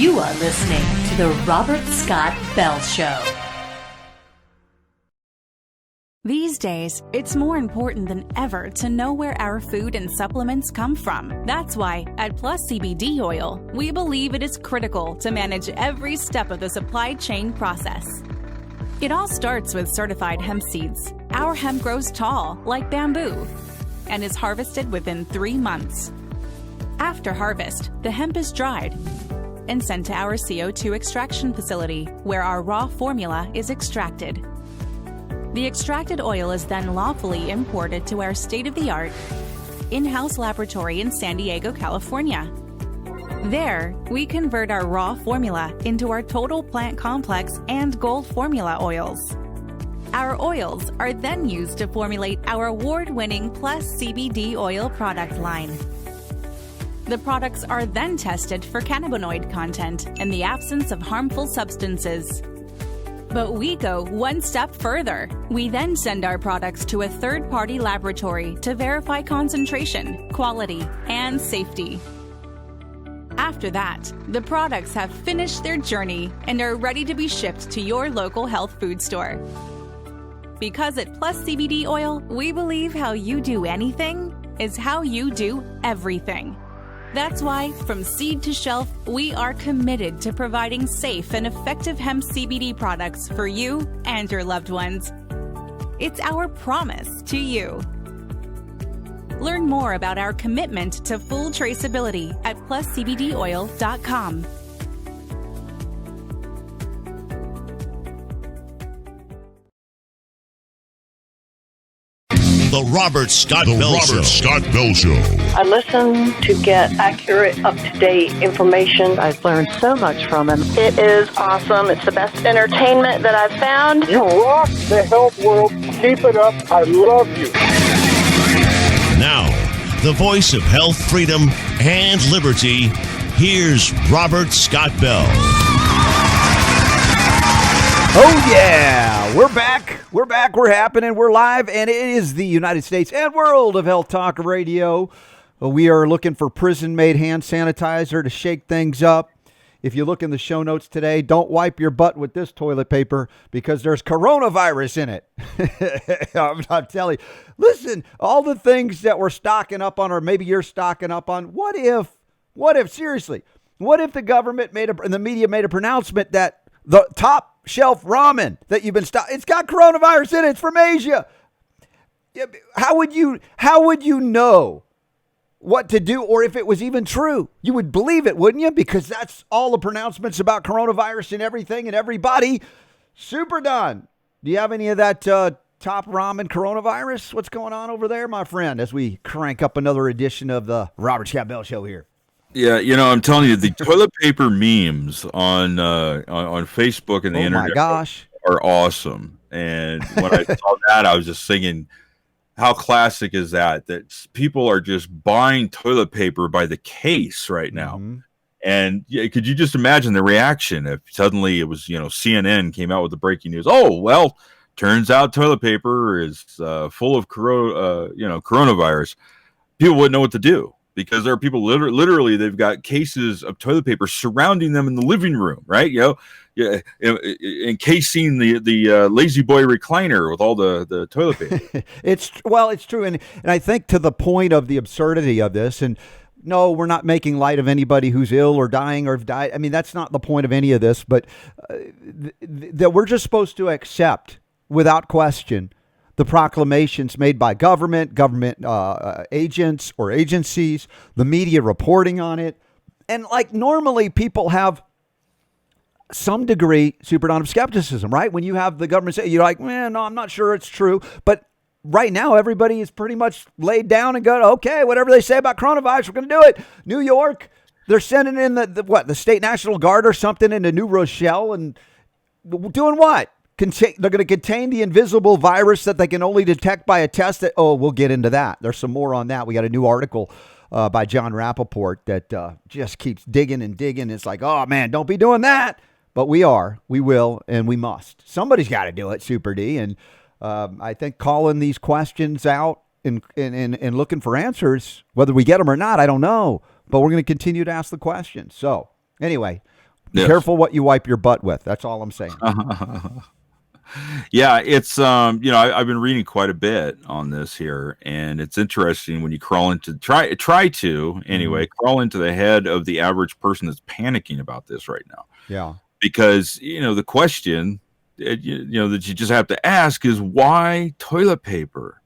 You are listening to The Robert Scott Bell Show. These days, it's more important than ever to know where our food and supplements come from. That's why, at Plus CBD Oil, we believe it is critical to manage every step of the supply chain process. It all starts with certified hemp seeds. Our hemp grows tall, like bamboo, and is harvested within 3 months. After harvest, the hemp is dried and sent to our CO2 extraction facility, where our raw formula is extracted. The extracted oil is then lawfully imported to our state-of-the-art in-house laboratory in San Diego, California. There, we convert our raw formula into our total plant complex and gold formula oils. Our oils are then used to formulate our award-winning Plus CBD oil product line. The products are then tested for cannabinoid content and the absence of harmful substances. But we go one step further. We then send our products to a third-party laboratory to verify concentration, quality, and safety. After that, the products have finished their journey and are ready to be shipped to your local health food store. Because at Plus CBD Oil, we believe how you do anything is how you do everything. That's why, from seed to shelf, we are committed to providing safe and effective hemp CBD products for you and your loved ones. It's our promise to you. Learn more about our commitment to full traceability at pluscbdoil.com. The Robert Scott Bell Show. I listen to get accurate, up-to-date information. I've learned so much from him. It is awesome. It's the best entertainment that I've found. You rock the health world. Keep it up. I love you. Now, the voice of health, freedom, and liberty, here's Robert Scott Bell. Oh, yeah. We're back. We're happening. We're live, and it is the United States and World of Health Talk Radio. We are looking for prison-made hand sanitizer to shake things up. If you look in the show notes today, don't wipe your butt with this toilet paper because there's coronavirus in it. I'm telling you. Listen, all the things that we're stocking up on, or maybe you're stocking up on, what if, seriously, what if the government and the media made a pronouncement that the top shelf ramen that you've been it's got coronavirus in it. It's from Asia. How would you know what to do, or if it was even true? You would believe it, wouldn't you? Because that's all the pronouncements about coronavirus and everything and everybody. Super done. Do you have any of that top ramen coronavirus? What's going on over there, my friend, as we crank up another edition of the Robert Scott Bell Show here? Yeah, I'm telling you, the toilet paper memes on Facebook and the internet are awesome. And when I saw that, I was just thinking, how classic is that people are just buying toilet paper by the case right now. Mm-hmm. And could you just imagine the reaction if suddenly it was, CNN came out with the breaking news? Oh, well, turns out toilet paper is full of coronavirus. People wouldn't know what to do. Because there are people literally they've got cases of toilet paper surrounding them in the living room, right? Encasing the lazy boy recliner with all the toilet paper. It's true, and I think to the point of the absurdity of this, and no, we're not making light of anybody who's ill or dying or have died. I mean, that's not the point of any of this, but that we're just supposed to accept without question the proclamations made by government agents or agencies, the media reporting on it. And like normally people have some degree, superdon of skepticism, right? When you have the government say, you're like, no, I'm not sure it's true. But right now, everybody is pretty much laid down and go, okay, whatever they say about coronavirus, we're going to do it. New York, they're sending in the State National Guard or something into New Rochelle and doing what? They're going to contain the invisible virus that they can only detect by a test. We'll get into that. There's some more on that. We got a new article by John Rappaport that just keeps digging and digging. It's like, oh, man, don't be doing that. But we will, and we must. Somebody's got to do it, Super D. And I think calling these questions out and looking for answers, whether we get them or not, I don't know. But we're going to continue to ask the questions. So anyway, Be careful what you wipe your butt with. That's all I'm saying. Yeah, it's I've been reading quite a bit on this here, and it's interesting when you crawl into crawl into the head of the average person that's panicking about this right now. Yeah, because the question that you just have to ask is, why toilet paper?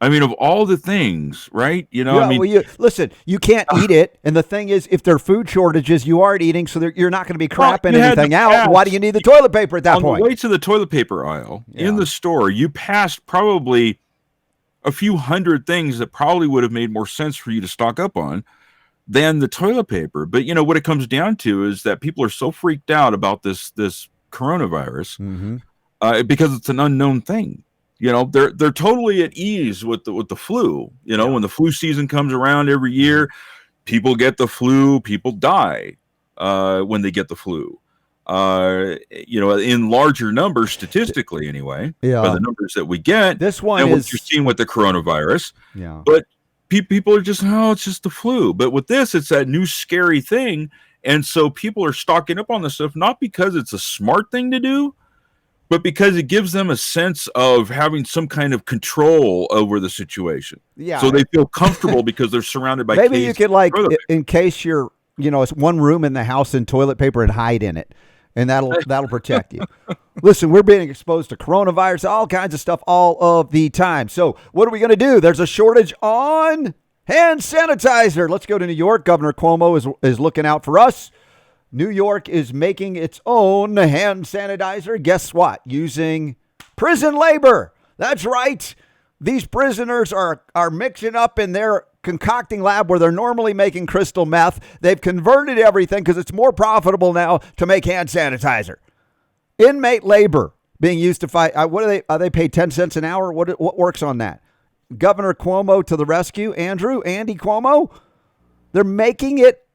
I mean, of all the things, right? Listen, you can't eat it. And the thing is, if there are food shortages, you aren't eating, so you're not going to be crapping anything out. Why do you need the toilet paper at that point? On the way to the toilet paper aisle in the store, you passed probably a few hundred things that probably would have made more sense for you to stock up on than the toilet paper. But, what it comes down to is that people are so freaked out about this coronavirus because it's an unknown thing. They're totally at ease with the flu. When the flu season comes around every year, people get the flu, people die when they get the flu. In larger numbers statistically anyway, by the numbers that we get. This one and is what you're seeing with the coronavirus. Yeah. But people are just, it's just the flu. But with this, it's that new scary thing. And so people are stocking up on this stuff, not because it's a smart thing to do, but because it gives them a sense of having some kind of control over the situation. Yeah. So they feel comfortable because they're surrounded by maybe you could, in case you're, it's one room in the house and toilet paper and hide in it. And that'll protect you. Listen, we're being exposed to coronavirus, all kinds of stuff all of the time. So what are we going to do? There's a shortage on hand sanitizer. Let's go to New York. Governor Cuomo is looking out for us. New York is making its own hand sanitizer. Guess what? Using prison labor. That's right. These prisoners are mixing up in their concocting lab where they're normally making crystal meth. They've converted everything because it's more profitable now to make hand sanitizer. Inmate labor being used to fight. What are they paid 10 cents an hour? What works on that? Governor Cuomo to the rescue. Andy Cuomo. They're making it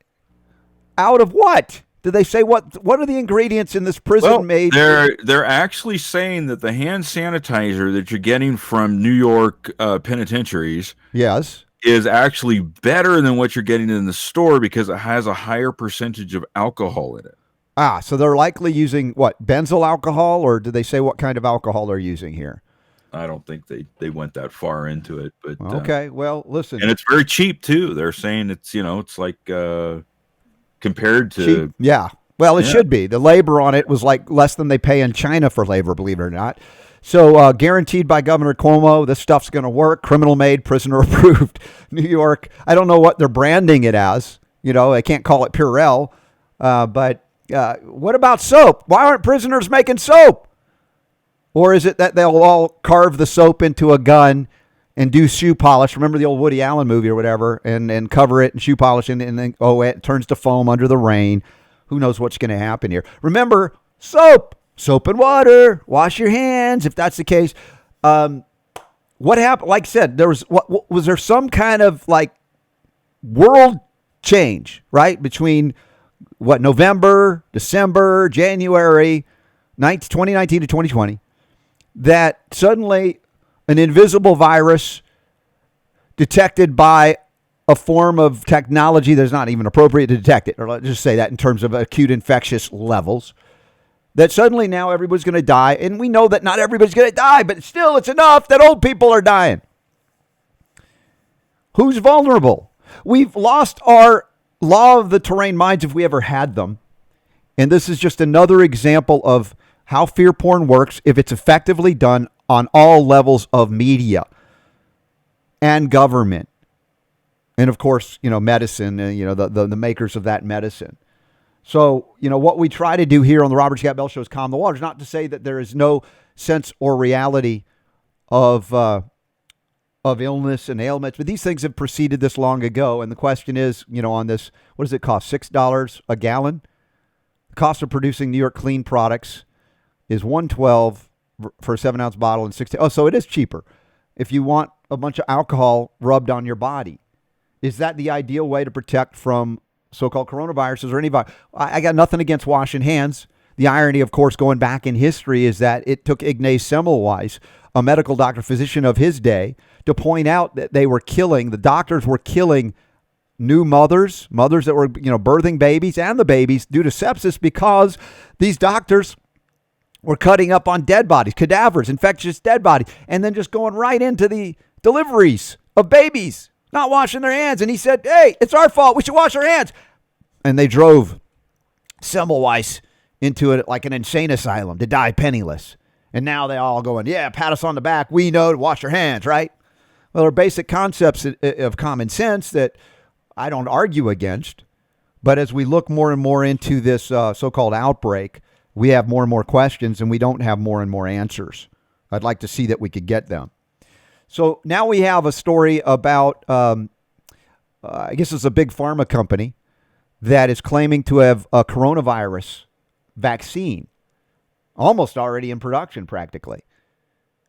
out of what? Did they say what are the ingredients in this prison made? They're actually saying that the hand sanitizer that you're getting from New York penitentiaries, yes, is actually better than what you're getting in the store because it has a higher percentage of alcohol in it. So they're likely using what, benzyl alcohol, or did they say what kind of alcohol they're using here? I don't think they went that far into it, but okay. Well, listen, and it's very cheap too. They're saying it's it's like compared to cheap. Yeah. Well, it should be. The labor on it was like less than they pay in China for labor, believe it or not. So guaranteed by Governor Cuomo, this stuff's going to work. Criminal made, prisoner approved. New York. I don't know what they're branding it as. They can't call it Purell. But what about soap? Why aren't prisoners making soap? Or is it that they'll all carve the soap into a gun and do shoe polish? Remember the old Woody Allen movie or whatever, and cover it in shoe polish, and then it turns to foam under the rain. Who knows what's going to happen here? Remember, soap and water. Wash your hands if that's the case. What happened? Like I said, there was there some kind of like world change, right, between November, December, January, 2019 to 2020, that suddenly an invisible virus detected by a form of technology that's not even appropriate to detect it, or let's just say that in terms of acute infectious levels, that suddenly now everybody's going to die. And we know that not everybody's going to die, but still it's enough that old people are dying. Who's vulnerable? We've lost our law of the terrain minds if we ever had them. And this is just another example of how fear porn works if it's effectively done on all levels of media and government. And of course, medicine, the makers of that medicine. So, what we try to do here on the Robert Scott Bell Show is calm the waters, not to say that there is no sense or reality of illness and ailments, but these things have preceded this long ago. And the question is, on this, what does it cost? $6 a gallon? The cost of producing New York Clean products is $112 for a 7-ounce bottle and $60. Oh, so it is cheaper if you want a bunch of alcohol rubbed on your body. Is that the ideal way to protect from so-called coronaviruses or any virus? I got nothing against washing hands. The irony, of course, going back in history is that it took Ignaz Semmelweis, a medical doctor, physician of his day, to point out that the doctors were killing new mothers that were, birthing babies and the babies due to sepsis because these doctors were cutting up on dead bodies, cadavers, infectious dead bodies, and then just going right into the deliveries of babies, not washing their hands. And he said, hey, it's our fault. We should wash our hands. And they drove Semmelweis into it like an insane asylum to die penniless. And now they all going, yeah, pat us on the back. We know to wash our hands, right? Well, they're basic concepts of common sense that I don't argue against. But as we look more and more into this so-called outbreak, we have more and more questions and we don't have more and more answers. I'd like to see that we could get them. So now we have a story about, I guess it's a big pharma company that is claiming to have a coronavirus vaccine almost already in production practically.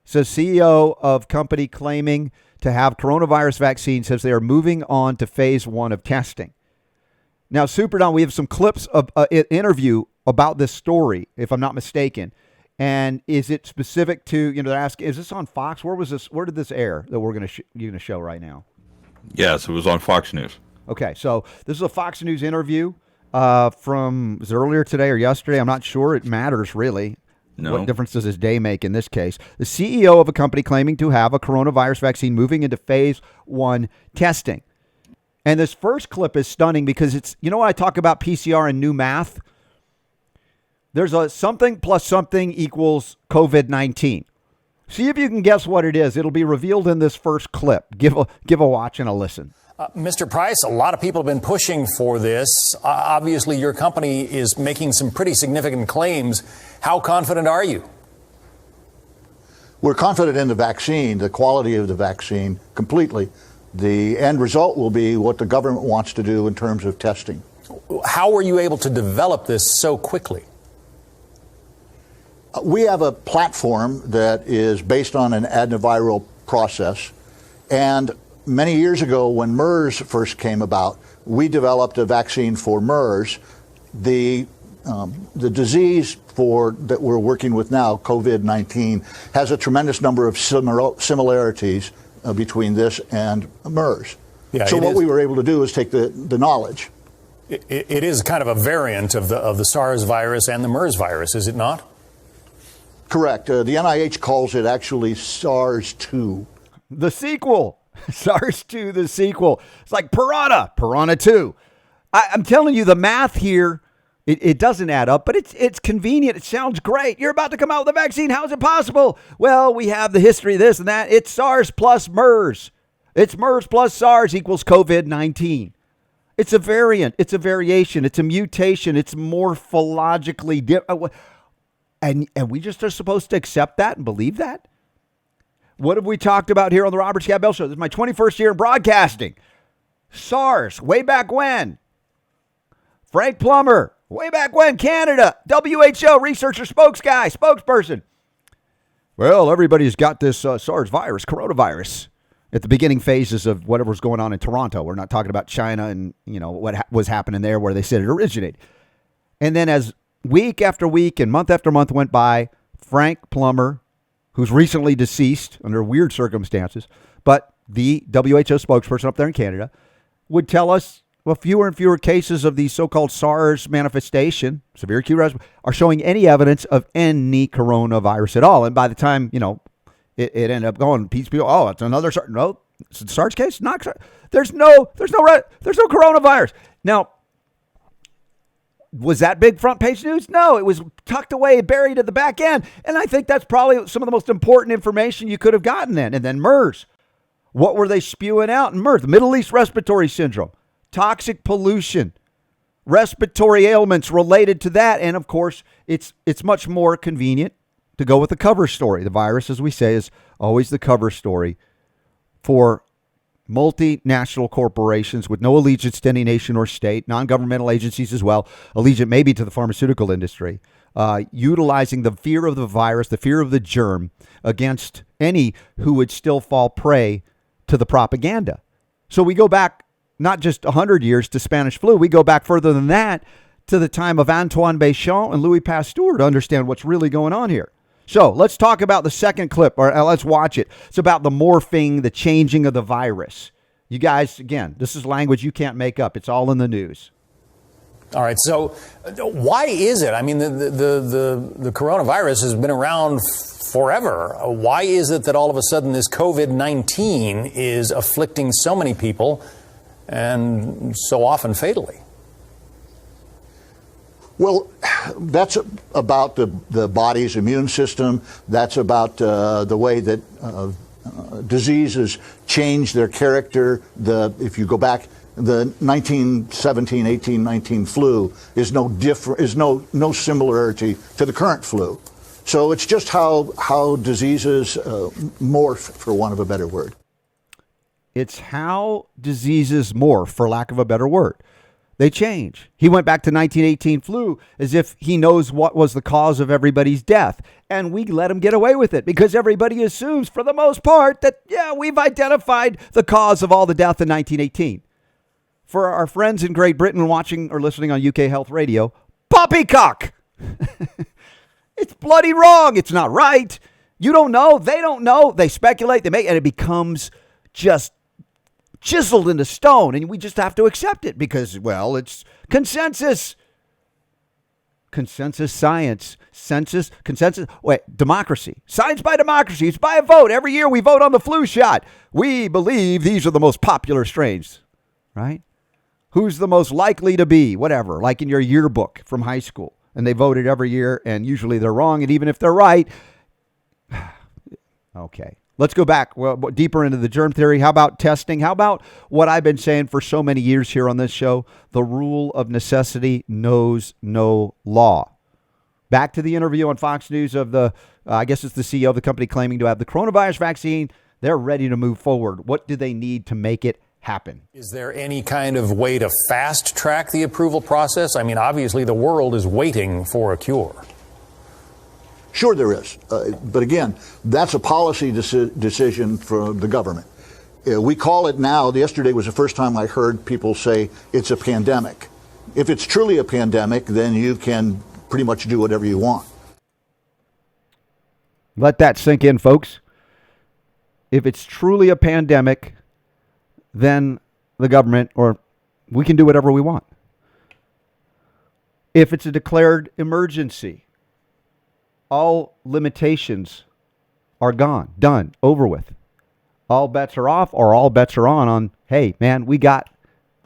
So CEO of company claiming to have coronavirus vaccine says they are moving on to phase 1 of testing. Now, Super Don, we have some clips of an interview about this story, if I'm not mistaken. And is it specific to, they're asking, is this on Fox? Where did this air that we're going to show right now? Yes, it was on Fox News. Okay, so this is a Fox News interview was it earlier today or yesterday? I'm not sure it matters really. No. What difference does this day make in this case? The CEO of a company claiming to have a coronavirus vaccine moving into phase 1 testing. And this first clip is stunning because it's, when I talk about PCR and new math, there's a something plus something equals COVID-19. See if you can guess what it is. It'll be revealed in this first clip. Give a watch and a listen. Mr. Price, a lot of people have been pushing for this. Obviously, your company is making some pretty significant claims. How confident are you? We're confident in the vaccine, the quality of the vaccine, completely. The end result will be what the government wants to do in terms of testing. How were you able to develop this so quickly? We have a platform that is based on an adenoviral process, and many years ago, when MERS first came about, we developed a vaccine for MERS. The disease that we're working with now, COVID-19, has a tremendous number of similarities between this and MERS. Yeah, so what we were able to do is take the knowledge. It is kind of a variant of the SARS virus and the MERS virus, is it not? Correct. The NIH calls it actually SARS-2. The sequel. SARS-2, the sequel. It's like Piranha 2. I'm telling you, the math here, it doesn't add up, but it's convenient. It sounds great. You're about to come out with a vaccine. How is it possible? Well, we have the history of this and that. It's SARS plus MERS. It's MERS plus SARS equals COVID-19. It's a variant. It's a variation. It's a mutation. It's morphologically different. And we just are supposed to accept that and believe that? What have we talked about here on the Robert Scott Bell Show? This is my 21st year in broadcasting. SARS, way back when. Frank Plummer, way back when. Canada, WHO, researcher, spokesperson. Well, everybody's got this SARS virus, coronavirus, at the beginning phases of whatever's going on in Toronto. We're not talking about China and, what was happening there where they said it originated. And then as week after week and month after month went by, Frank Plummer, who's recently deceased under weird circumstances, but the WHO spokesperson up there in Canada, would tell us, well, fewer and fewer cases of the so-called SARS manifestation, severe acute respiratory, are showing any evidence of any coronavirus at all. And by the time, it ended up going, people, oh, it's another SARS. No, it's a SARS case. Not there's no coronavirus. Now, was that big front page news? No, it was tucked away, buried at the back end. And I think that's probably some of the most important information you could have gotten then. And then MERS. What were they spewing out in MERS? Middle East respiratory syndrome, toxic pollution, respiratory ailments related to that. And of course, it's much more convenient to go with the cover story. The virus, as we say, is always the cover story for multinational corporations with no allegiance to any nation or state, non-governmental agencies as well, allegiant maybe to the pharmaceutical industry, utilizing the fear of the virus, the fear of the germ against any who would still fall prey to the propaganda. So we go back not just 100 years to Spanish flu, we go back further than that to the time of Antoine Béchamp and Louis Pasteur to understand what's really going on here. So let's talk about the second clip, or let's watch it. It's about the morphing, the changing of the virus. You guys, again, this is language you can't make up. It's all in the news. All right. So why is it? I mean, the coronavirus has been around forever. Why is it that all of a sudden this COVID-19 is afflicting so many people and so often fatally? Well, that's about the body's immune system. That's about the way that diseases change their character. If you go back, the 1917, 1819 flu is no similarity to the current flu. So it's just how diseases morph, for want of a better word. It's how diseases morph, for lack of a better word. They change. He went back to 1918 flu as if he knows what was the cause of everybody's death. And we let him get away with it because everybody assumes, for the most part, that, yeah, we've identified the cause of all the death in 1918. For our friends in Great Britain watching or listening on UK Health Radio, poppycock! It's bloody wrong. It's not right. You don't know. They don't know. They speculate. They make, and it becomes just chiseled into stone, and we just have to accept it because, well, it's consensus. Consensus science. Consensus. Wait, democracy. Science by democracy. It's by a vote. Every year we vote on the flu shot. We believe these are the most popular strains, right? Who's the most likely to be, whatever, like in your yearbook from high school. And they voted every year, and usually they're wrong. And even if they're right, okay. Let's go back deeper into the germ theory. How about testing? How about what I've been saying for so many years here on this show? The rule of necessity knows no law. Back to the interview on Fox News of I guess it's the CEO of the company claiming to have the coronavirus vaccine. They're ready to move forward. What do they need to make it happen? Is there any kind of way to fast track the approval process? I mean, obviously the world is waiting for a cure. Sure there is. But again, that's a policy decision for the government. We call it now, yesterday was the first time I heard people say it's a pandemic. If it's truly a pandemic, then you can pretty much do whatever you want. Let that sink in, folks. If it's truly a pandemic, then the government, or we can do whatever we want. If it's a declared emergency, all limitations are gone, done, over with. All bets are off, or all bets are on, hey, man, we got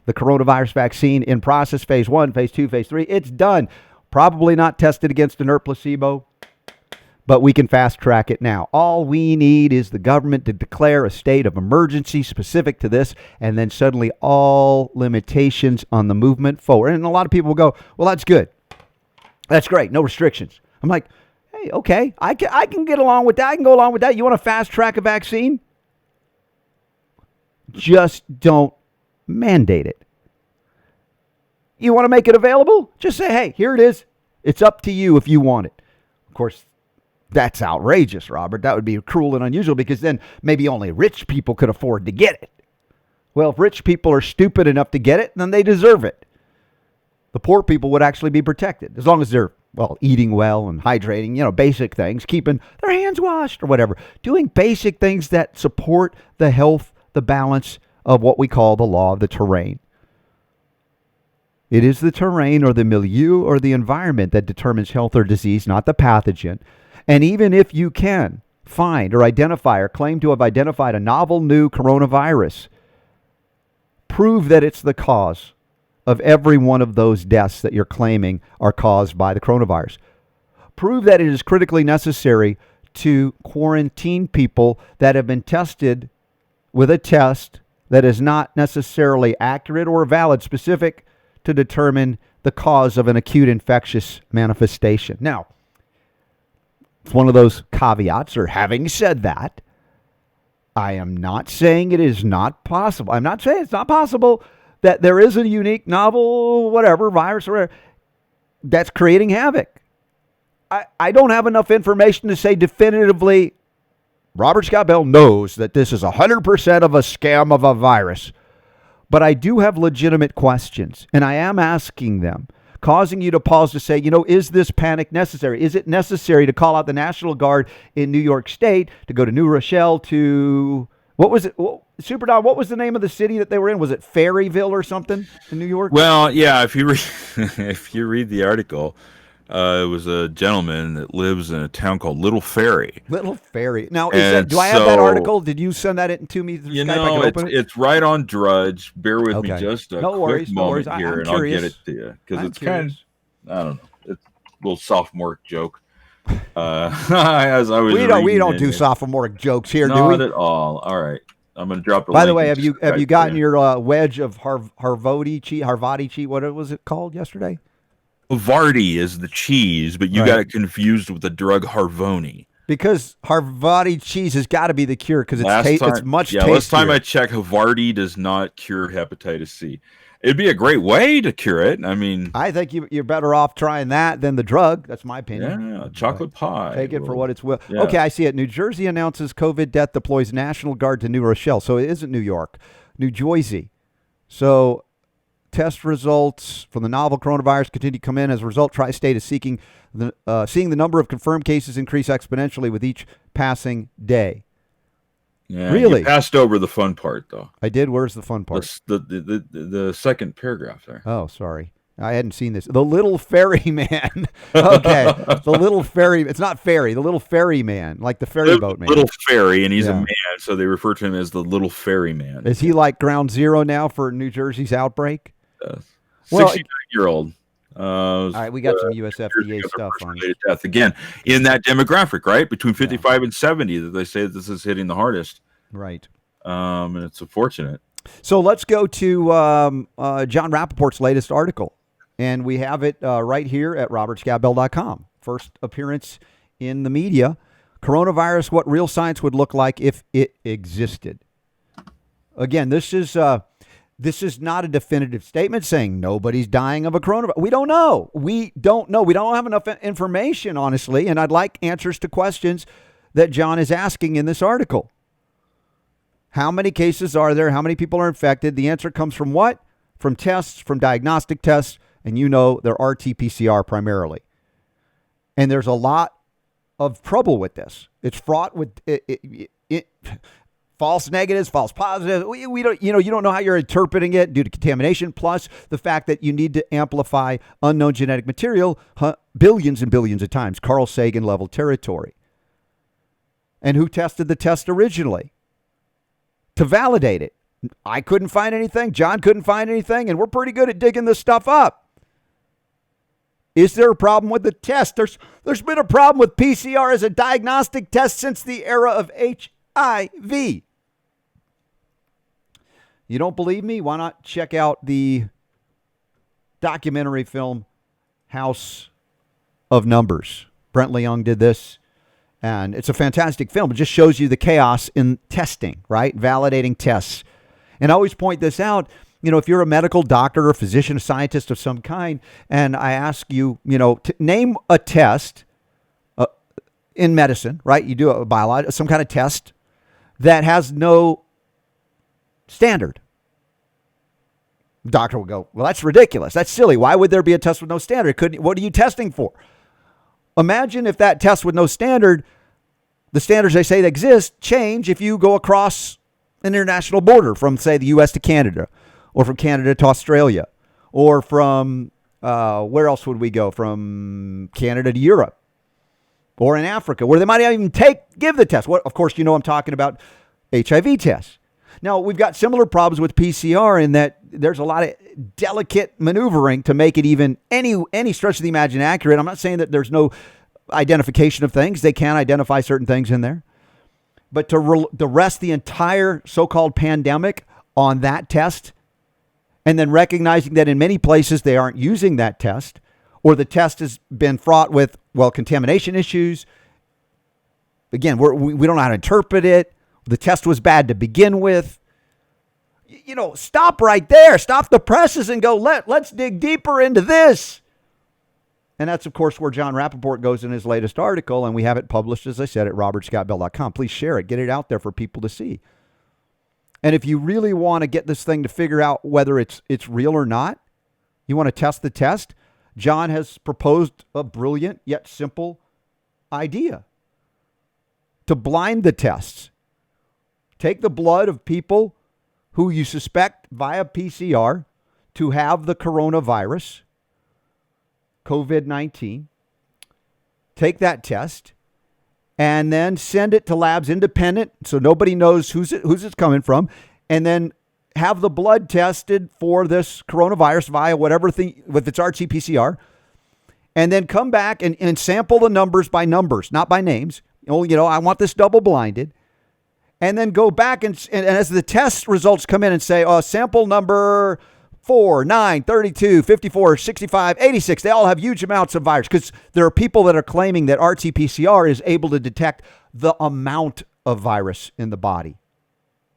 the coronavirus vaccine in process, phase 1, phase 2, phase 3. It's done. Probably not tested against inert placebo, but we can fast track it now. All we need is the government to declare a state of emergency specific to this, and then suddenly all limitations on the movement forward. And a lot of people will go, well, that's good. That's great. No restrictions. I'm like, hey, okay, I can get along with that. I can go along with that. You want to fast track a vaccine? Just don't mandate it. You want to make it available? Just say, hey, here it is. It's up to you if you want it. Of course, that's outrageous, Robert. That would be cruel and unusual because then maybe only rich people could afford to get it. Well, if rich people are stupid enough to get it, then they deserve it. The poor people would actually be protected as long as they're, well, eating well and hydrating, basic things, keeping their hands washed or whatever, doing basic things that support the health, the balance of what we call the law of the terrain. It is the terrain or the milieu or the environment that determines health or disease, not the pathogen. And even if you can find or identify or claim to have identified a novel new coronavirus, prove that it's the cause of every one of those deaths that you're claiming are caused by the coronavirus. Prove that it is critically necessary to quarantine people that have been tested with a test that is not necessarily accurate or valid, specific to determine the cause of an acute infectious manifestation. Now, it's one of those caveats, or having said that, I am not saying it is not possible. I'm not saying it's not possible that there is a unique, novel, whatever, virus or whatever, that's creating havoc. I don't have enough information to say definitively Robert Scott Bell knows that this is 100% of a scam of a virus. But I do have legitimate questions, and I am asking them, causing you to pause to say, is this panic necessary? Is it necessary to call out the National Guard in New York State, to go to New Rochelle, to What was it? Super Don, what was the name of the city that they were in? Was it Ferryville or something in New York? Well, yeah, if you read the article, it was a gentleman that lives in a town called Little Ferry. Little Ferry. Now, do I have that article? Did you send that to me through Skype? I can open it? It's right on Drudge. Bear with me just a quick moment here, and curious. I'll get it to you. Because it's kind of, I don't know, it's a little sophomore joke. As I was we don't do sophomore jokes here, do we? Not at all. All right. I'm going to drop the By link. the way, have you gotten your wedge of Harvoti cheese? What was it called yesterday? Havarti is the cheese, but you got it confused with the drug Harvoni. Because Harvoti cheese has got to be the cure because it's much tastier. Last time I checked, Havarti does not cure hepatitis C. It'd be a great way to cure it. I mean, I think you're better off trying that than the drug. That's my opinion. Yeah, chocolate pie. Take it for what it's worth. Yeah. Okay, I see it. New Jersey announces COVID death deploys National Guard to New Rochelle. So it isn't New York, New Jersey. So test results from the novel coronavirus continue to come in. As a result, Tri-State is seeing the number of confirmed cases increase exponentially with each passing day. Yeah, really? You passed over the fun part, though. I did. Where's the fun part? The second paragraph there. Oh, sorry. I hadn't seen this. The Little Ferryman. Okay. The Little Ferry. It's not ferry. The Little Ferryman, like the ferry boat man. Little Ferry, and he's a man, so they refer to him as the Little Ferryman. Is he like ground zero now for New Jersey's outbreak? 69-year-old. All right, we got some USFDA stuff on death again in that demographic, right? Between 55 and 70, that they say that this is hitting the hardest. Right. And it's unfortunate. So let's go to John Rappaport's latest article. And we have it right here at robertscottbell.com. First appearance in the media. Coronavirus, what real science would look like if it existed. Again, this is not a definitive statement saying nobody's dying of a coronavirus. We don't know. We don't have enough information, honestly, and I'd like answers to questions that John is asking in this article. How many cases are there? How many people are infected? The answer comes from what? From tests, from diagnostic tests, and they're RT-PCR primarily. And there's a lot of trouble with this. It's fraught with false negatives, false positives. We don't, you don't know how you're interpreting it due to contamination, plus the fact that you need to amplify unknown genetic material billions and billions of times. Carl Sagan level territory. And who tested the test originally to validate it? I couldn't find anything. John couldn't find anything, and we're pretty good at digging this stuff up. Is there a problem with the test? There's been a problem with PCR as a diagnostic test since the era of HIV. You don't believe me? Why not check out the documentary film House of Numbers? Brent Leung did this, and it's a fantastic film. It just shows you the chaos in testing, right? Validating tests. And I always point this out, if you're a medical doctor or a physician, a scientist of some kind, and I ask you, to name a test in medicine, right? You do a biological, some kind of test that has no standard. The doctor will go, well, that's ridiculous. That's silly. Why would there be a test with no standard? What are you testing for? Imagine if that test with no standard, the standards they say that exist change if you go across an international border from, say, the U.S. to Canada, or from Canada to Australia, or from, where else would we go? From Canada to Europe, or in Africa, where they might not even give the test. Of course, I'm talking about HIV tests. Now, we've got similar problems with PCR in that there's a lot of delicate maneuvering to make it even any stretch of the imagination accurate. I'm not saying that there's no identification of things. They can identify certain things in there. But to rest the entire so-called pandemic on that test, and then recognizing that in many places they aren't using that test, or the test has been fraught with, contamination issues. Again, we don't know how to interpret it. The test was bad to begin with. Stop right there. Stop the presses and go, let's dig deeper into this. And that's, of course, where John Rappaport goes in his latest article, and we have it published, as I said, at robertscottbell.com. Please share it. Get it out there for people to see. And if you really want to get this thing to figure out whether it's real or not, you want to test the test, John has proposed a brilliant yet simple idea. To blind the tests. take the blood of people who you suspect via PCR to have the coronavirus, COVID-19, take that test, and then send it to labs independent so nobody knows who's it's coming from, and then have the blood tested for this coronavirus via whatever thing, if it's RT-PCR, and then come back and sample the numbers by numbers, not by names. I want this double-blinded. And then go back and as the test results come in and say, sample number 4, 9, 32, 54, 65, 86, they all have huge amounts of virus, because there are people that are claiming that RT-PCR is able to detect the amount of virus in the body.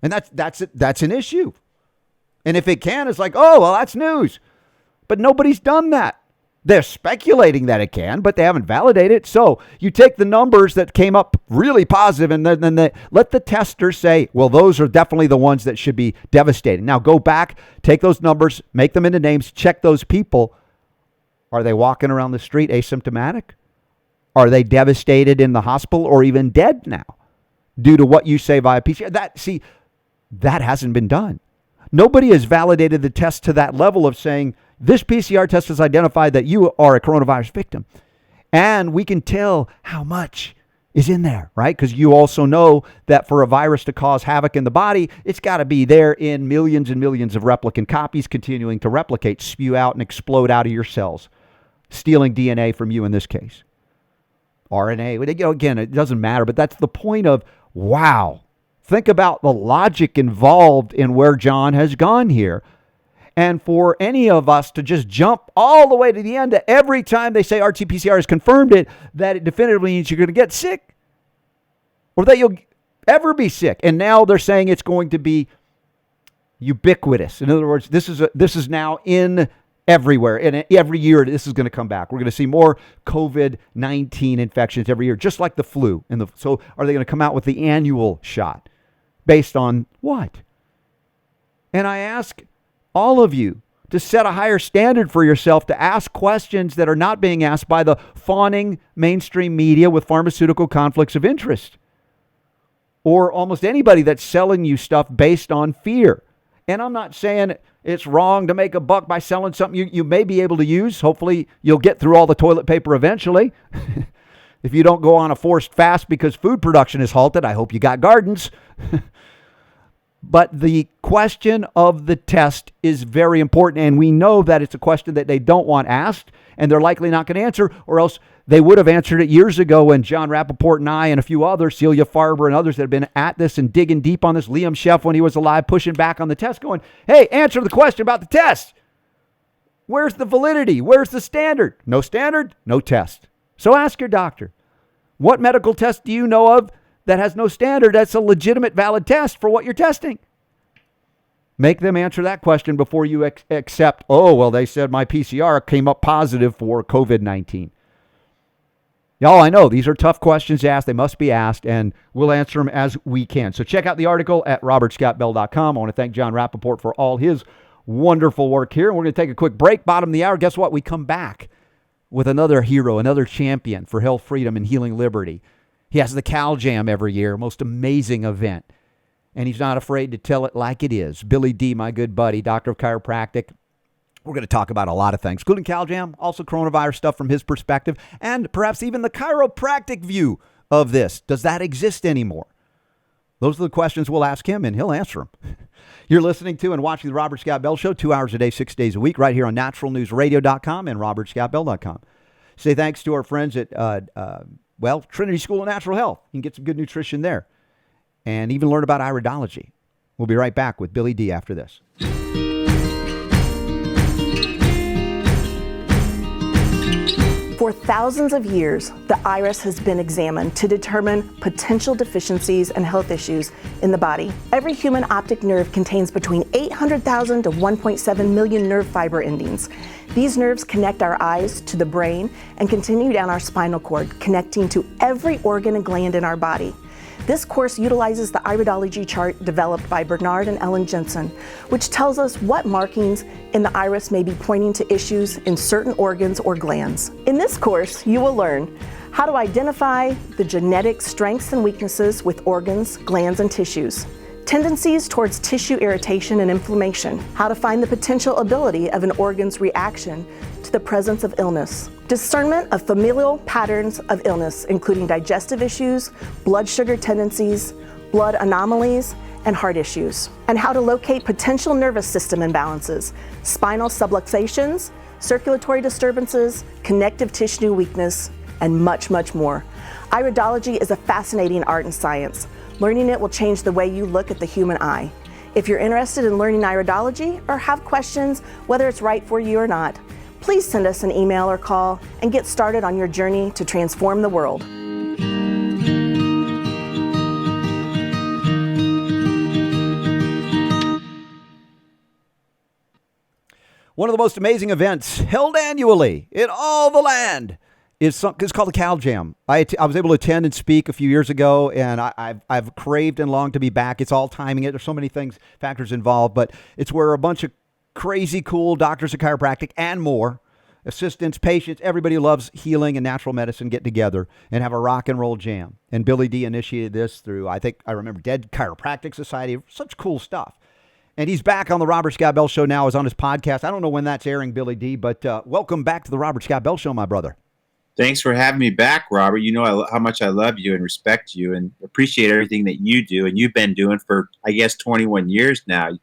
And that's an issue. And if it can, it's like, oh, well, that's news. But nobody's done that. They're speculating that it can, but they haven't validated it. So you take the numbers that came up really positive, and then let the testers say, well, those are definitely the ones that should be devastated. Now go back, take those numbers, make them into names, check those people. Are they walking around the street asymptomatic? Are they devastated in the hospital or even dead now due to what you say via PCR? That hasn't been done. Nobody has validated the test to that level of saying, this PCR test has identified that you are a coronavirus victim. And we can tell how much is in there, right? Because you also know that for a virus to cause havoc in the body, it's got to be there in millions and millions of replicant copies continuing to replicate, spew out and explode out of your cells, stealing DNA from you in this case. RNA, again, it doesn't matter, but that's the point of, wow. Think about the logic involved in where John has gone here. And for any of us to just jump all the way to the end, that every time they say RT-PCR has confirmed it, that it definitively means you're going to get sick or that you'll ever be sick. And now they're saying it's going to be ubiquitous. In other words, this is now in everywhere. And every year this is going to come back. We're going to see more COVID-19 infections every year, just like the flu. So are they going to come out with the annual shot based on what? And I ask all of you to set a higher standard for yourself, to ask questions that are not being asked by the fawning mainstream media with pharmaceutical conflicts of interest, or almost anybody that's selling you stuff based on fear. And I'm not saying it's wrong to make a buck by selling something you may be able to use. Hopefully you'll get through all the toilet paper eventually. If you don't go on a forced fast because food production is halted, I hope you got gardens. But the question of the test is very important, and we know that it's a question that they don't want asked, and they're likely not going to answer, or else they would have answered it years ago when John Rappaport and I and a few others, Celia Farber and others that have been at this and digging deep on this, Liam Sheff when he was alive, pushing back on the test, going, hey, answer the question about the test. Where's the validity? Where's the standard? No standard, no test. So ask your doctor, what medical test do you know of that has no standard that's a legitimate, valid test for what you're testing? Make them answer that question before you accept, oh, well, they said my PCR came up positive for COVID-19. Y'all, I know these are tough questions to ask. They must be asked, and we'll answer them as we can. So check out the article at robertscottbell.com. I want to thank John Rappaport for all his wonderful work here. And we're going to take a quick break, bottom of the hour. Guess what? We come back with another hero, another champion for health, freedom, and healing liberty. He has the Caljam every year, most amazing event. And he's not afraid to tell it like it is. Billy D., my good buddy, doctor of chiropractic. We're going to talk about a lot of things, including Caljam, also coronavirus stuff from his perspective, and perhaps even the chiropractic view of this. Does that exist anymore? Those are the questions we'll ask him, and he'll answer them. You're listening to and watching the Robert Scott Bell Show 2 hours a day, 6 days a week, right here on naturalnewsradio.com and robertscottbell.com. Say thanks to our friends at Trinity School of Natural Health. You can get some good nutrition there and even learn about iridology. We'll be right back with Billy D. after this. For thousands of years, the iris has been examined to determine potential deficiencies and health issues in the body. Every human optic nerve contains between 800,000 to 1.7 million nerve fiber endings. These nerves connect our eyes to the brain and continue down our spinal cord, connecting to every organ and gland in our body. This course utilizes the iridology chart developed by Bernard and Ellen Jensen, which tells us what markings in the iris may be pointing to issues in certain organs or glands. In this course, you will learn how to identify the genetic strengths and weaknesses with organs, glands, and tissues, tendencies towards tissue irritation and inflammation, how to find the potential ability of an organ's reaction to the presence of illness, discernment of familial patterns of illness, including digestive issues, blood sugar tendencies, blood anomalies, and heart issues, and how to locate potential nervous system imbalances, spinal subluxations, circulatory disturbances, connective tissue weakness, and much, much more. Iridology is a fascinating art and science. Learning it will change the way you look at the human eye. If you're interested in learning iridology or have questions whether it's right for you or not, please send us an email or call and get started on your journey to transform the world. One of the most amazing events held annually in all the land it's called the Caljam. I was able to attend and speak a few years ago, and I've craved and longed to be back. It's all timing. There's so many factors involved, but it's where a bunch of crazy cool doctors of chiropractic and more, assistants, patients, everybody who loves healing and natural medicine get together and have a rock and roll jam. And Billy D initiated this through, I remember Dead Chiropractic Society, such cool stuff. And he's back on the Robert Scott Bell Show now. He's on his podcast. I don't know when that's airing, Billy D, but welcome back to the Robert Scott Bell Show, my brother. Thanks for having me back, Robert. You know how much I love you and respect you and appreciate everything that you do. And you've been doing for, I guess, 21 years now.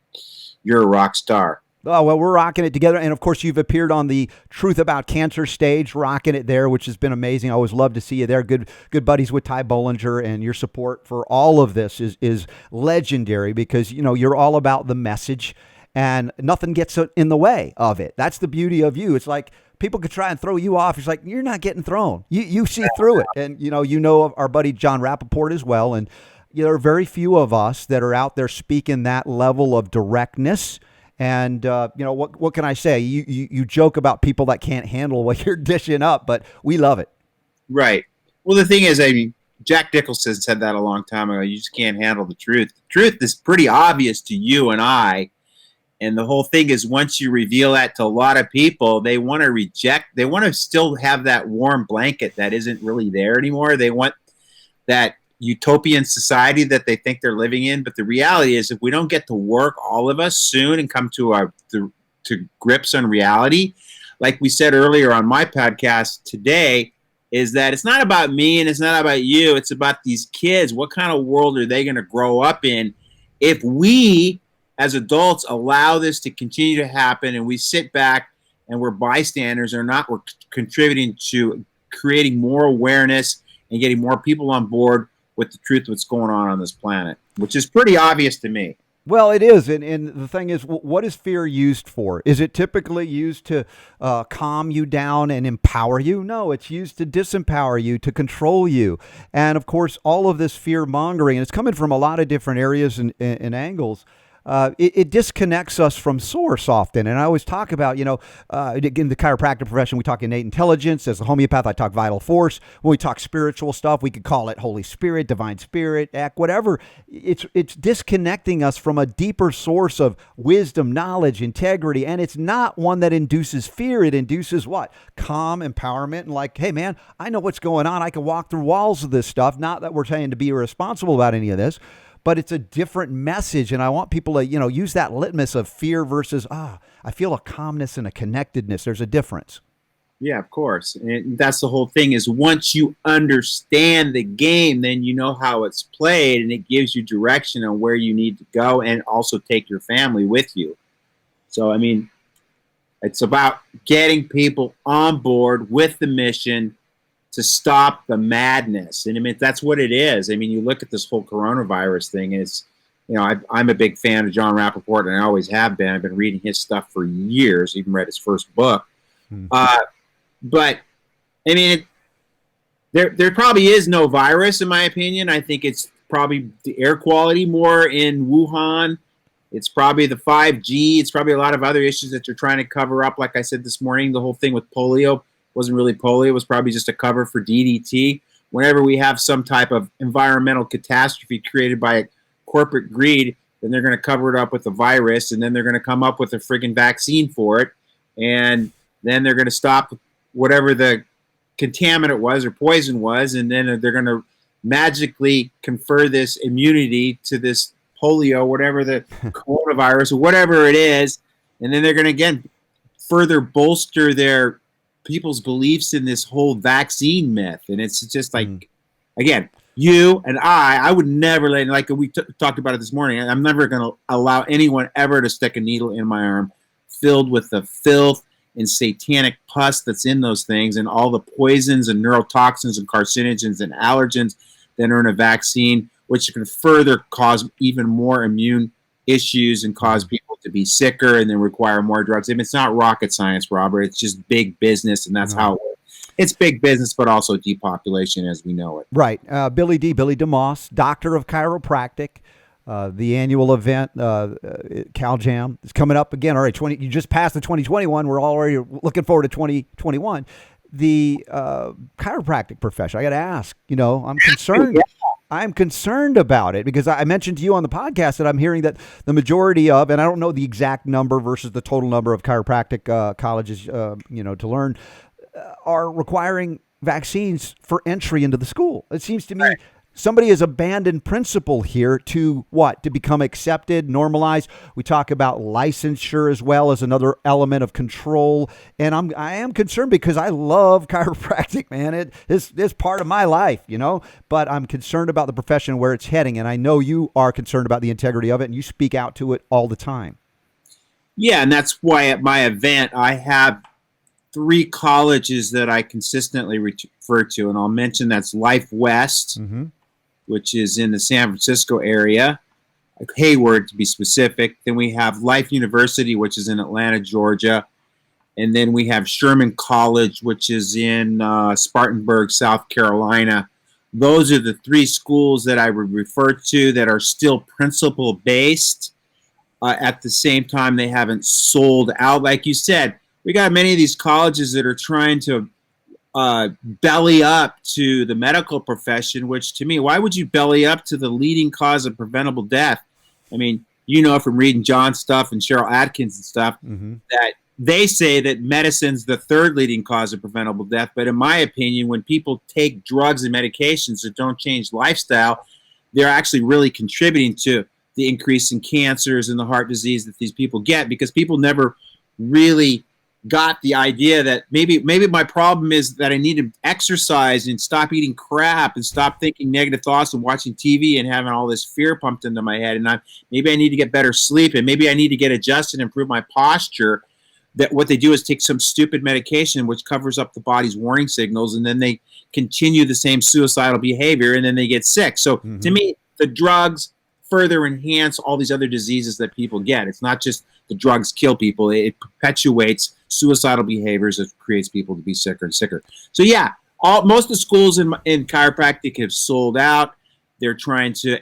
You're a rock star. Oh, well, we're rocking it together. And, of course, you've appeared on the Truth About Cancer stage, rocking it there, which has been amazing. I always love to see you there. Good buddies with Ty Bollinger, and your support for all of this is legendary because, you know, you're all about the message and nothing gets in the way of it. That's the beauty of you. It's like people could try and throw you off. It's like, you're not getting thrown. You see through it. And, you know of our buddy John Rappaport as well. And there are very few of us that are out there speaking that level of directness. And, what can I say? You joke about people that can't handle what you're dishing up, but we love it. Right. Well, the thing is, Jack Nicholson said that a long time ago. You just can't handle the truth. The truth is pretty obvious to you and I. And the whole thing is, once you reveal that to a lot of people, they want to reject. They want to still have that warm blanket that isn't really there anymore. They want that utopian society that they think they're living in. But the reality is, if we don't get to work, all of us, soon and come to grips on reality, like we said earlier on my podcast today, is that it's not about me and it's not about you. It's about these kids. What kind of world are they going to grow up in if we as adults allow this to continue to happen and we sit back and we're bystanders or not? We're contributing to creating more awareness and getting more people on board with the truth of what's going on this planet, which is pretty obvious to me. Well, it is. And the thing is, what is fear used for? Is it typically used to calm you down and empower you? No, it's used to disempower you, to control you. And of course, all of this fear mongering, and it's coming from a lot of different areas and angles. It disconnects us from source often. And I always talk about, in the chiropractic profession, we talk innate intelligence. As a homeopath, I talk vital force. When we talk spiritual stuff, we could call it Holy Spirit, Divine Spirit, whatever. It's disconnecting us from a deeper source of wisdom, knowledge, integrity. And it's not one that induces fear. It induces what? Calm, empowerment, and like, hey, man, I know what's going on. I can walk through walls of this stuff. Not that we're saying to be irresponsible about any of this, but it's a different message, and I want people to, use that litmus of fear versus, I feel a calmness and a connectedness. There's a difference. Yeah, of course. And that's the whole thing is once you understand the game, then you know how it's played, and it gives you direction on where you need to go and also take your family with you. So, it's about getting people on board with the mission to stop the madness. And that's what it is. You look at this whole coronavirus thing, and it's, I'm a big fan of John Rappaport, and I always have been. I've been reading his stuff for years, even read his first book. But, there probably is no virus, in my opinion. I think it's probably the air quality more in Wuhan. It's probably the 5G. It's probably a lot of other issues that you're trying to cover up. Like I said this morning, the whole thing with polio wasn't really polio. It was probably just a cover for DDT. Whenever we have some type of environmental catastrophe created by corporate greed, then they're going to cover it up with a virus, and then they're going to come up with a friggin' vaccine for it, and then they're going to stop whatever the contaminant was or poison was, and then they're going to magically confer this immunity to this polio, whatever the coronavirus or whatever it is, and then they're going to again further bolster their people's beliefs in this whole vaccine myth. And it's just like, again, you and I would never let, like we talked about it this morning, I'm never going to allow anyone ever to stick a needle in my arm filled with the filth and satanic pus that's in those things and all the poisons and neurotoxins and carcinogens and allergens that are in a vaccine, which can further cause even more immune issues and cause people to be sicker and then require more drugs. I mean, it's not rocket science, Robert. It's just big business, and that's how it works. It's big business, but also depopulation as we know it. Right. Billy DeMoss, doctor of chiropractic. The annual event, Caljam, is coming up again. All right, you just passed the 2021. We're already looking forward to 2021. The chiropractic profession, I got to ask, I'm concerned. I'm concerned about it because I mentioned to you on the podcast that I'm hearing that the majority of, and I don't know the exact number versus the total number of chiropractic colleges, to learn, are requiring vaccines for entry into the school. It seems to me somebody has abandoned principle here to what? To become accepted, normalized. We talk about licensure as well as another element of control. And I am concerned because I love chiropractic, man. It's part of my life, but I'm concerned about the profession and where it's heading. And I know you are concerned about the integrity of it and you speak out to it all the time. Yeah. And that's why at my event, I have 3 colleges that I consistently refer to. And I'll mention that's Life West, which is in the San Francisco area, Hayward to be specific. Then we have Life University, which is in Atlanta, Georgia. And then we have Sherman College, which is in Spartanburg, South Carolina. Those are the 3 schools that I would refer to that are still principle-based. At the same time, they haven't sold out. Like you said, we got many of these colleges that are trying to belly up to the medical profession, which to me, why would you belly up to the leading cause of preventable death? I mean, from reading John's stuff and Cheryl Atkins and stuff, that they say that medicine's the 3rd leading cause of preventable death. But in my opinion, when people take drugs and medications that don't change lifestyle, they're actually really contributing to the increase in cancers and the heart disease that these people get, because people never really got the idea that maybe my problem is that I need to exercise and stop eating crap and stop thinking negative thoughts and watching TV and having all this fear pumped into my head. And maybe I need to get better sleep, and maybe I need to get adjusted and improve my posture. That what they do is take some stupid medication which covers up the body's warning signals, and then they continue the same suicidal behavior, and then they get sick. So to me, the drugs further enhance all these other diseases that people get. It's not just the drugs kill people. It perpetuates suicidal behaviors that creates people to be sicker and sicker. So yeah, most of the schools in chiropractic have sold out. They're trying to,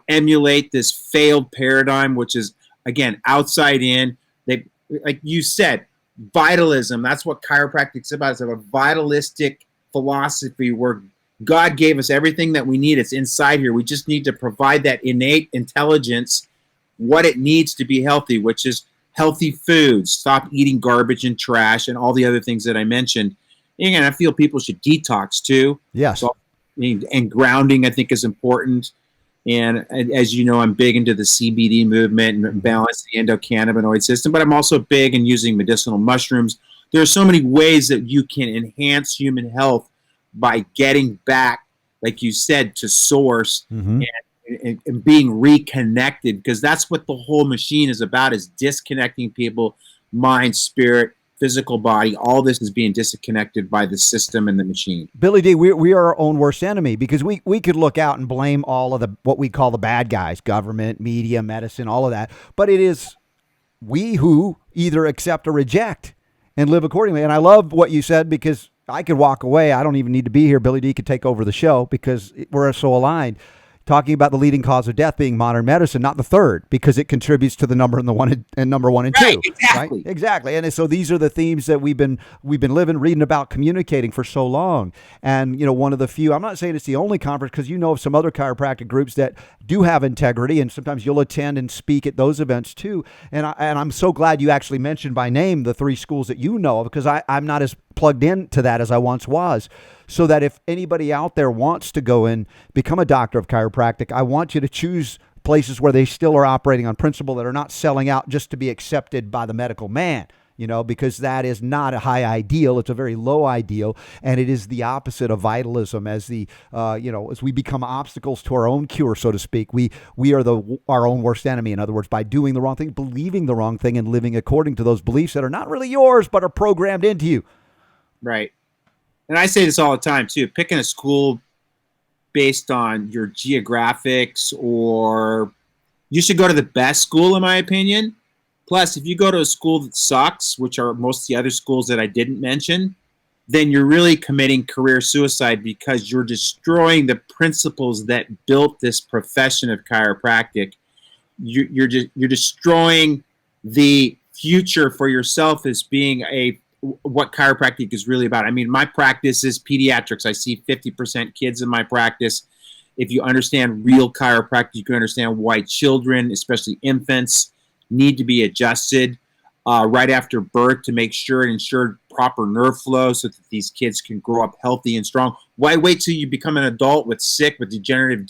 emulate this failed paradigm, which is, again, outside in. They, like you said, vitalism. That's what chiropractic's about. It's a vitalistic philosophy where God gave us everything that we need. It's inside here. We just need to provide that innate intelligence, what it needs to be healthy, which is healthy foods, stop eating garbage and trash and all the other things that I mentioned. And I feel people should detox too. Yes. So, and grounding, I think, is important. And as you know, I'm big into the CBD movement and balance the endocannabinoid system, but I'm also big in using medicinal mushrooms. There are so many ways that you can enhance human health by getting back, like you said, to source and being reconnected, because that's what the whole machine is about, is disconnecting people, mind, spirit, physical body. All this is being disconnected by the system and the machine. Billy D, we are our own worst enemy, because we could look out and blame all of the what we call the bad guys, government, media, medicine, all of that. But it is we who either accept or reject and live accordingly. And I love what you said, because I could walk away. I don't even need to be here. Billy D could take over the show because we're so aligned. Talking about the leading cause of death being modern medicine, not the 3rd, because it contributes to the number and number 1 and 2. Right, exactly. Right? Exactly. And so these are the themes that we've been living, reading about, communicating for so long. And one of the few, I'm not saying it's the only conference, because of some other chiropractic groups that do have integrity, and sometimes you'll attend and speak at those events too. And I'm so glad you actually mentioned by name the 3 schools that you know of, because I'm not as plugged into that as I once was. So that if anybody out there wants to go and become a doctor of chiropractic, I want you to choose places where they still are operating on principle, that are not selling out just to be accepted by the medical man, because that is not a high ideal. It's a very low ideal, and it is the opposite of vitalism. As as we become obstacles to our own cure, so to speak, we are our own worst enemy. In other words, by doing the wrong thing, believing the wrong thing, and living according to those beliefs that are not really yours, but are programmed into you. Right. And I say this all the time too, picking a school based on your geographics, or you should go to the best school, in my opinion. Plus, if you go to a school that sucks, which are most of the other schools that I didn't mention, then you're really committing career suicide, because you're destroying the principles that built this profession of chiropractic. You're destroying the future for yourself as being what chiropractic is really about. I mean, my practice is pediatrics. I see 50% kids in my practice. If you understand real chiropractic, you can understand why children, especially infants, need to be adjusted right after birth to make sure and ensure proper nerve flow so that these kids can grow up healthy and strong. Why wait till you become an adult with degenerative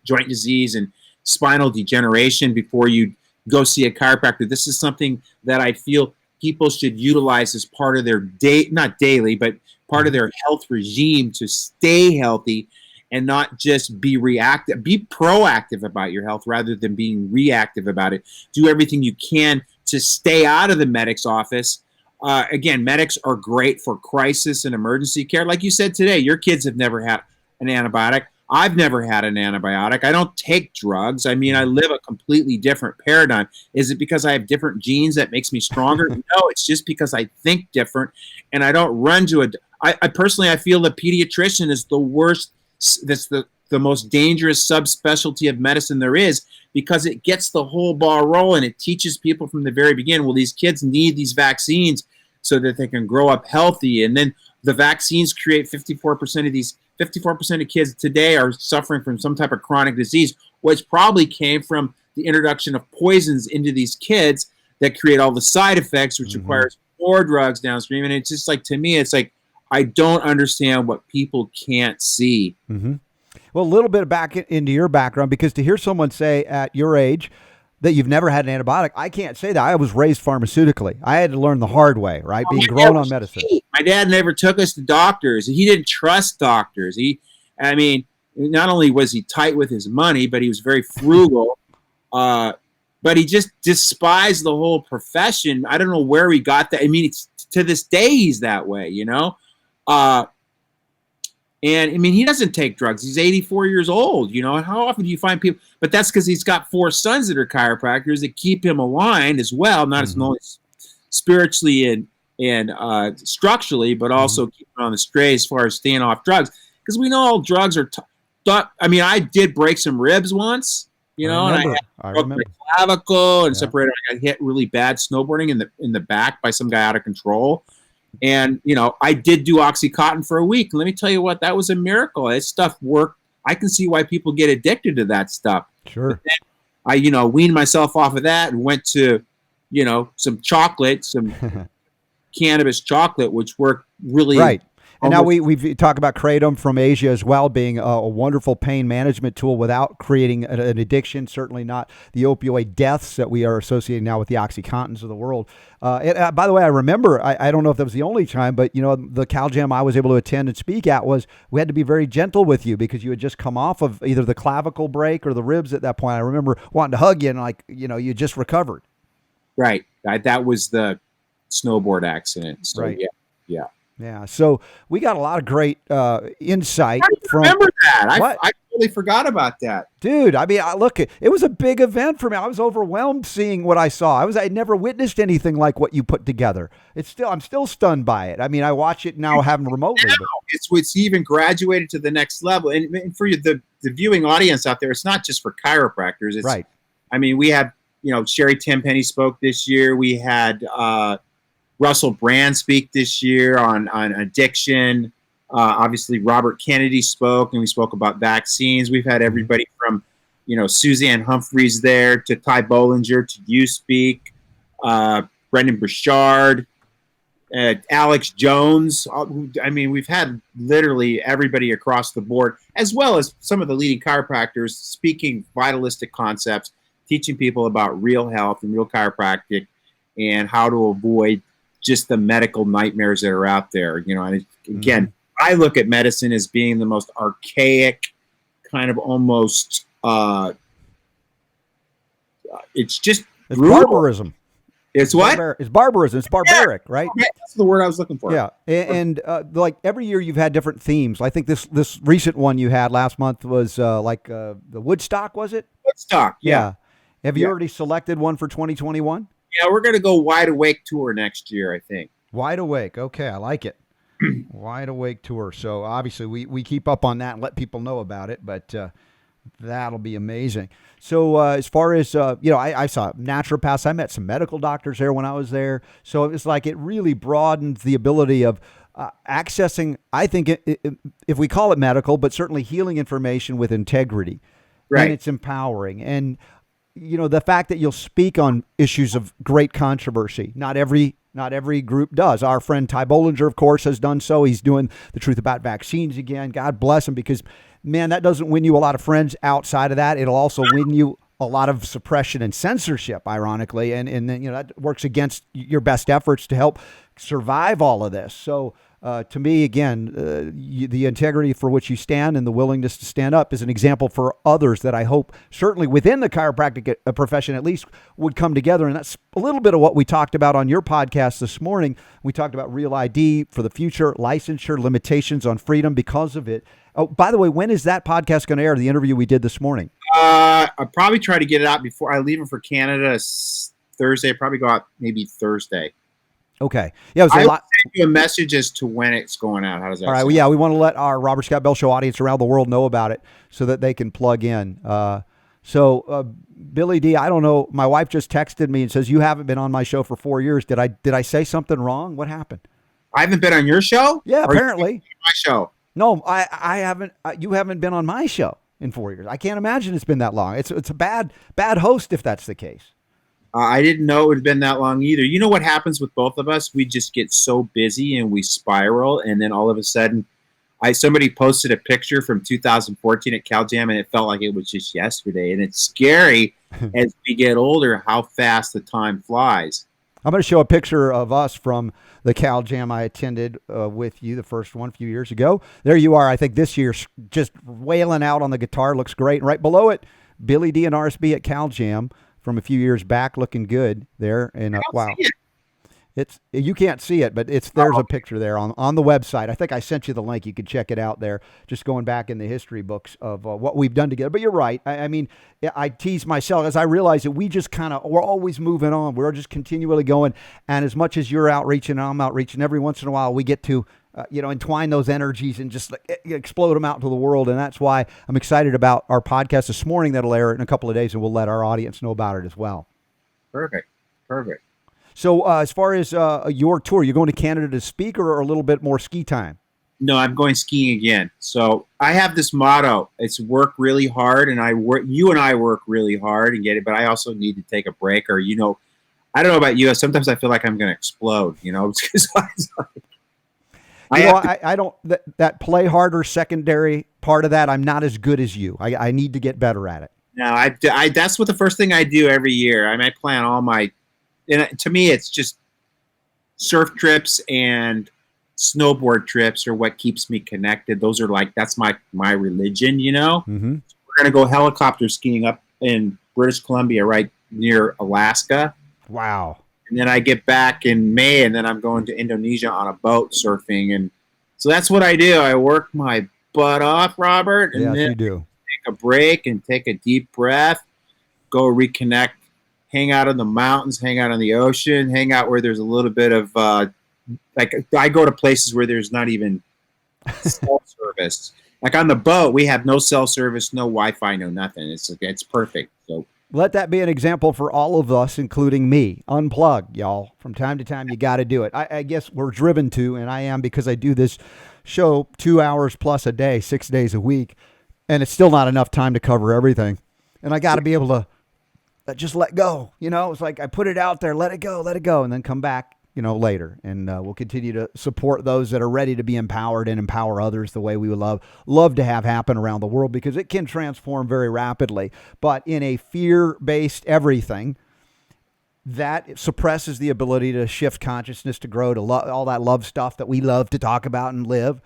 joint disease and spinal degeneration before you go see a chiropractor? This is something that I feel people should utilize as part of their not daily, but part of their health regime to stay healthy and not just be reactive. Be proactive about your health rather than being reactive about it. Do everything you can to stay out of the medic's office. Again, medics are great for crisis and emergency care. Like you said today, your kids have never had an antibiotic. I've never had an antibiotic. I don't take drugs. I mean, I live a completely different paradigm. Is it because I have different genes that makes me stronger? No, it's just because I think different, and I don't run to I personally, I feel the pediatrician is the worst. That's the most dangerous subspecialty of medicine there is, because it gets the whole ball rolling. It teaches people from the very beginning, well, these kids need these vaccines so that they can grow up healthy. And then the vaccines create 54% of kids today are suffering from some type of chronic disease, which probably came from the introduction of poisons into these kids that create all the side effects, which requires more drugs downstream. And it's just like, to me, it's like, I don't understand what people can't see. Mm-hmm. Well, a little bit back into your background, because to hear someone say at your age that you've never had an antibiotic, I can't say that. I was raised pharmaceutically. I had to learn the hard way, right? Being grown on medicine. My dad never took us to doctors. He didn't trust doctors. Not only was he tight with his money, but he was very frugal. But he just despised the whole profession. I don't know where he got that. I mean, to this day, he's that way, And I mean, he doesn't take drugs. He's 84 years old, and how often do you find people? But that's because he's got 4 sons that are chiropractors that keep him aligned as well, not as only spiritually and structurally, but also keep him on the straight as far as staying off drugs. Because we know all drugs are. I did break some ribs once, and I broke my clavicle and separated. I got hit really bad snowboarding in the back by some guy out of control. And, I did do Oxycontin for a week. Let me tell you what, that was a miracle. That stuff worked. I can see why people get addicted to that stuff. Sure. Then I, weaned myself off of that and went to, some chocolate, some cannabis chocolate, which worked really. Right. And now we've talked about kratom from Asia as well, being a wonderful pain management tool without creating an addiction, certainly not the opioid deaths that we are associating now with the Oxycontins of the world. By the way, I remember, I don't know if that was the only time, but, the Caljam I was able to attend and speak at we had to be very gentle with you because you had just come off of either the clavicle break or the ribs at that point. I remember wanting to hug you and you just recovered. Right. That was the snowboard accident. So, right. Yeah. Yeah, so we got a lot of great insight. Remember that? I totally forgot about that, dude. I mean, look, it was a big event for me. I was overwhelmed seeing what I saw. I'd never witnessed anything like what you put together. I'm still stunned by it. I mean, I watch it now, having remotely. It's even graduated to the next level. And for the viewing audience out there, it's not just for chiropractors. It's, right. I mean, we had Sherry Tenpenny spoke this year. We had Russell Brand speak this year on addiction. Obviously, Robert Kennedy spoke, and we spoke about vaccines. We've had everybody from, Suzanne Humphreys there to Ty Bollinger to you speak, Brendan Burchard. Alex Jones. I mean, we've had literally everybody across the board, as well as some of the leading chiropractors speaking vitalistic concepts, teaching people about real health and real chiropractic and how to avoid just the medical nightmares that are out there. You know, and again, I look at medicine as being the most archaic, kind of almost, it's just it's barbarism. It's what? It's barbarism. It's barbaric, right? That's the word I was looking for. Yeah, and like every year you've had different themes. I think this recent one you had last month was the Woodstock, was it? Woodstock, yeah. Have you already selected one for 2021? Yeah, we're going to go Wide Awake tour next year, I think. Wide Awake. Okay, I like it. Wide Awake tour. So obviously we keep up on that and let people know about it, but that'll be amazing. So as far as, I saw naturopaths. I met some medical doctors there when I was there. So it was like it really broadened the ability of accessing, I think, if we call it medical, but certainly healing information with integrity. Right. And it's empowering. And, the fact that you'll speak on issues of great controversy. Not every group does. Our friend Ty Bollinger, of course, has done so. He's doing the truth about vaccines again. God bless him, because, man, that doesn't win you a lot of friends outside of that. It'll also win you a lot of suppression and censorship, ironically. And then, that works against your best efforts to help survive all of this. So to me, again, the integrity for which you stand and the willingness to stand up is an example for others that I hope certainly within the chiropractic profession at least would come together. And that's a little bit of what we talked about on your podcast this morning. We talked about real ID for the future, licensure, limitations on freedom because of it. Oh, by the way, when is that podcast going to air, the interview we did this morning? I'll probably try to get it out before I leave it for Canada Thursday. Probably go out maybe Thursday. Okay. Yeah, it was I'll send you a message as to when it's going out. How does that All right. sound? Well, yeah, we want to let our Robert Scott Bell Show audience around the world know about it so that they can plug in. Billy D, I don't know. My wife just texted me and says, you haven't been on my show for 4 years. Did I say something wrong? What happened? I haven't been on your show? Yeah, apparently. My show. No, I haven't. You haven't been on my show in 4 years. I can't imagine it's been that long. It's a bad host if that's the case. I didn't know it would have been that long either. You know what happens with both of us? We just get so busy and we spiral, and then all of a sudden, somebody posted a picture from 2014 at Caljam, and it felt like it was just yesterday. And it's scary as we get older how fast the time flies. I'm going to show a picture of us from the Caljam I attended with you, the first one a few years ago. There you are. I think this year, just wailing out on the guitar. Looks great. And right below it, Billy D and RSB at Caljam from a few years back, looking good there. And wow, you can't see it, but there's a picture there on the website. I think I sent you the link. You could check it out there. Just going back in the history books of what we've done together. But you're right. I mean, I tease myself as I realize that we just we're always moving on. We're just continually going. And as much as you're outreaching and I'm outreaching, every once in a while we get to entwine those energies and just explode them out to the world. And that's why I'm excited about our podcast this morning that'll air in a couple of days, and we'll let our audience know about it as well. Perfect. So as far as your tour, you're going to Canada to speak or a little bit more ski time? No, I'm going skiing again. So I have this motto. It's work really hard, and you and I work really hard and get it, but I also need to take a break or, I don't know about you. Sometimes I feel like I'm going to explode, because I don't, that play harder secondary part of that, I'm not as good as you. I need to get better at it. No, that's what the first thing I do every year. I plan all my, and to me, it's just surf trips and snowboard trips are what keeps me connected. Those are that's my religion, Mm-hmm. We're going to go helicopter skiing up in British Columbia, right near Alaska. Wow. And then I get back in May, and then I'm going to Indonesia on a boat surfing. And so that's what I do. I work my butt off, Robert. And yes, then you do. Take a break and take a deep breath, go reconnect, hang out in the mountains, hang out in the ocean, hang out where there's a little bit of, I go to places where there's not even cell service. Like on the boat, we have no cell service, no Wi-Fi, no nothing. It's perfect. So let that be an example for all of us, including me. Unplug, y'all. From time to time, you got to do it. I guess we're driven to, and I am because I do this show 2 hours plus a day, 6 days a week, and it's still not enough time to cover everything. And I got to be able to just let go. It's like I put it out there, let it go, and then come back later. And we'll continue to support those that are ready to be empowered and empower others the way we would love to have happen around the world, because it can transform very rapidly. But in a fear-based everything, that suppresses the ability to shift consciousness, to grow, to all that love stuff that we love to talk about and live.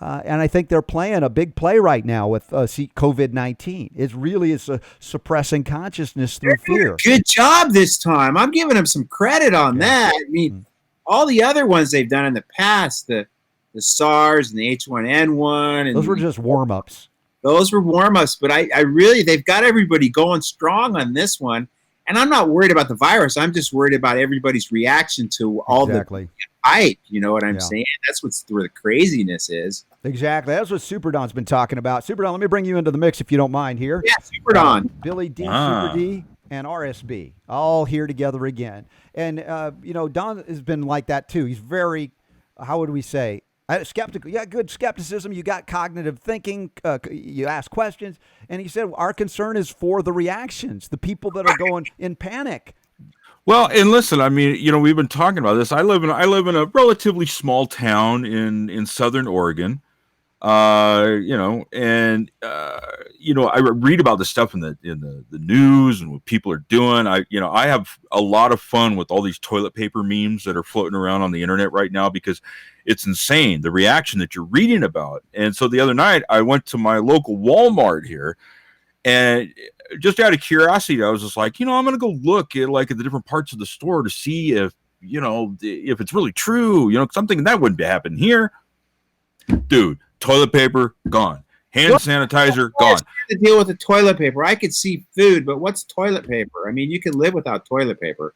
And I think they're playing a big play right now with COVID-19. It really is suppressing consciousness through fear. Good job this time. I'm giving them some credit on that. I mean, all the other ones they've done in the past, the SARS and the H1N1. And those were just warm-ups. Those were warm-ups. But I really, they've got everybody going strong on this one. And I'm not worried about the virus. I'm just worried about everybody's reaction to all the hype. You know what I'm saying? That's where the craziness is. Exactly. That's what Super Don's been talking about. Super Don, let me bring you into the mix if you don't mind here. Yeah, Super Don. Billy D, Super D, and RSB all here together again. And, Don has been like that too. He's very, how would we say, skeptical. You got good skepticism. You got cognitive thinking. You ask questions. And he said, our concern is for the reactions, the people that are going in panic. Well, and listen, I mean, we've been talking about this. I live in a relatively small town in Southern Oregon. I read about this stuff in the news and what people are doing. I have a lot of fun with all these toilet paper memes that are floating around on the internet right now, because it's insane, the reaction that you're reading about. And so the other night I went to my local Walmart here, and just out of curiosity, I was just like, I'm going to go look at the different parts of the store to see if it's really true, something that wouldn't be happening here. Dude, toilet paper gone, hand sanitizer gone. To deal with the toilet paper, I could see food, but what's toilet paper? I mean, you can live without toilet paper.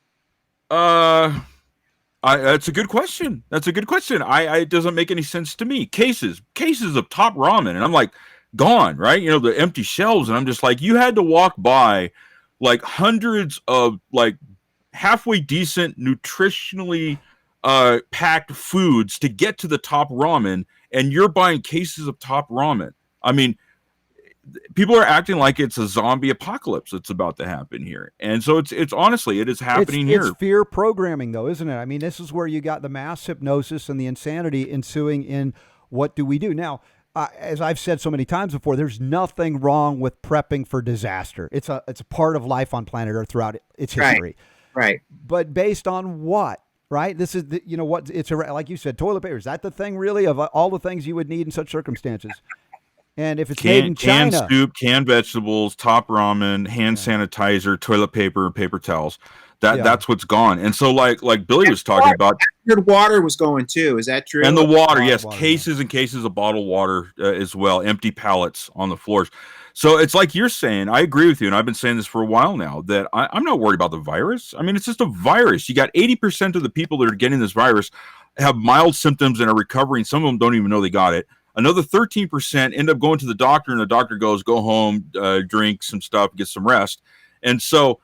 That's a good question. It doesn't make any sense to me. Cases of Top Ramen, and I'm like, gone, right? The empty shelves, and I'm just like, you had to walk by hundreds of halfway decent, nutritionally packed foods to get to the Top Ramen, and you're buying cases of Top Ramen. I mean, people are acting like it's a zombie apocalypse that's about to happen here. And so it's honestly, it is happening here. It's fear programming though, isn't it? I mean, this is where you got the mass hypnosis and the insanity ensuing in what do we do? Now, as I've said so many times before, there's nothing wrong with prepping for disaster. It's a part of life on planet Earth throughout its history. Right. But based on what? Right? This is like you said, toilet paper. Is that the thing really of all the things you would need in such circumstances? And if it's made in China, canned soup, canned vegetables, Top Ramen, hand sanitizer, toilet paper, and paper towels. That's what's gone. And so like Billy was talking about, water was going too. Is that true? And the water, yes, cases and cases of bottled water as well, empty pallets on the floors. So it's like you're saying, I agree with you, and I've been saying this for a while now, that I'm not worried about the virus. I mean, it's just a virus. You got 80% of the people that are getting this virus have mild symptoms and are recovering. Some of them don't even know they got it. Another 13% end up going to the doctor, and the doctor goes, go home, drink some stuff, get some rest. And so,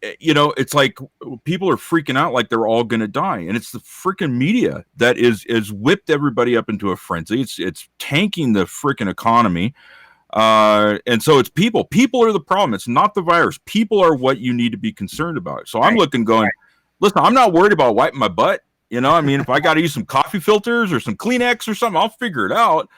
it's like people are freaking out like they're all going to die. And it's the freaking media that is whipped everybody up into a frenzy. It's tanking the freaking economy. And so it's people. People are the problem. It's not the virus. People are what you need to be concerned about. So I'm looking going, listen, I'm not worried about wiping my butt. I mean, if I got to use some coffee filters or some Kleenex or something, I'll figure it out.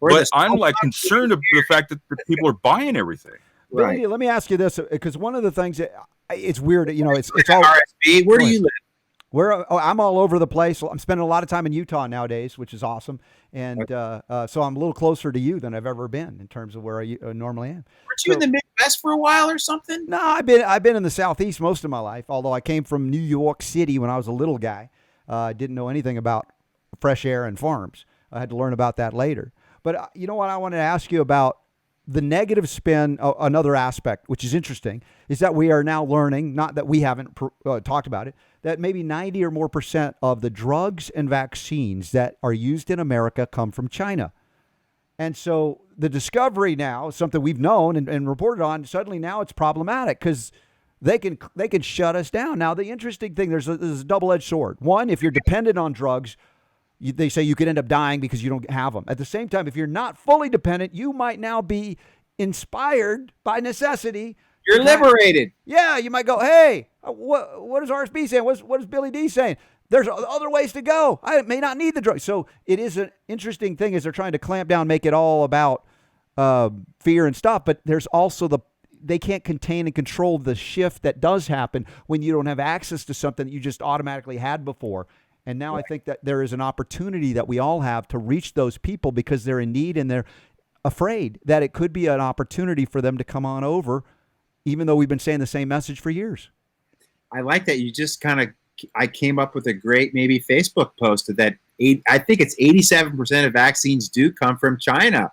But I'm concerned about the fact that people are buying everything. Right. Let me ask you this, because one of the things that it's weird, it's all RSB. Where do you live? I'm all over the place. I'm spending a lot of time in Utah nowadays, which is awesome. And so I'm a little closer to you than I've ever been in terms of where I normally am. Weren't you in the Midwest for a while or something? No, I've been in the Southeast most of my life, although I came from New York City when I was a little guy. I didn't know anything about fresh air and farms. I had to learn about that later. But you know what I wanted to ask you about? The negative spin, another aspect, which is interesting, is that we are now learning, not that we haven't talked about it, that maybe 90 or more % of the drugs and vaccines that are used in America come from China. And so the discovery now, something we've known and reported on, suddenly now it's problematic because they can shut us down. Now, the interesting thing, there's a double-edged sword. One, if you're dependent on drugs, they say you could end up dying because you don't have them. At the same time, if you're not fully dependent, you might now be inspired by necessity You're liberated. Yeah, you might go, hey, what is RSB saying? What is Billy D saying? There's other ways to go. I may not need the drug. So it is an interesting thing as they're trying to clamp down, make it all about fear and stuff. But there's also they can't contain and control the shift that does happen when you don't have access to something that you just automatically had before. And now I think that there is an opportunity that we all have to reach those people because they're in need and they're afraid that it could be an opportunity for them to come on over, even though we've been saying the same message for years. I like that you just I came up with a great maybe Facebook post that I think it's 87% of vaccines do come from China.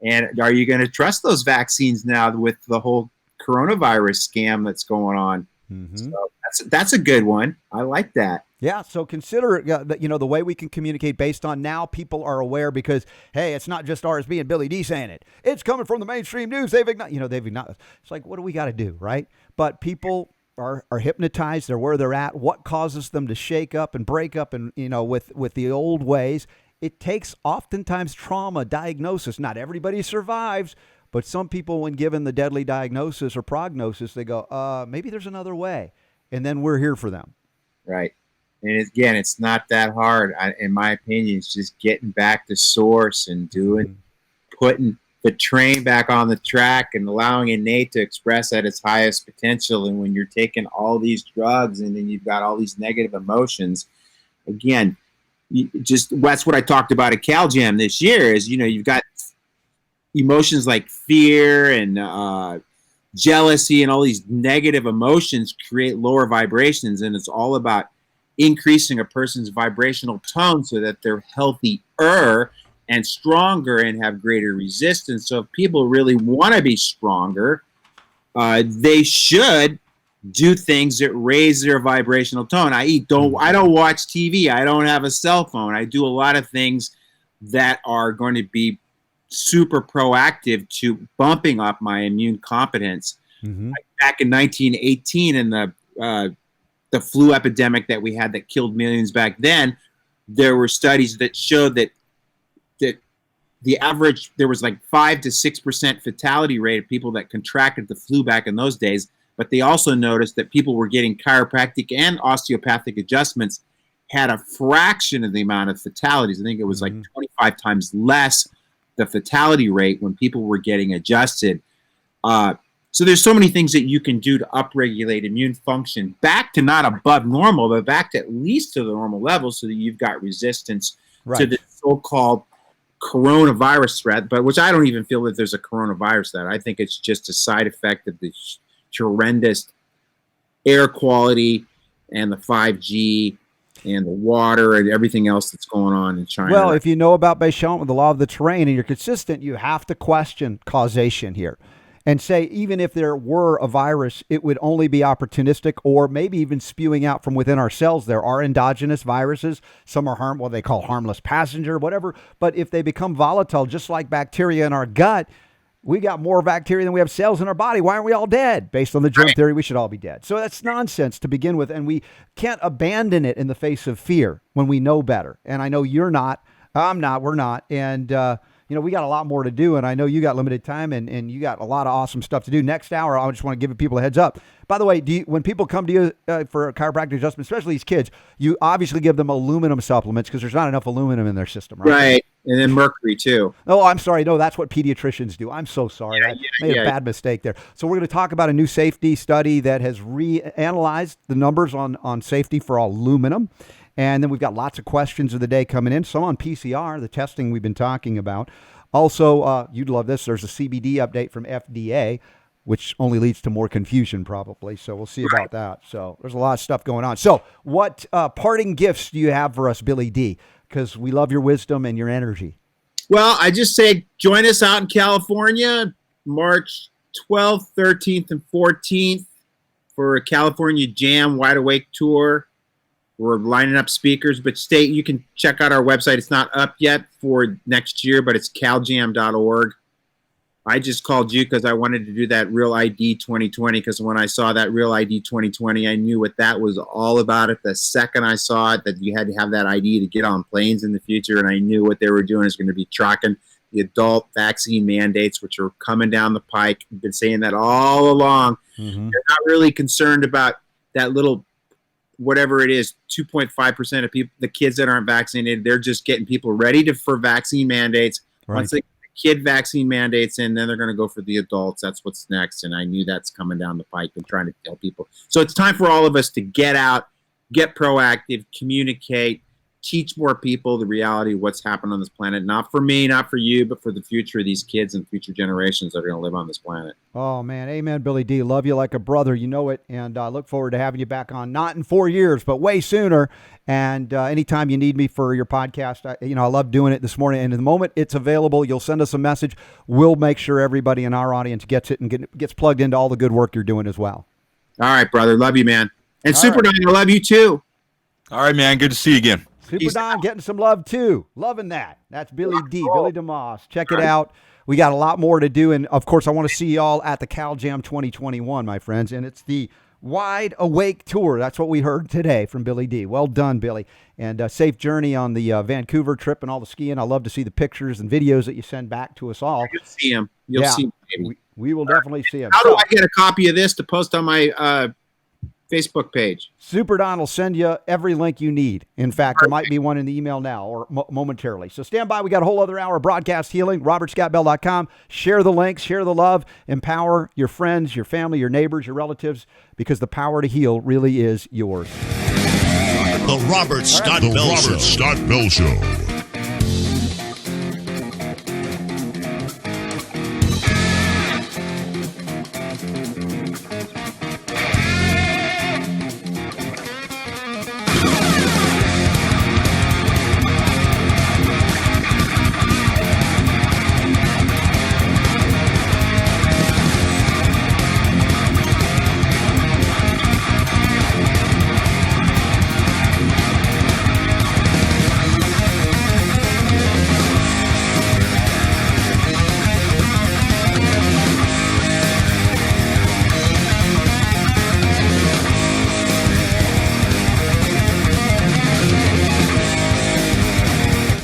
And are you going to trust those vaccines now with the whole coronavirus scam that's going on? Mm-hmm. So that's a good one. I like that. Yeah, so consider the way we can communicate based on now people are aware because, hey, it's not just RSB and Billy D saying it. It's coming from the mainstream news. They've ignored. It's like, what do we got to do, right? But people are hypnotized. They're where they're at. What causes them to shake up and break up and, with the old ways? It takes oftentimes trauma, diagnosis. Not everybody survives, but some people, when given the deadly diagnosis or prognosis, they go, maybe there's another way. And then we're here for them. Right. And again, it's not that hard. In my opinion, it's just getting back to source and putting the train back on the track and allowing innate to express at its highest potential. And when you're taking all these drugs and then you've got all these negative emotions, again, that's what I talked about at Caljam this year is, you've got emotions like fear and jealousy and all these negative emotions create lower vibrations. And it's all about increasing a person's vibrational tone so that they're healthier and stronger and have greater resistance. So if people really want to be stronger, they should do things that raise their vibrational tone. I don't watch TV. I don't have a cell phone. I do a lot of things that are going to be super proactive to bumping up my immune competence. Mm-hmm. Like back in 1918 in the flu epidemic that we had that killed millions back then, there were studies that showed that the average, there was like 5 to 6% fatality rate of people that contracted the flu back in those days. But they also noticed that people were getting chiropractic and osteopathic adjustments had a fraction of the amount of fatalities. I think it was like 25 times less the fatality rate when people were getting adjusted. So there's so many things that you can do to upregulate immune function back to not above normal, but back to at least to the normal level so that you've got resistance to the so-called coronavirus threat, but which I don't even feel that there's a coronavirus threat. I think it's just a side effect of the horrendous air quality and the 5G and the water and everything else that's going on in China. Well, if you know about Béchamp with the law of the terrain and you're consistent, you have to question causation here and say, even if there were a virus, it would only be opportunistic or maybe even spewing out from within our cells. There are endogenous viruses. Some are what they call harmless passenger, whatever. But if they become volatile, just like bacteria in our gut, we got more bacteria than we have cells in our body. Why aren't we all dead? Based on the germ theory, we should all be dead. So that's nonsense to begin with. And we can't abandon it in the face of fear when we know better. And I know you're not. I'm not. We're not. And, we got a lot more to do. And I know you got limited time and you got a lot of awesome stuff to do. Next hour, I just want to give people a heads up. By the way, when people come to you for a chiropractic adjustment, especially these kids, you obviously give them aluminum supplements because there's not enough aluminum in their system, right? Right. And then mercury, too. Oh, I'm sorry. No, that's what pediatricians do. I'm so sorry. I made a bad mistake there. So we're going to talk about a new safety study that has reanalyzed the numbers on safety for aluminum. And then we've got lots of questions of the day coming in, some on PCR, the testing we've been talking about. Also, you'd love this. There's a CBD update from FDA, which only leads to more confusion probably. So we'll see about that. So there's a lot of stuff going on. So what parting gifts do you have for us, Billy D? Because we love your wisdom and your energy. Well, I just say join us out in California, March 12th, 13th, and 14th for a California Jam Wide Awake Tour. We're lining up speakers, but you can check out our website. It's not up yet for next year, but it's caljam.org. I just called you because I wanted to do that Real ID 2020, because when I saw that Real ID 2020, I knew what that was all about it. The second I saw it, that you had to have that ID to get on planes in the future, and I knew what they were doing is going to be tracking the adult vaccine mandates, which are coming down the pike. We've been saying that all along. Mm-hmm. They're not really concerned about that little, whatever it is, 2.5% of people, the kids that aren't vaccinated. They're just getting people ready for vaccine mandates. Right. Once they get the kid vaccine mandates in, then they're going to go for the adults. That's what's next. And I knew that's coming down the pike and trying to tell people. So it's time for all of us to get out, get proactive, communicate, teach more people the reality of what's happened on this planet. Not for me, not for you, but for the future of these kids and future generations that are going to live on this planet. Oh, man. Amen, Billy D. Love you like a brother. You know it. And I look forward to having you back on, not in 4 years, but way sooner. And anytime you need me for your podcast, I love doing it this morning. And in the moment it's available, you'll send us a message. We'll make sure everybody in our audience gets it and gets plugged into all the good work you're doing as well. All right, brother. Love you, man. And Super Don, I love you too. All right, man. Good to see you again. Super Don getting some love too. Loving that. That's Billy D. Billy DeMoss. Check it out. We got a lot more to do. And of course, I want to see y'all at the Caljam 2021, my friends. And it's the Wide Awake Tour. That's what we heard today from Billy D. Well done, Billy. And safe journey on the Vancouver trip and all the skiing. I love to see the pictures and videos that you send back to us all. You'll see him. You'll see him, baby. We will definitely see him. How do I get a copy of this to post on my Facebook page? Super Don will send you every link you need. In fact, there might be one in the email now or momentarily. So stand by. We got a whole other hour of broadcast healing. RobertScottBell.com. Share the links, share the love, empower your friends, your family, your neighbors, your relatives, because the power to heal really is yours. The Robert Scott Bell Show.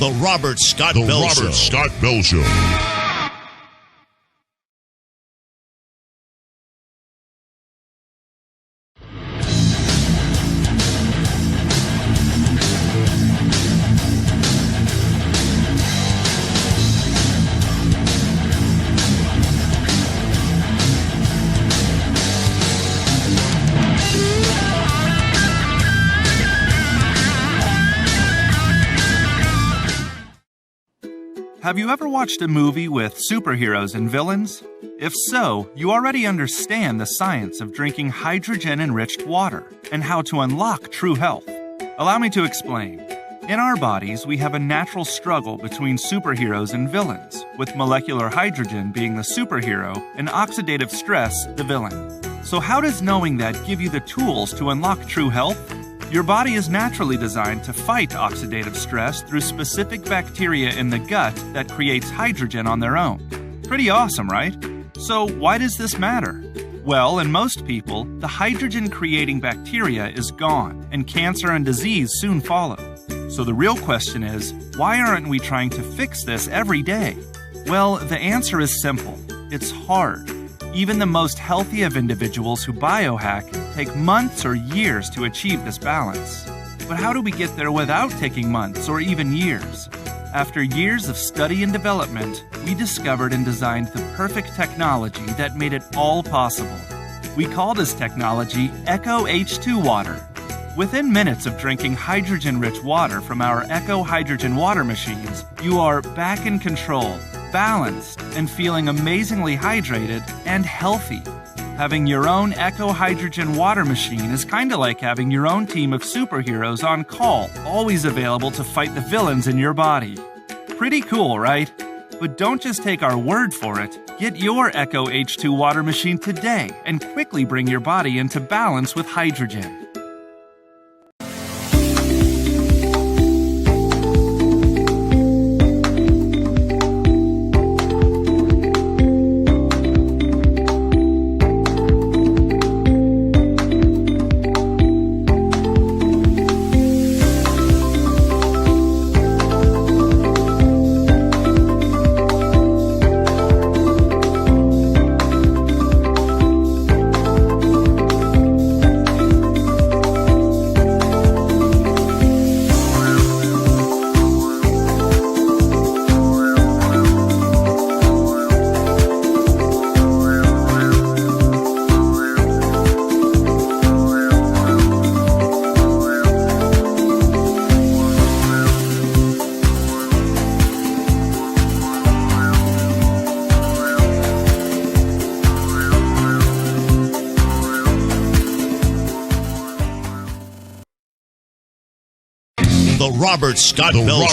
The Robert Scott Bell Show. Have you ever watched a movie with superheroes and villains? If so, you already understand the science of drinking hydrogen-enriched water and how to unlock true health. Allow me to explain. In our bodies, we have a natural struggle between superheroes and villains, with molecular hydrogen being the superhero and oxidative stress the villain. So how does knowing that give you the tools to unlock true health? Your body is naturally designed to fight oxidative stress through specific bacteria in the gut that creates hydrogen on their own. Pretty awesome, right? So why does this matter? Well, in most people, the hydrogen-creating bacteria is gone, and cancer and disease soon follow. So the real question is, why aren't we trying to fix this every day? Well, the answer is simple. It's hard. Even the most healthy of individuals who biohack take months or years to achieve this balance. But how do we get there without taking months or even years? After years of study and development, we discovered and designed the perfect technology that made it all possible. We call this technology Echo H2 Water. Within minutes of drinking hydrogen-rich water from our Echo Hydrogen water machines, you are back in control, balanced, and feeling amazingly hydrated and healthy. Having your own Echo Hydrogen water machine is kinda like having your own team of superheroes on call, always available to fight the villains in your body. Pretty cool, right? But don't just take our word for it. Get your Echo H2 water machine today and quickly bring your body into balance with hydrogen. The Robert Scott Bell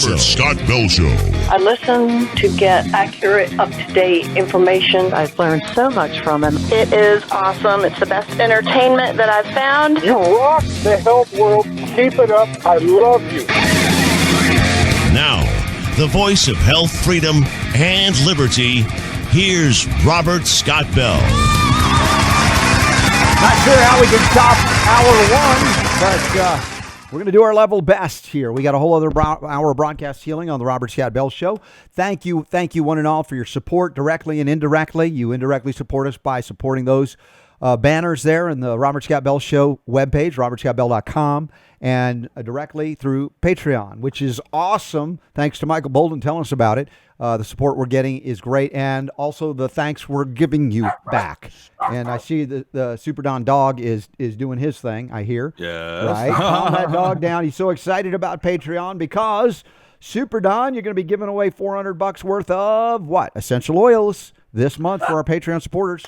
Show. I listen to get accurate, up-to-date information. I've learned so much from him. It is awesome. It's the best entertainment that I've found. You rock the health world. Keep it up. I love you. Now, the voice of health, freedom, and liberty, here's Robert Scott Bell. Not sure how we can top hour one, but we're going to do our level best here. We got a whole other hour of broadcast healing on the Robert Scott Bell Show. Thank you one and all for your support directly and indirectly. You indirectly support us by supporting those banners there in the Robert Scott Bell Show webpage, robertscottbell.com, and directly through Patreon, which is awesome. Thanks to Michael Bolden telling us about it. The support we're getting is great, and also the thanks we're giving you back. And I see the Super Don dog is doing his thing, I hear. Yes. Right? Calm that dog down. He's so excited about Patreon because, Super Don, you're going to be giving away $400 worth of what? Essential oils this month for our Patreon supporters.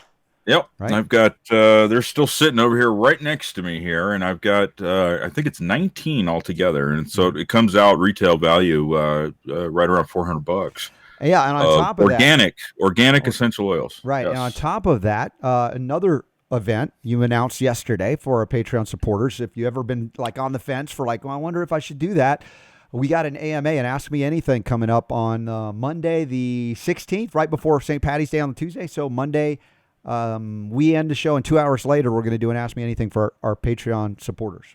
Yep. Right. I've got, they're still sitting over here right next to me here, and I've got, I think it's 19 altogether. And so it comes out retail value right around $400. Yeah, and on top of organic essential oils. Right, Yes. and on top of that, another event you announced yesterday for our Patreon supporters. If you ever been like on the fence for like, well, I wonder if I should do that, we got an AMA, an Ask Me Anything, coming up on Monday the 16th, right before St. Patty's Day on the Tuesday. So Monday, we end the show, and 2 hours later, we're going to do an Ask Me Anything for our Patreon supporters.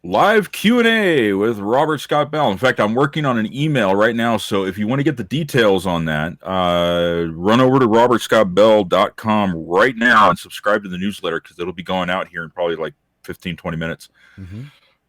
Live Q&A with Robert Scott Bell. In fact, I'm working on an email right now, so if you want to get the details on that, run over to robertscottbell.com right now and subscribe to the newsletter, because it'll be going out here in probably like 15, 20 minutes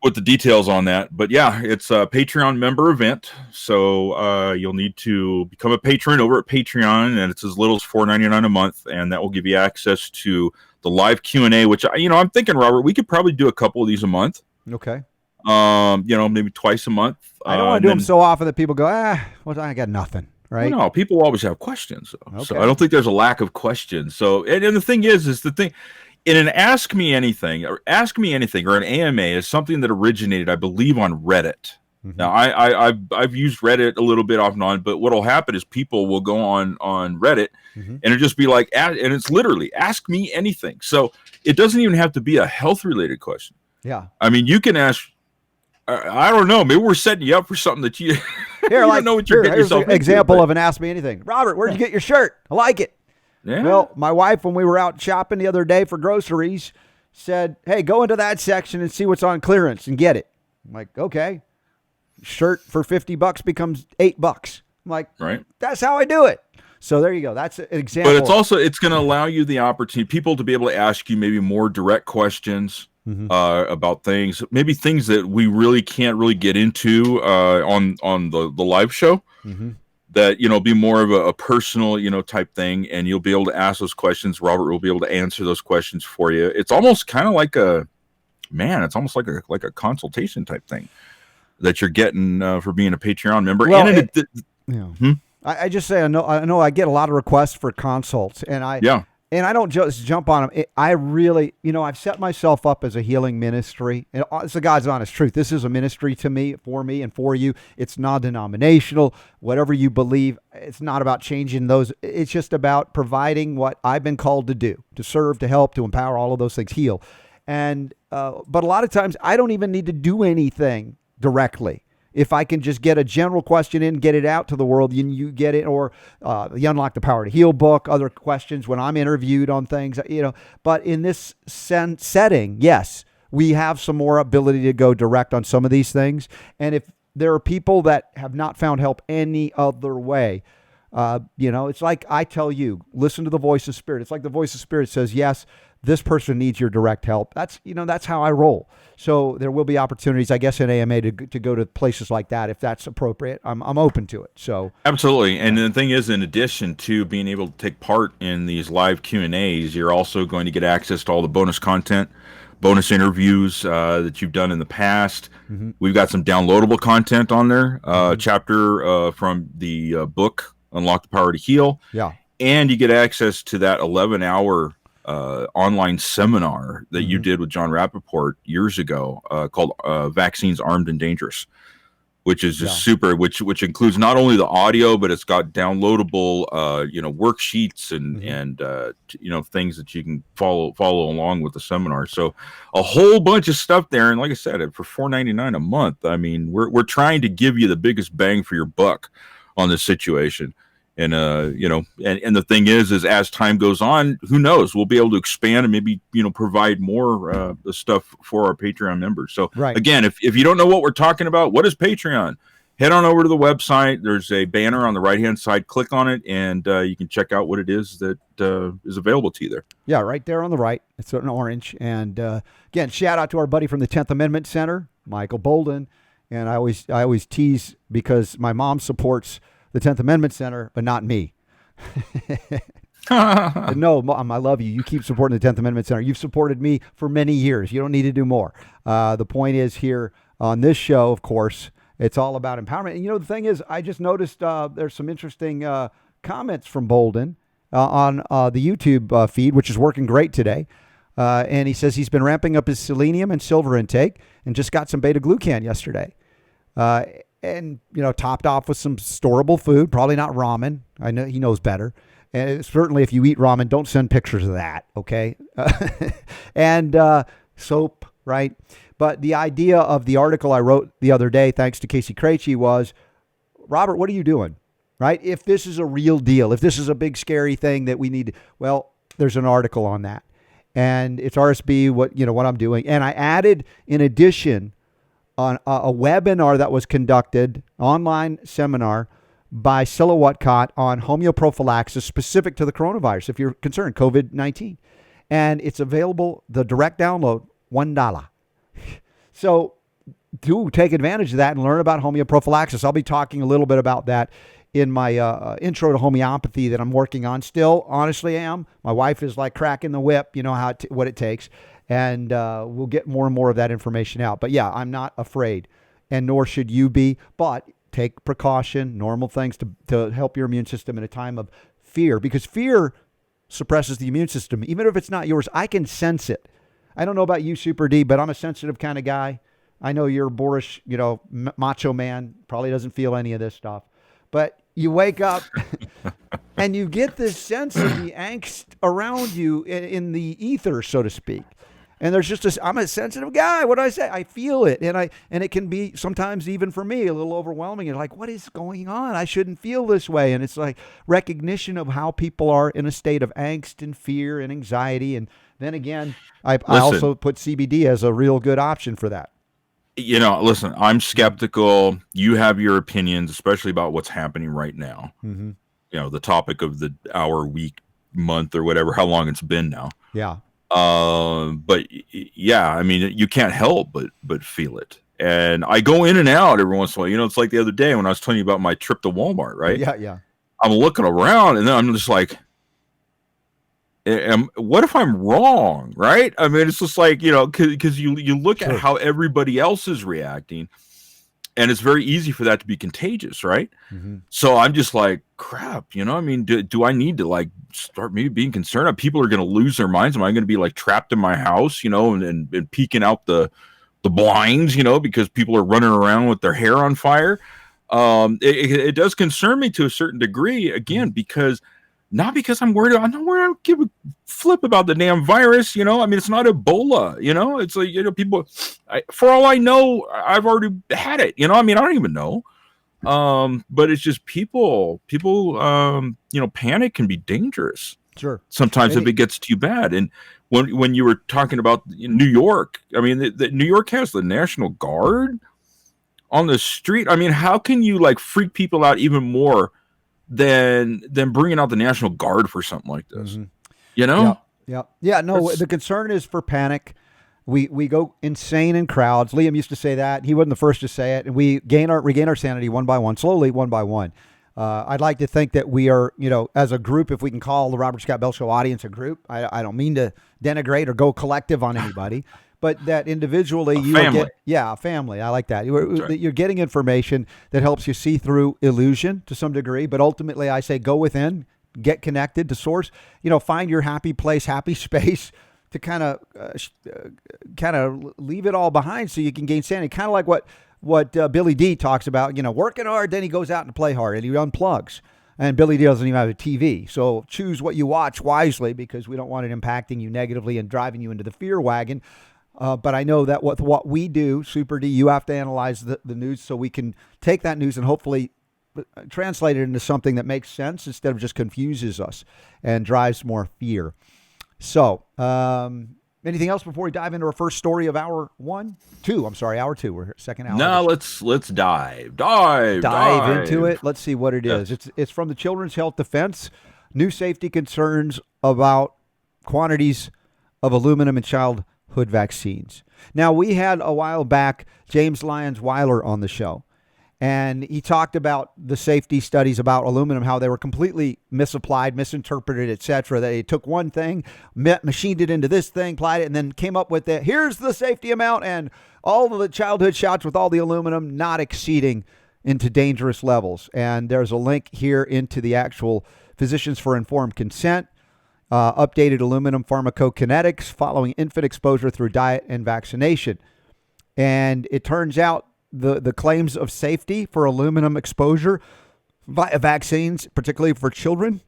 with the details on that. But yeah, it's a Patreon member event, so you'll need to become a patron over at Patreon, and it's as little as $4.99 a month, and that will give you access to the live Q&A, which, I'm thinking, Robert, we could probably do a couple of these a month. Okay. Maybe twice a month. I don't want to do them so often that people go, well, I got nothing, right? Well, no, people always have questions. Okay. So I don't think there's a lack of questions. So, and the thing is the thing in an Ask Me Anything or an AMA is something that originated, I believe, on Reddit. Now, I've used Reddit a little bit off and on, but what'll happen is people will go on Reddit and it'll just be like, and it's literally Ask Me Anything. So it doesn't even have to be a health related question. Yeah. I mean, you can ask, I don't know, maybe we're setting you up for something that you, here, don't know what you're getting yourself into. Example of an Ask Me Anything. Robert, where'd you get your shirt? I like it. Yeah. Well, my wife, when we were out shopping the other day for groceries, said, hey, go into that section and see what's on clearance and get it. I'm like, okay. Shirt for $50 becomes $8. I'm like, right. That's how I do it. So there you go. That's an example. But it's going to allow you the opportunity, people to be able to ask you maybe more direct questions about things, maybe things that we really can't really get into on the live show. That be more of a personal type thing, and you'll be able to ask those questions. Robert will be able to answer those questions for you. It's almost kind of like a consultation type thing that you're getting for being a Patreon member. Well, and I just say I know I get a lot of requests for consults, and I don't just jump on them. I really, I've set myself up as a healing ministry, and it's the God's honest truth. This is a ministry to me, and for you. It's non-denominational. Whatever you believe, it's not about changing those. It's just about providing what I've been called to do, to serve, to help, to empower, all of those things, heal. And but a lot of times I don't even need to do anything directly. If I can just get a general question in, get it out to the world, you get it, or the Unlock the Power to Heal book, other questions when I'm interviewed on things, But in this setting, yes, we have some more ability to go direct on some of these things. And if there are people that have not found help any other way, it's like I tell you, listen to the voice of Spirit. It's like the voice of Spirit says, yes, this person needs your direct help. That's how I roll. So there will be opportunities, I guess, in AMA to go to places like that if that's appropriate. I'm open to it. So absolutely. And the thing is, in addition to being able to take part in these live Q&As, you're also going to get access to all the bonus content, bonus interviews that you've done in the past. We've got some downloadable content on there, chapter from the book Unlock the Power to Heal. Yeah. And you get access to that 11-hour online seminar that you did with John Rappaport years ago called Vaccines Armed and Dangerous. which is just super, which includes not only the audio, but it's got downloadable, worksheets and things that you can follow along with the seminar. So a whole bunch of stuff there. And like I said, for $4.99 a month, I mean, we're trying to give you the biggest bang for your buck on this situation. And, and the thing is as time goes on, who knows, we'll be able to expand and maybe, provide more stuff for our Patreon members. So again, if you don't know what we're talking about, what is Patreon? Head on over to the website. There's a banner on the right-hand side. Click on it, and you can check out what it is that is available to you there. Yeah, right there on the right. It's an orange. And again, shout out to our buddy from the 10th Amendment Center, Michael Bolden. And I always tease because my mom supports the 10th Amendment Center, but not me. No, Mom, I love you. You keep supporting the 10th Amendment Center. You've supported me for many years. You don't need to do more. The point is here on this show, of course, it's all about empowerment. And, the thing is, I just noticed there's some interesting comments from Bolden on the YouTube feed, which is working great today. And he says he's been ramping up his selenium and silver intake and just got some beta-glucan yesterday. And, topped off with some storable food, probably not ramen. I know he knows better. And certainly if you eat ramen, don't send pictures of that, okay? And soap, right? But the idea of the article I wrote the other day, thanks to Casey Krejci, was, Robert, what are you doing, right? If this is a real deal, if this is a big, scary thing that we need, well, there's an article on that. And it's RSB, what I'm doing. And I added, in addition, on a webinar that was conducted, online seminar by Scylla Whatcott on homeoprophylaxis specific to the coronavirus, if you're concerned, COVID-19. And it's available, the direct download, $1. So do take advantage of that and learn about homeoprophylaxis. I'll be talking a little bit about that in my intro to homeopathy that I'm working on. Still, honestly, am. My wife is like cracking the whip, what it takes. And we'll get more and more of that information out. But yeah, I'm not afraid, and nor should you be. But take precaution, normal things to help your immune system in a time of fear, because fear suppresses the immune system. Even if it's not yours, I can sense it. I don't know about you, Super D, but I'm a sensitive kind of guy. I know you're a boorish, macho man, probably doesn't feel any of this stuff. But you wake up and you get this sense of the angst around you in the ether, so to speak. And there's just I'm a sensitive guy. What do I say? I feel it. And it can be sometimes even for me a little overwhelming. And like, what is going on? I shouldn't feel this way. And it's like recognition of how people are in a state of angst and fear and anxiety. And then again, I also put CBD as a real good option for that. Listen, I'm skeptical. You have your opinions, especially about what's happening right now. Mm-hmm. The topic of the hour, week, month, or whatever, how long it's been now. Yeah. But yeah, I mean, you can't help but feel it. And I go in and out every once in a while. It's like the other day when I was telling you about my trip to Walmart, right? Yeah. I'm looking around and then I'm just like, what if I'm wrong, right? I mean, it's just like, because you look at how everybody else is reacting, and it's very easy for that to be contagious, right? Mm-hmm. So I'm just like, crap, I mean, do I need to like start maybe being concerned? People are going to lose their minds. Am I going to be like trapped in my house, and peeking out the blinds, because people are running around with their hair on fire? It does concern me to a certain degree, again, because not because I'm worried. I'm not worried. I don't give a flip about the damn virus. I mean, it's not Ebola. It's like, people. For all I know, I've already had it. I mean, I don't even know. But it's just people. Panic can be dangerous. Sure. Sometimes if it gets too bad. And when you were talking about New York, I mean, New York has the National Guard on the street. I mean, how can you like freak people out even more than bringing out the National Guard for something like this? Mm-hmm. Yeah. No, the concern is for panic. We go insane in crowds. Liam used to say that. He wasn't the first to say it. And we regain our sanity one by one, slowly, one by one. I'd like to think that we are, as a group, if we can call the Robert Scott Bell Show audience a group. I don't mean to denigrate or go collective on anybody, but that individually a family. I like that. You're getting information that helps you see through illusion to some degree, but ultimately I say go within, get connected to source, find your happy place, happy space to kind of leave it all behind so you can gain sanity. Kind of like what what Billy D talks about, working hard, then he goes out and play hard and he unplugs. And Billy D doesn't even have a TV. So choose what you watch wisely, because we don't want it impacting you negatively and driving you into the fear wagon. But I know that with what we do, Super D, you have to analyze the news so we can take that news and hopefully translate it into something that makes sense instead of just confuses us and drives more fear. So, anything else before we dive into our first story of hour two? We're second hour. No, let's dive into it. Let's see what it is. It's from the Children's Health Defense. New safety concerns about quantities of aluminum in childhood vaccines. Now, we had a while back James Lyons Weiler on the show, and he talked about the safety studies about aluminum, how they were completely misapplied, misinterpreted, etc. They took one thing, machined it into this thing, applied it, and then came up with it. Here's the safety amount, and all of the childhood shots with all the aluminum not exceeding into dangerous levels. And there's a link here into the actual Physicians for Informed Consent, updated aluminum pharmacokinetics following infant exposure through diet and vaccination. And it turns out the claims of safety for aluminum exposure via vaccines, particularly for children,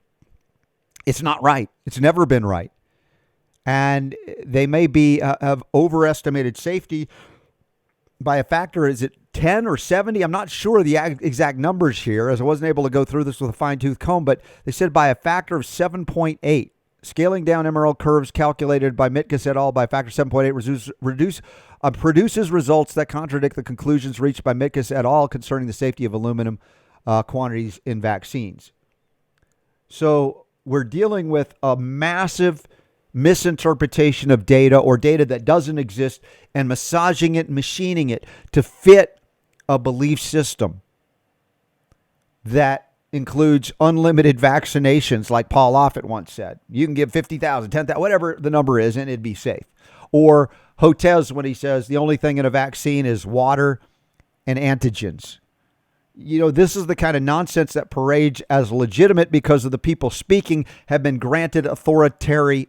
it's not right. It's never been right. And they may be have overestimated safety by a factor. Is it 10 or 70? I'm not sure the exact numbers here, as I wasn't able to go through this with a fine-tooth comb, but they said by a factor of 7.8. Scaling down MRL curves calculated by Mitkus et al. By a factor of 7.8 produces results that contradict the conclusions reached by Mitkus et al. Concerning the safety of aluminum quantities in vaccines. So we're dealing with a massive misinterpretation of data, or data that doesn't exist, and massaging it, machining it to fit a belief system that includes unlimited vaccinations, like Paul Offit once said. You can give 50,000, 10,000, whatever the number is, and it'd be safe. Or Hotez, when he says the only thing in a vaccine is water and antigens. This is the kind of nonsense that parades as legitimate because of the people speaking have been granted authoritarian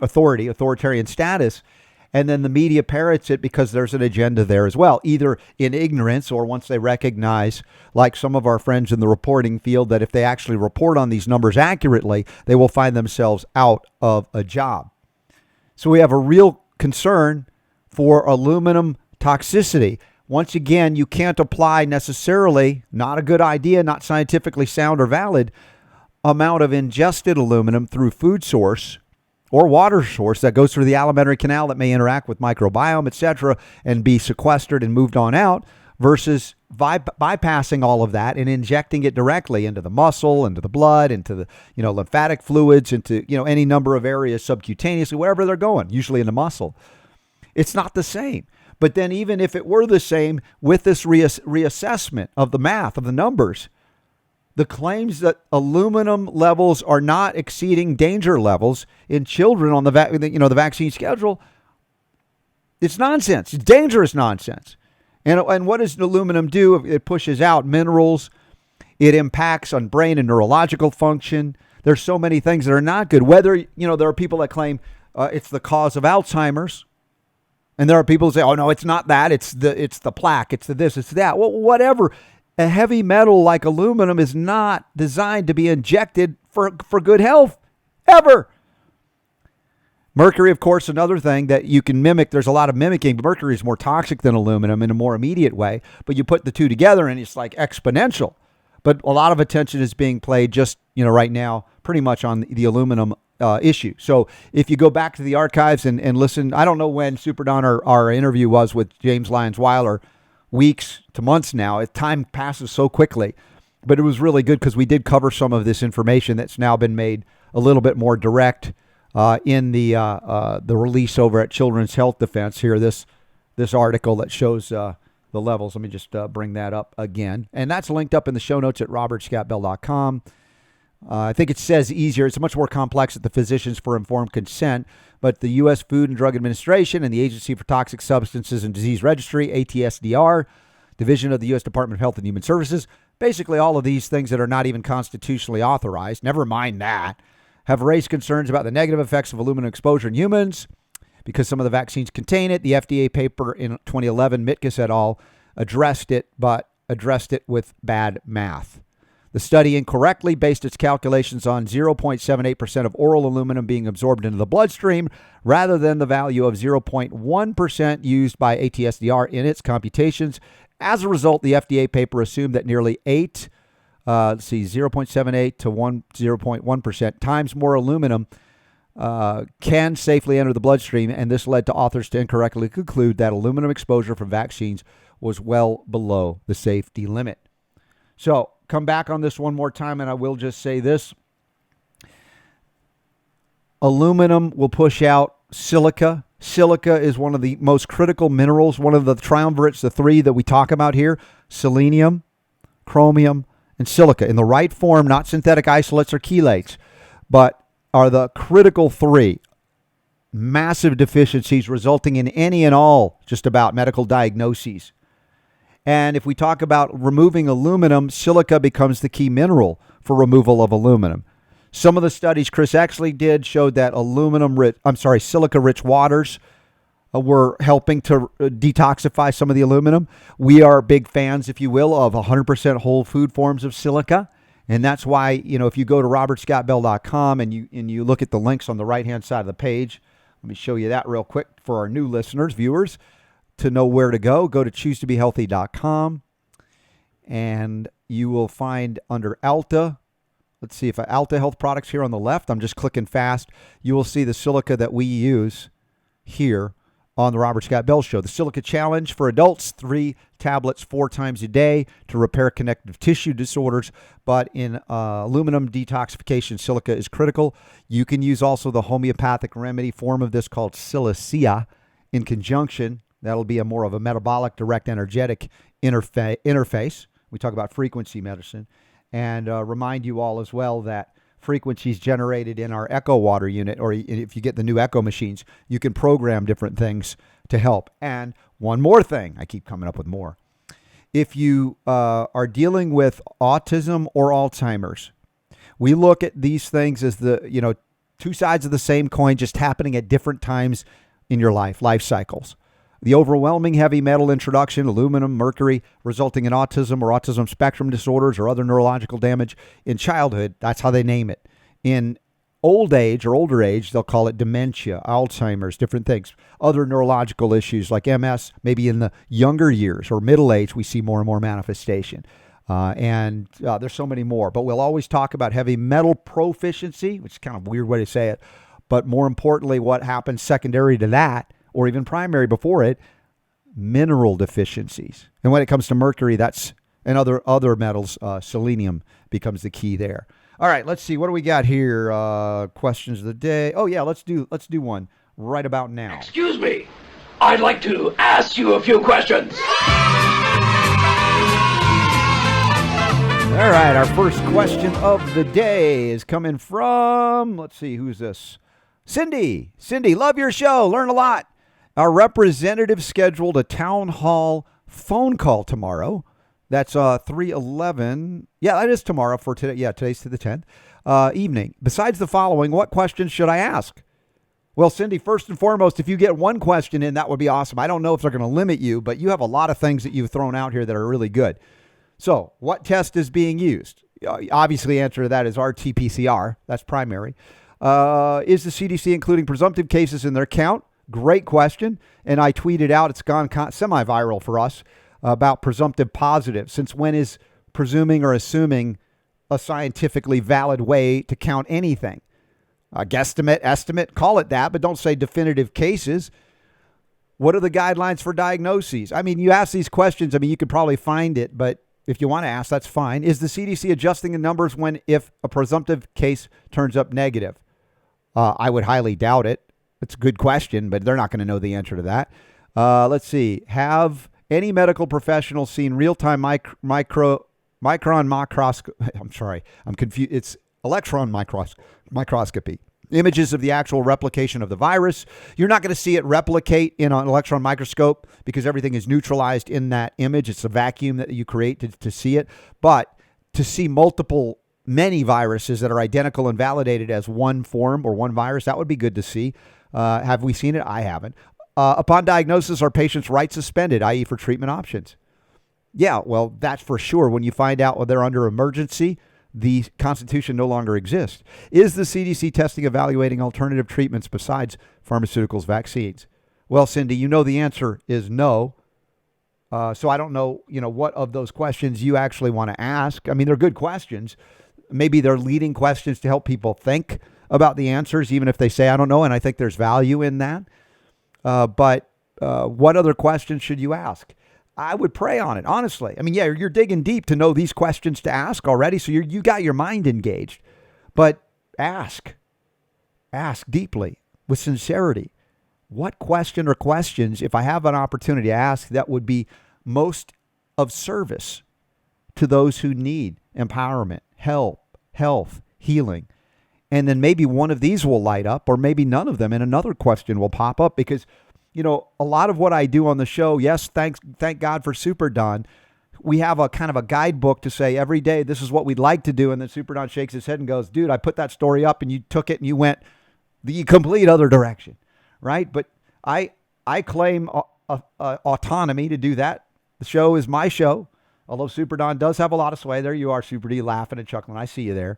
status. And then the media parrots it because there's an agenda there as well, either in ignorance or once they recognize, like some of our friends in the reporting field, that if they actually report on these numbers accurately, they will find themselves out of a job. So we have a real concern for aluminum toxicity. Once again, you can't apply necessarily, not a good idea, not scientifically sound or valid, amount of ingested aluminum through food source or water source that goes through the alimentary canal that may interact with microbiome, etc., and be sequestered and moved on out, versus bypassing all of that and injecting it directly into the muscle, into the blood, into the lymphatic fluids, into any number of areas subcutaneously, wherever they're going, usually in the muscle. It's not the same. But then even if it were the same, with this reassessment of the math, of the numbers, the claims that aluminum levels are not exceeding danger levels in children on the vaccine schedule, it's nonsense. It's dangerous nonsense. And what does aluminum do? It pushes out minerals. It impacts on brain and neurological function. There's so many things that are not good. Whether, there are people that claim it's the cause of Alzheimer's. And there are people who say, oh, no, it's not that. It's the plaque. It's the this, it's that. Well, whatever. A heavy metal like aluminum is not designed to be injected for good health, ever. Mercury, of course, another thing that you can mimic. There's a lot of mimicking, but mercury is more toxic than aluminum in a more immediate way. But you put the two together and it's like exponential. But a lot of attention is being played just, right now, pretty much on the aluminum issue. So if you go back to the archives and listen, I don't know when Super Don our interview was with James Lyons Weiler, weeks to months now. Time passes so quickly, but it was really good because we did cover some of this information that's now been made a little bit more direct in the release over at Children's Health Defense here. This article that shows the levels. Let me just bring that up again, and that's linked up in the show notes at robertscottbell.com. I think it says easier. It's much more complex at the Physicians for Informed Consent, but the U.S. Food and Drug Administration and the Agency for Toxic Substances and Disease Registry, ATSDR, Division of the U.S. Department of Health and Human Services, basically all of these things that are not even constitutionally authorized, never mind that, have raised concerns about the negative effects of aluminum exposure in humans because some of the vaccines contain it. The FDA paper in 2011, Mitkus et al., addressed it, but addressed it with bad math. The study incorrectly based its calculations on 0.78% of oral aluminum being absorbed into the bloodstream rather than the value of 0.1% used by ATSDR in its computations. As a result, the FDA paper assumed that nearly 0.78 to 0.1% times more aluminum can safely enter the bloodstream, and this led to authors to incorrectly conclude that aluminum exposure from vaccines was well below the safety limit. So, come back on this one more time, and I will just say this. Aluminum will push out silica. Silica is one of the most critical minerals, one of the triumvirates, the three that we talk about here: selenium, chromium, and silica. In the right form, not synthetic isolates or chelates, but are the critical three. Massive deficiencies resulting in any and all just about medical diagnoses. And if we talk about removing aluminum, silica becomes the key mineral for removal of aluminum. Some of the studies Chris Exley did showed that silica-rich waters were helping to detoxify some of the aluminum. We are big fans, if you will, of 100% whole food forms of silica. And that's why, if you go to robertscottbell.com and you look at the links on the right-hand side of the page, let me show you that real quick for our new listeners, viewers. To know where to go to choosetobehealthy.com, and you will find under Alta, let's see if Alta Health Products here on the left, I'm just clicking fast, you will see the silica that we use here on the Robert Scott Bell Show. The Silica Challenge for adults, 3 tablets 4 times a day to repair connective tissue disorders, but in aluminum detoxification, silica is critical. You can use also the homeopathic remedy form of this called silicea in conjunction. That'll be more of a metabolic, direct, energetic interface. We talk about frequency medicine. And remind you all as well that frequencies generated in our Echo Water unit, or if you get the new Echo machines, you can program different things to help. And one more thing, I keep coming up with more. If you are dealing with autism or Alzheimer's, we look at these things as the, two sides of the same coin, just happening at different times in your life cycles. The overwhelming heavy metal introduction, aluminum, mercury, resulting in autism or autism spectrum disorders or other neurological damage in childhood. That's how they name it. In old age or older age, they'll call it dementia, Alzheimer's, different things. Other neurological issues like MS, maybe in the younger years or middle age, we see more and more manifestation. And there's so many more. But we'll always talk about heavy metal proficiency, which is kind of a weird way to say it. But more importantly, what happens secondary to that, or even primary before it, mineral deficiencies. And when it comes to mercury, and other metals, selenium becomes the key there. All right, let's see. What do we got here? Questions of the day. Oh, yeah, let's do one right about now. Excuse me. I'd like to ask you a few questions. All right, our first question of the day is coming from, let's see, who's this? Cindy. Cindy, love your show. Learn a lot. Our representative scheduled a town hall phone call tomorrow. That's 3/11. Yeah, that is tomorrow for today. Yeah, today's to the 10th evening. Besides the following, what questions should I ask? Well, Cindy, first and foremost, if you get one question in, that would be awesome. I don't know if they're going to limit you, but you have a lot of things that you've thrown out here that are really good. So what test is being used? Obviously, the answer to that is RT-PCR. That's primary. Is the CDC including presumptive cases in their count? Great question. And I tweeted out, it's gone semi-viral for us, about presumptive positive. Since when is presuming or assuming a scientifically valid way to count anything? A guesstimate, estimate, call it that, but don't say definitive cases. What are the guidelines for diagnoses? I mean, you ask these questions, you could probably find it, but if you want to ask, that's fine. Is the CDC adjusting the numbers if a presumptive case turns up negative? I would highly doubt it. It's a good question, but they're not going to know the answer to that. Let's see. Have any medical professionals seen real-time micron microscopy? I'm sorry. I'm confused. It's electron microscopy. Images of the actual replication of the virus. You're not going to see it replicate in an electron microscope because everything is neutralized in that image. It's a vacuum that you create to see it. But to see many viruses that are identical and validated as one form or one virus, that would be good to see. Have we seen it? I haven't. Upon diagnosis, are patients' rights suspended, i.e. for treatment options? Yeah, well, that's for sure. When you find out they're under emergency, the Constitution no longer exists. Is the CDC testing evaluating alternative treatments besides pharmaceuticals, vaccines? Well, Cindy, you know the answer is no. So I don't know, what of those questions you actually want to ask. I mean, they're good questions. Maybe they're leading questions to help people think about the answers, even if they say, I don't know. And I think there's value in that. But what other questions should you ask? I would pray on it, honestly. I mean, yeah, you're digging deep to know these questions to ask already. So you got your mind engaged. But ask deeply with sincerity. What question or questions, if I have an opportunity to ask, that would be most of service to those who need empowerment, help, health, healing? And then maybe one of these will light up, or maybe none of them, and another question will pop up. Because, a lot of what I do on the show, yes, thank God for Super Don, we have a kind of a guidebook to say every day, this is what we'd like to do. And then Super Don shakes his head and goes, dude, I put that story up and you took it and you went the complete other direction. Right. But I claim autonomy to do that. The show is my show. Although Super Don does have a lot of sway. There you are, Super D, laughing and chuckling. I see you there.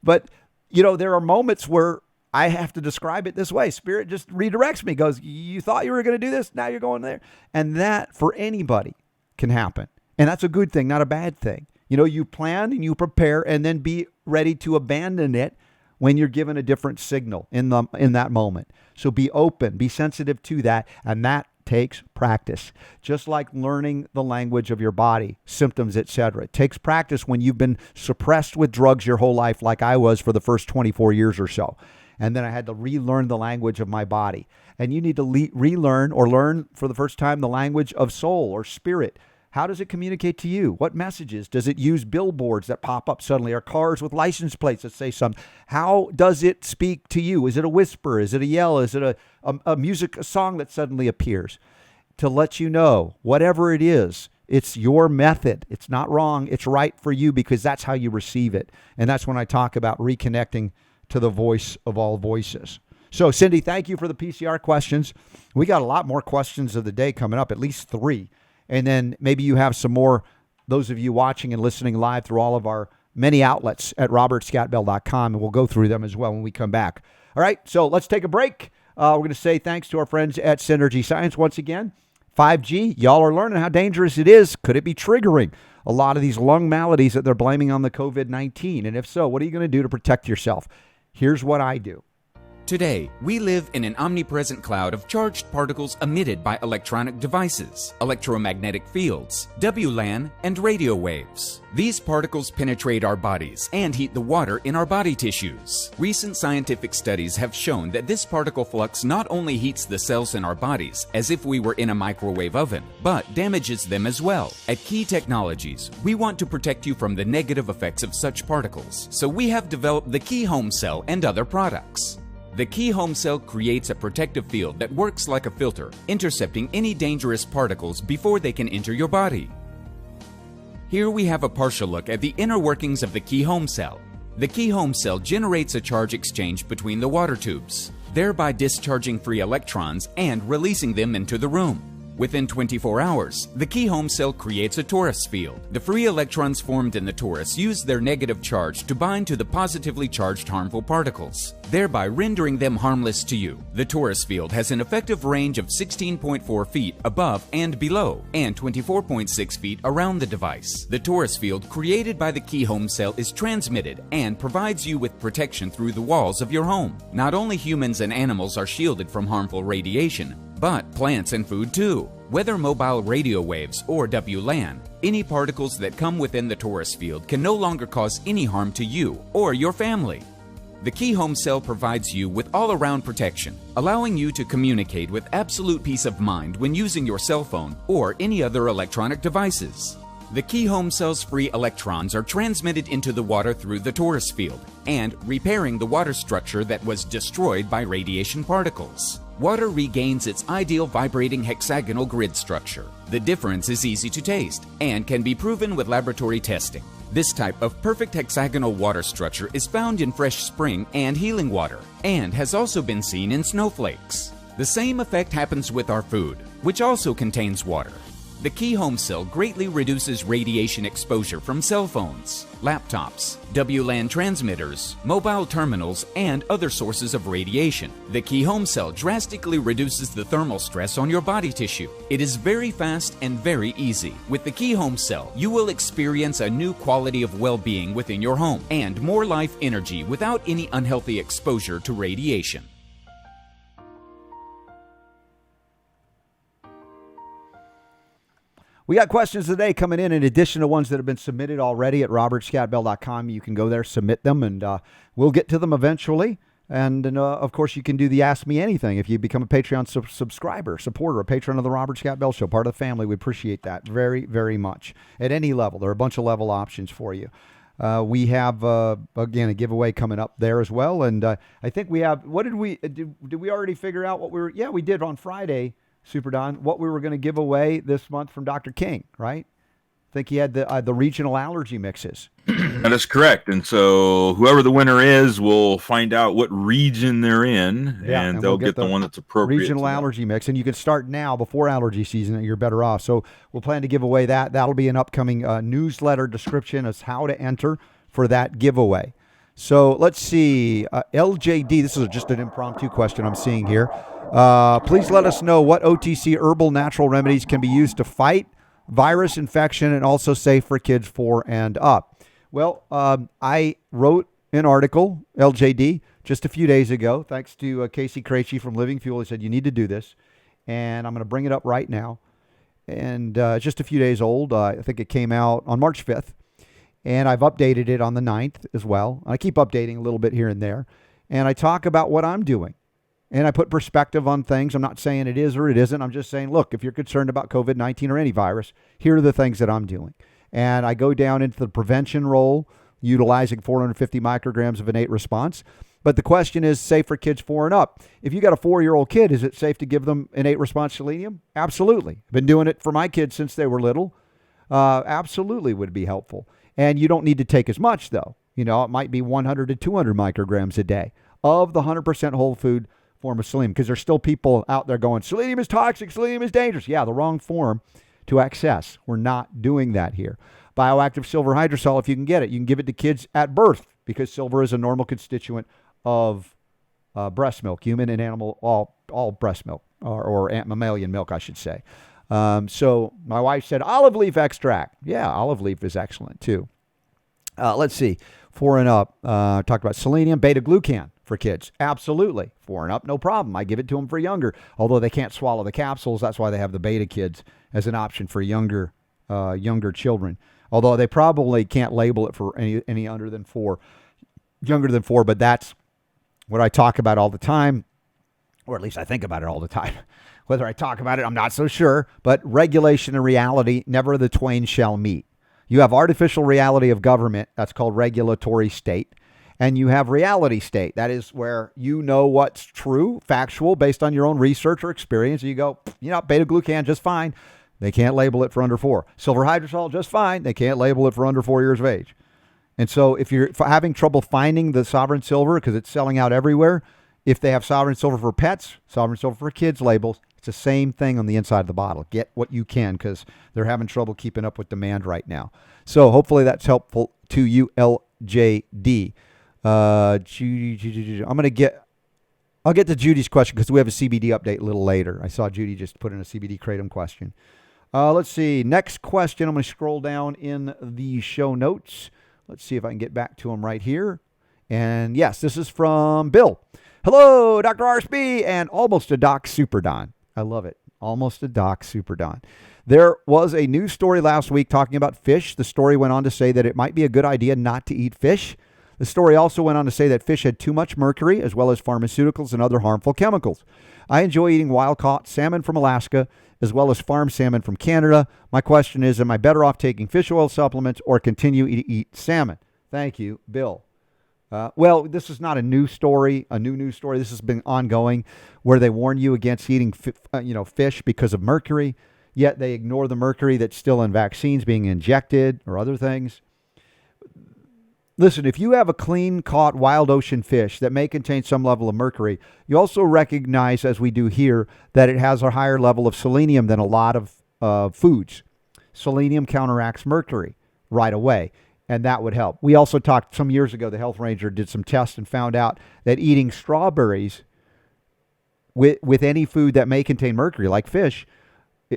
But, there are moments where I have to describe it this way. Spirit just redirects me, goes, you thought you were going to do this. Now you're going there. And that for anybody can happen. And that's a good thing, not a bad thing. You plan and you prepare and then be ready to abandon it when you're given a different signal in that moment. So be open, be sensitive to that, and that takes practice. Just like learning the language of your body, symptoms, etc. It takes practice when you've been suppressed with drugs your whole life, like I was for the first 24 years or so. And then I had to relearn the language of my body. And you need to relearn or learn for the first time the language of soul or spirit. How does it communicate to you? What messages? Does it use billboards that pop up suddenly or cars with license plates that say something? How does it speak to you? Is it a whisper? Is it a yell? Is it a song that suddenly appears? To let you know, whatever it is, it's your method. It's not wrong. It's right for you because that's how you receive it. And that's when I talk about reconnecting to the voice of all voices. So, Cindy, thank you for the PCR questions. We got a lot more questions of the day coming up, at least 3. And then maybe you have some more, those of you watching and listening live through all of our many outlets at robertscottbell.com, and we'll go through them as well when we come back. All right, so let's take a break. We're going to say thanks to our friends at Synergy Science once again. 5G, y'all are learning how dangerous it is. Could it be triggering a lot of these lung maladies that they're blaming on the COVID-19? And if so, what are you going to do to protect yourself? Here's what I do. Today, we live in an omnipresent cloud of charged particles emitted by electronic devices, electromagnetic fields, WLAN, and radio waves. These particles penetrate our bodies and heat the water in our body tissues. Recent scientific studies have shown that this particle flux not only heats the cells in our bodies as if we were in a microwave oven, but damages them as well. At Key Technologies, we want to protect you from the negative effects of such particles, so we have developed the Key Home Cell and other products. The Key Home Cell creates a protective field that works like a filter, intercepting any dangerous particles before they can enter your body. Here we have a partial look at the inner workings of the Key Home Cell. The Key Home Cell generates a charge exchange between the water tubes, thereby discharging free electrons and releasing them into the room. Within 24 hours, the Key Home Cell creates a torus field. The free electrons formed in the torus use their negative charge to bind to the positively charged harmful particles, thereby rendering them harmless to you. The torus field has an effective range of 16.4 feet above and below, and 24.6 feet around the device. The torus field created by the Key Home Cell is transmitted and provides you with protection through the walls of your home. Not only humans and animals are shielded from harmful radiation, but plants and food too. Whether mobile radio waves or WLAN, any particles that come within the torus field can no longer cause any harm to you or your family. The Key Home Cell provides you with all-around protection, allowing you to communicate with absolute peace of mind when using your cell phone or any other electronic devices. The Key Home Cell's free electrons are transmitted into the water through the torus field and repairing the water structure that was destroyed by radiation particles. Water regains its ideal vibrating hexagonal grid structure. The difference is easy to taste and can be proven with laboratory testing. This type of perfect hexagonal water structure is found in fresh spring and healing water and has also been seen in snowflakes. The same effect happens with our food, which also contains water. The Key Home Cell greatly reduces radiation exposure from cell phones, laptops, WLAN transmitters, mobile terminals, and other sources of radiation. The Key Home Cell drastically reduces the thermal stress on your body tissue. It is very fast and very easy. With the Key Home Cell, you will experience a new quality of well-being within your home and more life energy without any unhealthy exposure to radiation. We got questions today coming in addition to ones that have been submitted already at robertscottbell.com. You can go there, submit them, and we'll get to them eventually. And of course, you can do the Ask Me Anything if you become a Patreon subscriber, supporter, a patron of the Robert Scott Bell Show, part of the family. We appreciate that very, very much. At any level, there are a bunch of level options for you. We have, again, a giveaway coming up there as well. And I think we have, what did we already figure out what we were, we did on Friday, Super Don, what we were going to give away this month from Dr. King, right? I think he had the regional allergy mixes. That is correct. And so whoever the winner is will find out what region they're in, and they'll get the one that's appropriate. Regional allergy mix. And you can start now before allergy season. You're better off. So we'll plan to give away that. That'll be an upcoming newsletter description as how to enter for that giveaway. So let's see. LJD, this is just an impromptu question I'm seeing here. Please let us know what OTC herbal natural remedies can be used to fight virus infection and also safe for kids 4 and up. Well, I wrote an article, LJD, just a few days ago, thanks to Casey Krejci from Living Fuel. He said, you need to do this, and I'm going to bring it up right now. And just a few days old. I think it came out on March 5th, and I've updated it on the 9th as well. I keep updating a little bit here and there, and I talk about what I'm doing. And I put perspective on things. I'm not saying it is or it isn't. I'm just saying, look, if you're concerned about COVID-19 or any virus, here are the things that I'm doing. And I go down into the prevention role, utilizing 450 micrograms of innate response. But the question is safe for kids 4 and up. If you got a 4-year-old kid, is it safe to give them innate response selenium? Absolutely. I've been doing it for my kids since they were little. Absolutely would be helpful. And you don't need to take as much, though. You know, it might be 100 to 200 micrograms a day of the 100% whole food form of selenium, because there's still people out there going, selenium is toxic, selenium is dangerous. Yeah, the wrong form to access. We're not doing that here. Bioactive silver hydrosol, if you can get it, you can give it to kids at birth, because silver is a normal constituent of breast milk, human and animal, all breast milk, or mammalian milk, I should say. So my wife said olive leaf extract. Yeah, olive leaf is excellent too. Let's see, 4 and up, talked about selenium, beta-glucan. For kids, absolutely. 4 and up, no problem. I give it to them for younger. Although they can't swallow the capsules, that's why they have the beta kids as an option for younger children. Although they probably can't label it for any under than 4, younger than 4. But that's what I talk about all the time, or at least I think about it all the time. Whether I talk about it, I'm not so sure. But regulation and reality, never the twain shall meet. You have artificial reality of government. That's called regulatory state. And you have reality state. That is where you know what's true, factual, based on your own research or experience. You go, beta-glucan, just fine. They can't label it for under 4. Silver hydrosol, just fine. They can't label it for under 4 years of age. And so if you're having trouble finding the Sovereign Silver because it's selling out everywhere, if they have Sovereign Silver for pets, Sovereign Silver for kids labels, it's the same thing on the inside of the bottle. Get what you can because they're having trouble keeping up with demand right now. So hopefully that's helpful to you, LJD. Judy, I'll get to Judy's question because we have a CBD update a little later. I saw Judy just put in a CBD kratom question. Let's see. Next question. I'm going to scroll down in the show notes. Let's see if I can get back to him right here. And yes, this is from Bill. Hello, Dr. RSB and almost a Doc Super Don. I love it. Almost a Doc Super Don. There was a news story last week talking about fish. The story went on to say that it might be a good idea not to eat fish. The story also went on to say that fish had too much mercury, as well as pharmaceuticals and other harmful chemicals. I enjoy eating wild-caught salmon from Alaska, as well as farm salmon from Canada. My question is, am I better off taking fish oil supplements or continue to eat salmon? Thank you, Bill. Well, this is not a new story, a new news story. This has been ongoing, where they warn you against eating fish because of mercury, yet they ignore the mercury that's still in vaccines being injected or other things. Listen, if you have a clean-caught wild ocean fish that may contain some level of mercury, you also recognize, as we do here, that it has a higher level of selenium than a lot of foods. Selenium counteracts mercury right away, and that would help. We also talked some years ago, the Health Ranger did some tests and found out that eating strawberries with any food that may contain mercury, like fish,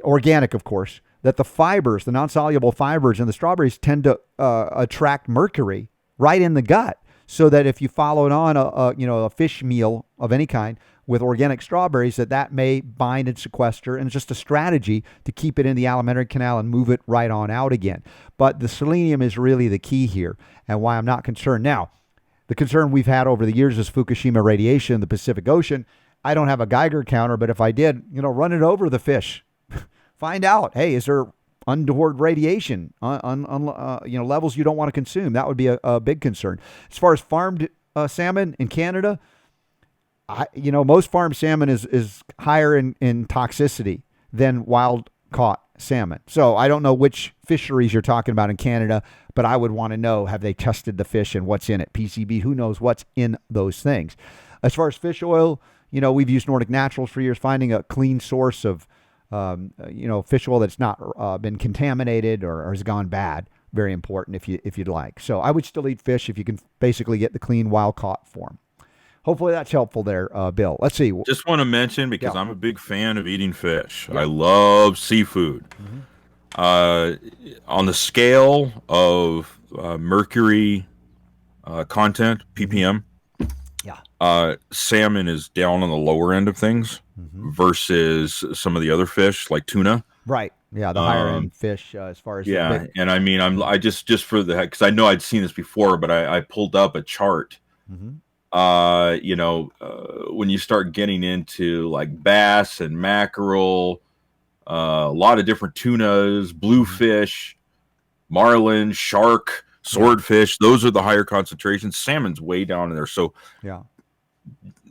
organic, of course, that the fibers, the non-soluble fibers in the strawberries tend to attract mercury right in the gut. So that if you followed on a fish meal of any kind with organic strawberries, that may bind and sequester, and it's just a strategy to keep it in the alimentary canal and move it right on out again. But the selenium is really the key here, and why I'm not concerned. Now, the concern we've had over the years is Fukushima radiation in the Pacific Ocean. I don't have a Geiger counter, but if I did, run it over the fish. Find out, hey, is there untoward radiation on levels you don't want to consume? That would be a big concern. As far as farmed salmon in Canada, most farmed salmon is higher in toxicity than wild caught salmon. So I don't know which fisheries you're talking about in Canada, but I would want to know, have they tested the fish and what's in it? PCB, who knows what's in those things. As far as fish oil, we've used Nordic Naturals for years, finding a clean source of fish oil that's not been contaminated or has gone bad. Very important if you'd like. So I would still eat fish if you can basically get the clean wild caught form. Hopefully that's helpful there, Bill. Let's see. Just want to mention, because I'm a big fan of eating fish. Yeah. I love seafood. Mm-hmm. On the scale of mercury content, ppm, salmon is down on the lower end of things versus some of the other fish like tuna. Right. Yeah, the higher end fish as far as and I mean, I just for the heck, because I know I'd seen this before, but I pulled up a chart. Mm-hmm. When you start getting into like bass and mackerel, a lot of different tunas, bluefish, marlin, shark, swordfish, those are the higher concentrations. Salmon's way down in there. So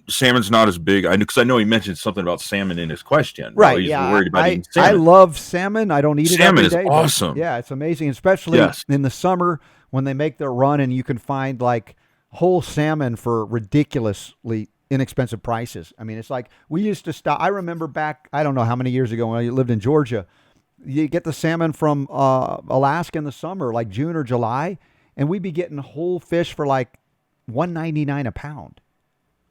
salmon's not as big. Because I know he mentioned something about salmon in his question. Right. He's worried about eating salmon. I love salmon. I don't eat it every day. Salmon is awesome. Yeah, it's amazing, especially in the summer when they make their run and you can find like whole salmon for ridiculously inexpensive prices. I mean, it's like we used to stop. I remember back, I don't know how many years ago when I lived in Georgia, you get the salmon from Alaska in the summer, like June or July, and we'd be getting whole fish for like $1.99 a pound.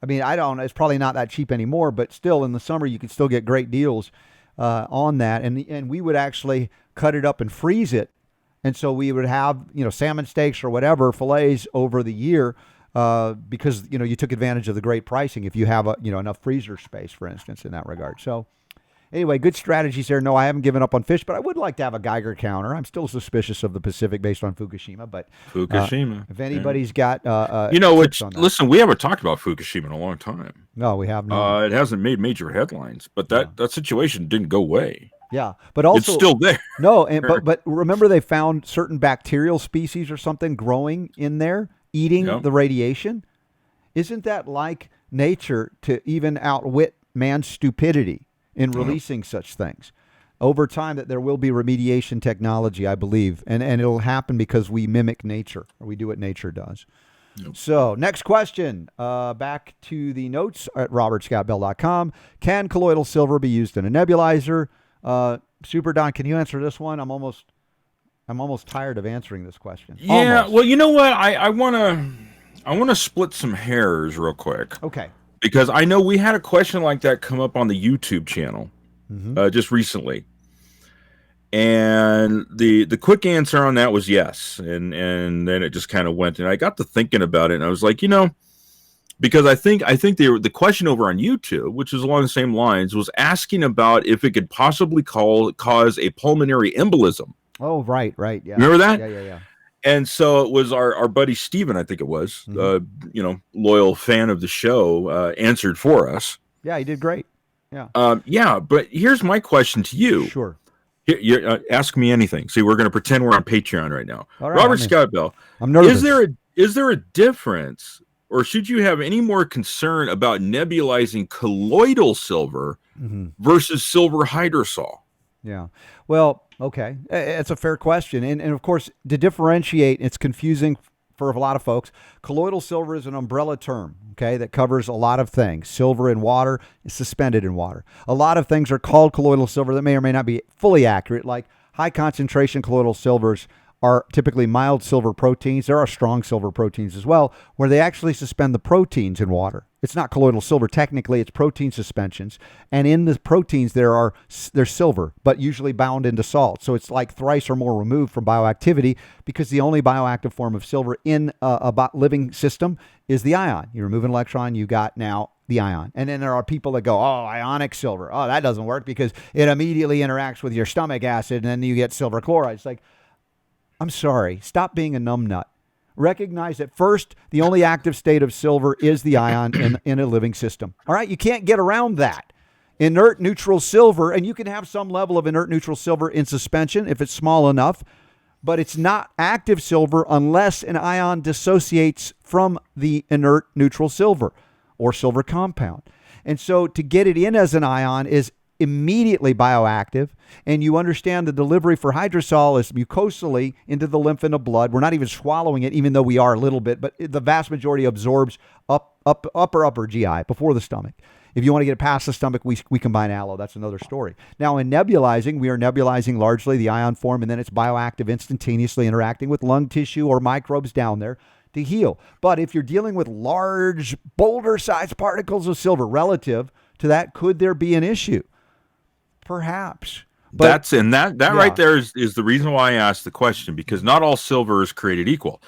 I mean, it's probably not that cheap anymore, but still in the summer you could still get great deals on that. And we would actually cut it up and freeze it. And so we would have, salmon steaks or whatever, fillets over the year because, you took advantage of the great pricing if you have, enough freezer space, for instance, in that regard. So anyway, good strategies there. No, I haven't given up on fish, but I would like to have a Geiger counter. I'm still suspicious of the Pacific based on Fukushima, but if anybody's got listen, we haven't talked about Fukushima in a long time. No, we have not. It hasn't made major headlines, but that situation didn't go away. Yeah, but also it's still there. No, but remember they found certain bacterial species or something growing in there, eating the radiation. Isn't that like nature to even outwit man's stupidity in releasing such things? Over time, that there will be remediation technology, I believe, and it'll happen because we mimic nature, or we do what nature does. Yep. So, next question. Back to the notes at robertscottbell.com. Can colloidal silver be used in a nebulizer? Super Don, can you answer this one? I'm almost tired of answering this question. Yeah, almost. Well, you know what? I wanna split some hairs real quick. Okay. Because I know we had a question like that come up on the YouTube channel just recently. And the quick answer on that was yes. And then it just kind of went, and I got to thinking about it, and I was like, because I think the question over on YouTube, which is along the same lines, was asking about if it could possibly cause a pulmonary embolism. Oh, right, yeah. Remember that? Yeah. And so it was our buddy Steven, I think it was, loyal fan of the show, answered for us. Yeah, he did great. Yeah. But here's my question to you. Sure. Ask me anything. See, we're going to pretend we're on Patreon right now. All right, Robert Scott Bell. I'm nervous. Is there a difference, or should you have any more concern about nebulizing colloidal silver versus silver hydrosol? Yeah. Well, okay. It's a fair question. And of course, to differentiate, it's confusing for a lot of folks. Colloidal silver is an umbrella term, okay, that covers a lot of things. Silver in water is suspended in water. A lot of things are called colloidal silver that may or may not be fully accurate, like high concentration colloidal silvers are typically mild silver proteins. There are strong silver proteins as well, where they actually suspend the proteins in water. It's not colloidal silver technically, it's protein suspensions. And in the proteins there's silver, but usually bound into salt. So it's like thrice or more removed from bioactivity, because the only bioactive form of silver in a living system is the ion. You remove an electron, you got now the ion. And then there are people that go, oh, ionic silver. Oh, that doesn't work because it immediately interacts with your stomach acid and then you get silver chloride. It's like, I'm sorry, stop being a numbnut. Recognize that first, the only active state of silver is the ion in a living system. All right, you can't get around that. Inert neutral silver, and you can have some level of inert neutral silver in suspension if it's small enough, but it's not active silver unless an ion dissociates from the inert neutral silver or silver compound. And so to get it in as an ion is immediately bioactive, and you understand the delivery for hydrosol is mucosally into the lymph and the blood. We're not even swallowing it, even though we are a little bit, but the vast majority absorbs upper GI before the stomach. If you want to get it past the stomach, we combine aloe. That's another story. Now, in nebulizing, we are nebulizing largely the ion form, and then it's bioactive, instantaneously interacting with lung tissue or microbes down there to heal. But if you're dealing with large, boulder-sized particles of silver relative to that, could there be an issue? Perhaps. But that right there is the reason why I asked the question, because not all silver is created equal.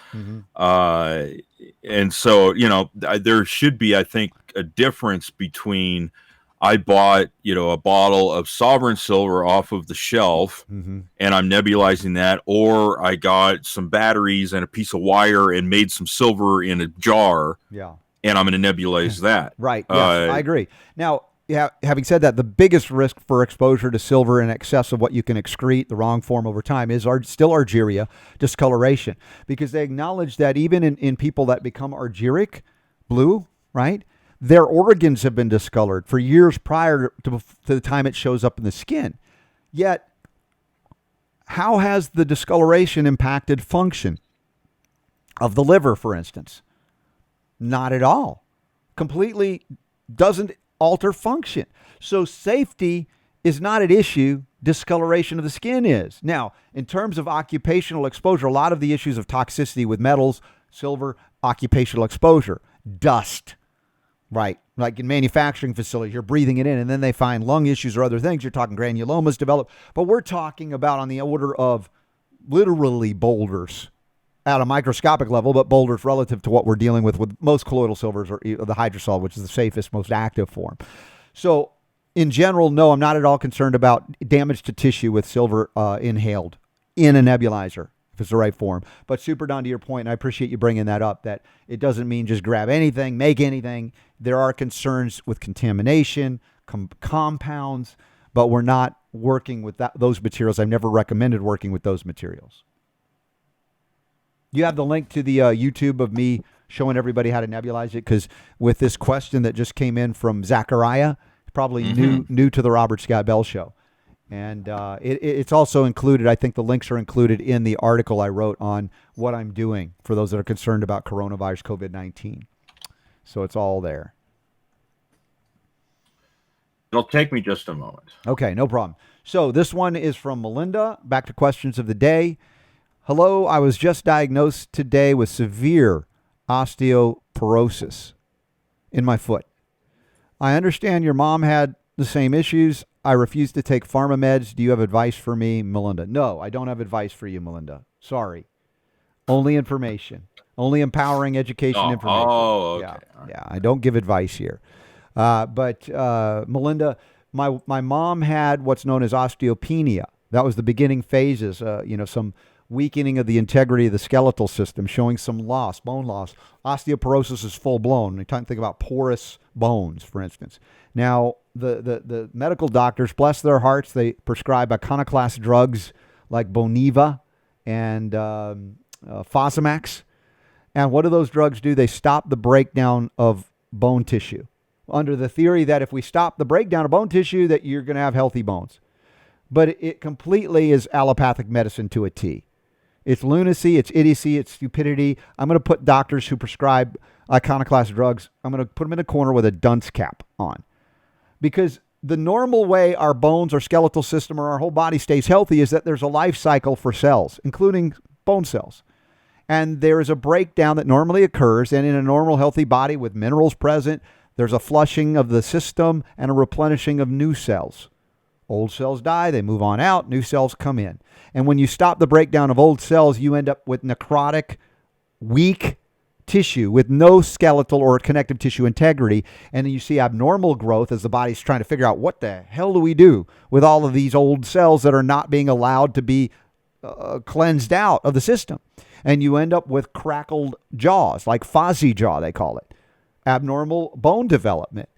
And so, there should be, I think, a difference between I bought, a bottle of Sovereign silver off of the shelf and I'm nebulizing that, or I got some batteries and a piece of wire and made some silver in a jar. Yeah. And I'm going to nebulize that. Right. Yes, I agree. Now, having said that, the biggest risk for exposure to silver in excess of what you can excrete, the wrong form over time, is still argyria, discoloration, because they acknowledge that even in people that become argyric, blue, right, their organs have been discolored for years prior to the time it shows up in the skin. Yet, how has the discoloration impacted function of the liver, for instance? Not at all. Completely doesn't alter function. So safety is not an issue. Discoloration of the skin is. Now, in terms of occupational exposure, a lot of the issues of toxicity with metals, silver, occupational exposure, dust, right? Like in manufacturing facilities, you're breathing it in and then they find lung issues or other things. You're talking granulomas develop, but we're talking about on the order of literally boulders at a microscopic level, but boulders relative to what we're dealing with most colloidal silvers or the hydrosol, which is the safest, most active form. So in general, no, I'm not at all concerned about damage to tissue with silver inhaled in a nebulizer, if it's the right form. But super down to your point, and I appreciate you bringing that up, that it doesn't mean just grab anything, make anything. There are concerns with contamination, compounds, but we're not working with those materials. I've never recommended working with those materials. You have the link to the YouTube of me showing everybody how to nebulize it, because with this question that just came in from Zachariah, probably new to the Robert Scott Bell Show. And it's also included, I think the links are included in the article I wrote on what I'm doing for those that are concerned about coronavirus COVID-19. So it's all there. It'll take me just a moment. Okay, no problem. So this one is from Melinda. Back to questions of the day. Hello, I was just diagnosed today with severe osteoporosis in my foot. I understand your mom had the same issues. I refuse to take pharma meds. Do you have advice for me, Melinda? No, I don't have advice for you, Melinda. Sorry. Only information. Only empowering education information. Oh, okay. Yeah, I don't give advice here. But Melinda, my mom had what's known as osteopenia. That was the beginning phases, some weakening of the integrity of the skeletal system, showing some loss, bone loss. Osteoporosis is full blown. You think about porous bones, for instance. Now, the medical doctors, bless their hearts, they prescribe iconoclast drugs like Boniva and Fosamax. And what do those drugs do? They stop the breakdown of bone tissue, under the theory that if we stop the breakdown of bone tissue, that you're going to have healthy bones. But it completely is allopathic medicine to a T. It's lunacy, it's idiocy, it's stupidity. I'm going to put doctors who prescribe iconoclast drugs, I'm going to put them in a corner with a dunce cap on. Because the normal way our bones, our skeletal system, or our whole body stays healthy is that there's a life cycle for cells, including bone cells. And there is a breakdown that normally occurs, and in a normal healthy body with minerals present, there's a flushing of the system and a replenishing of new cells. Old cells die, they move on out, new cells come in. And when you stop the breakdown of old cells, you end up with necrotic, weak tissue with no skeletal or connective tissue integrity. And then you see abnormal growth as the body's trying to figure out what the hell do we do with all of these old cells that are not being allowed to be cleansed out of the system. And you end up with crackled jaws, like fuzzy jaw, they call it. Abnormal bone development.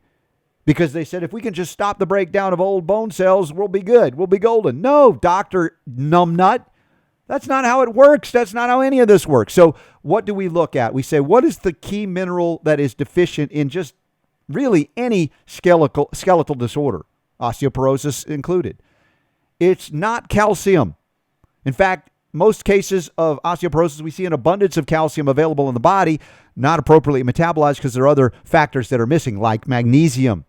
Because they said, if we can just stop the breakdown of old bone cells, we'll be good. We'll be golden. No, Dr. Numbnut. That's not how it works. That's not how any of this works. So what do we look at? We say, what is the key mineral that is deficient in just really any skeletal disorder, osteoporosis included? It's not calcium. In fact, most cases of osteoporosis, we see an abundance of calcium available in the body, not appropriately metabolized because there are other factors that are missing, like magnesium.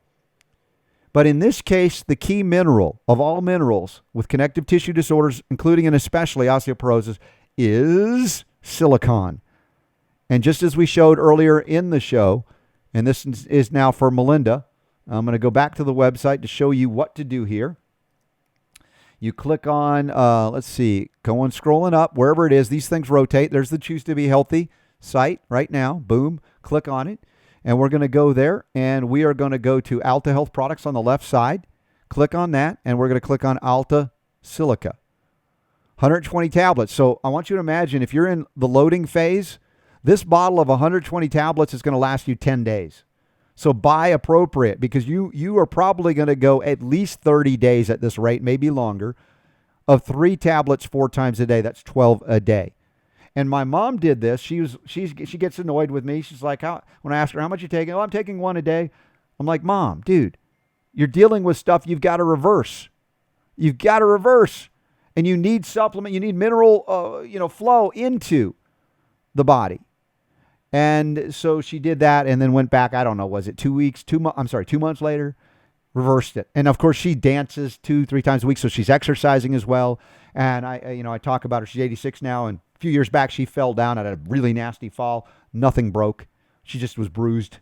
But in this case, the key mineral of all minerals with connective tissue disorders, including and especially osteoporosis, is silicon. And just as we showed earlier in the show, and this is now for Melinda, I'm going to go back to the website to show you what to do here. You click on, let's see, go on scrolling up, wherever it is. These things rotate. There's the Choose to Be Healthy site right now. Boom. Click on it. And we're going to go there, and we are going to go to Alta Health Products on the left side. Click on that, and we're going to click on Alta Silica. 120 tablets. So I want you to imagine if you're in the loading phase, this bottle of 120 tablets is going to last you 10 days. So buy appropriate, because you are probably going to go at least 30 days at this rate, maybe longer, of 3 tablets 4 times a day. That's 12 a day. And my mom did this. She gets annoyed with me. She's like, when I ask her, how much you taking? Oh, I'm taking 1 a day. I'm like, Mom, dude, you're dealing with stuff you've got to reverse. You've got to reverse. And you need supplement. You need mineral, flow into the body. And so she did that and then went back, I don't know, was it 2 weeks? 2 months later, reversed it. And of course, she dances 2-3 times a week, so she's exercising as well. And I talk about her. She's 86 now, and a few years back, she fell down at a really nasty fall. Nothing broke. She just was bruised.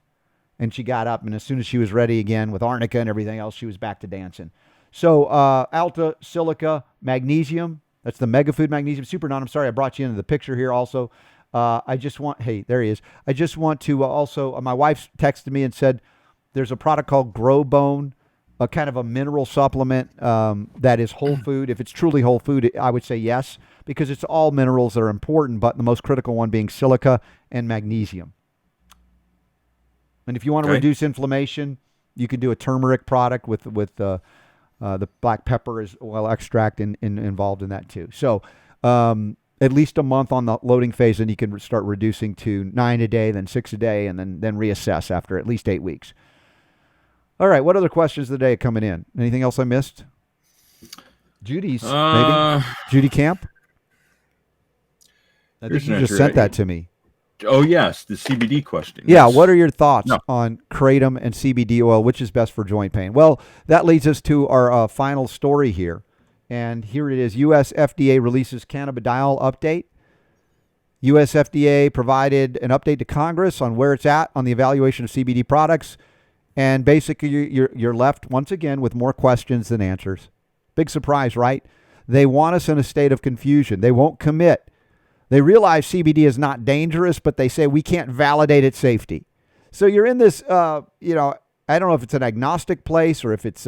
And she got up, and as soon as she was ready again with arnica and everything else, she was back to dancing. So Alta Silica Magnesium, that's the Mega Food Magnesium Super Non. I'm sorry, I brought you into the picture here also. Hey, there he is. I just want to also, my wife texted me and said there's a product called Grow Bone, a kind of a mineral supplement that is whole food. If it's truly whole food, I would say yes, because it's all minerals that are important, but the most critical one being silica and magnesium. And if you want to reduce inflammation, you can do a turmeric product with the black pepper as well extract involved in that too. So at least a month on the loading phase, and you can start reducing to 9 a day, then 6 a day, and then reassess after at least 8 weeks. All right, what other questions of the day are coming in? Anything else I missed? Judy's, maybe? Judy Camp? I think you just sent that to me. Oh, yes, the CBD question. Yeah, what are your thoughts on kratom and CBD oil? Which is best for joint pain? Well, that leads us to our final story here. And here it is. U.S. FDA releases cannabidiol update. U.S. FDA provided an update to Congress on where it's at on the evaluation of CBD products. And basically, you're left once again with more questions than answers. Big surprise, right? They want us in a state of confusion. They won't commit. They realize CBD is not dangerous, but they say we can't validate its safety. So you're in this, I don't know if it's an agnostic place or if it's,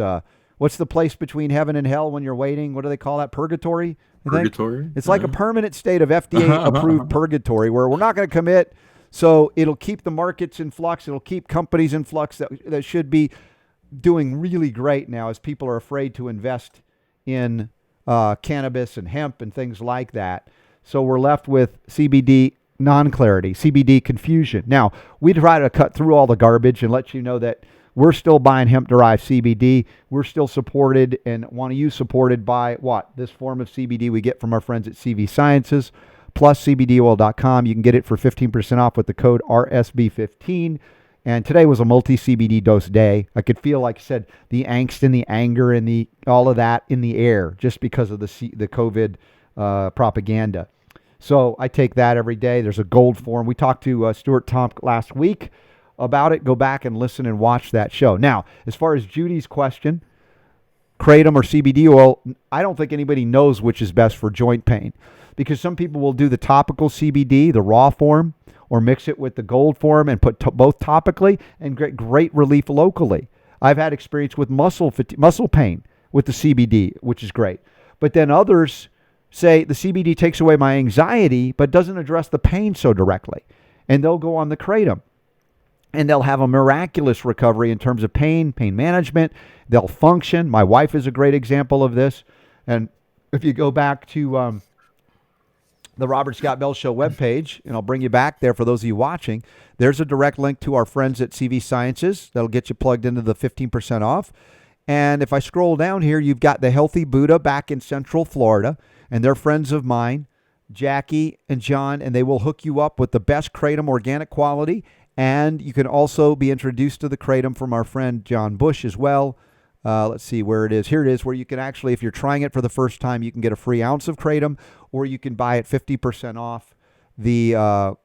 what's the place between heaven and hell when you're waiting? What do they call that? Purgatory? Purgatory? It's like a permanent state of FDA-approved purgatory where we're not going to commit. So it'll keep the markets in flux. It'll keep companies in flux that should be doing really great now as people are afraid to invest in cannabis and hemp and things like that. So we're left with CBD non-clarity, CBD confusion. Now, we try to cut through all the garbage and let you know that we're still buying hemp-derived CBD. We're still supported and want you supported by what? This form of CBD we get from our friends at CV Sciences. pluscbdoil.com. You can get it for 15% off with the code RSB15. And today was a multi-CBD dose day. I could feel, like I said, the angst and the anger and all of that in the air just because of the COVID propaganda. So I take that every day. There's a gold form. We talked to Stuart Tomk last week about it. Go back and listen and watch that show. Now, as far as Judy's question, kratom or CBD oil, I don't think anybody knows which is best for joint pain, because some people will do the topical CBD, the raw form, or mix it with the gold form and put both topically and get great relief locally. I've had experience with muscle pain with the CBD, which is great. But then others say the CBD takes away my anxiety but doesn't address the pain so directly. And they'll go on the kratom. And they'll have a miraculous recovery in terms of pain management. They'll function. My wife is a great example of this. And if you go back to the Robert Scott Bell Show webpage, and I'll bring you back there for those of you watching, there's a direct link to our friends at CV Sciences that'll get you plugged into the 15% off. And if I scroll down here, you've got the Healthy Buddha back in Central Florida, and they're friends of mine, Jackie and John, and they will hook you up with the best kratom organic quality. And you can also be introduced to the kratom from our friend John Bush as well. Let's see where it is. Here it is, where you can actually, if you're trying it for the first time, you can get a free ounce of kratom, or you can buy it 50% off the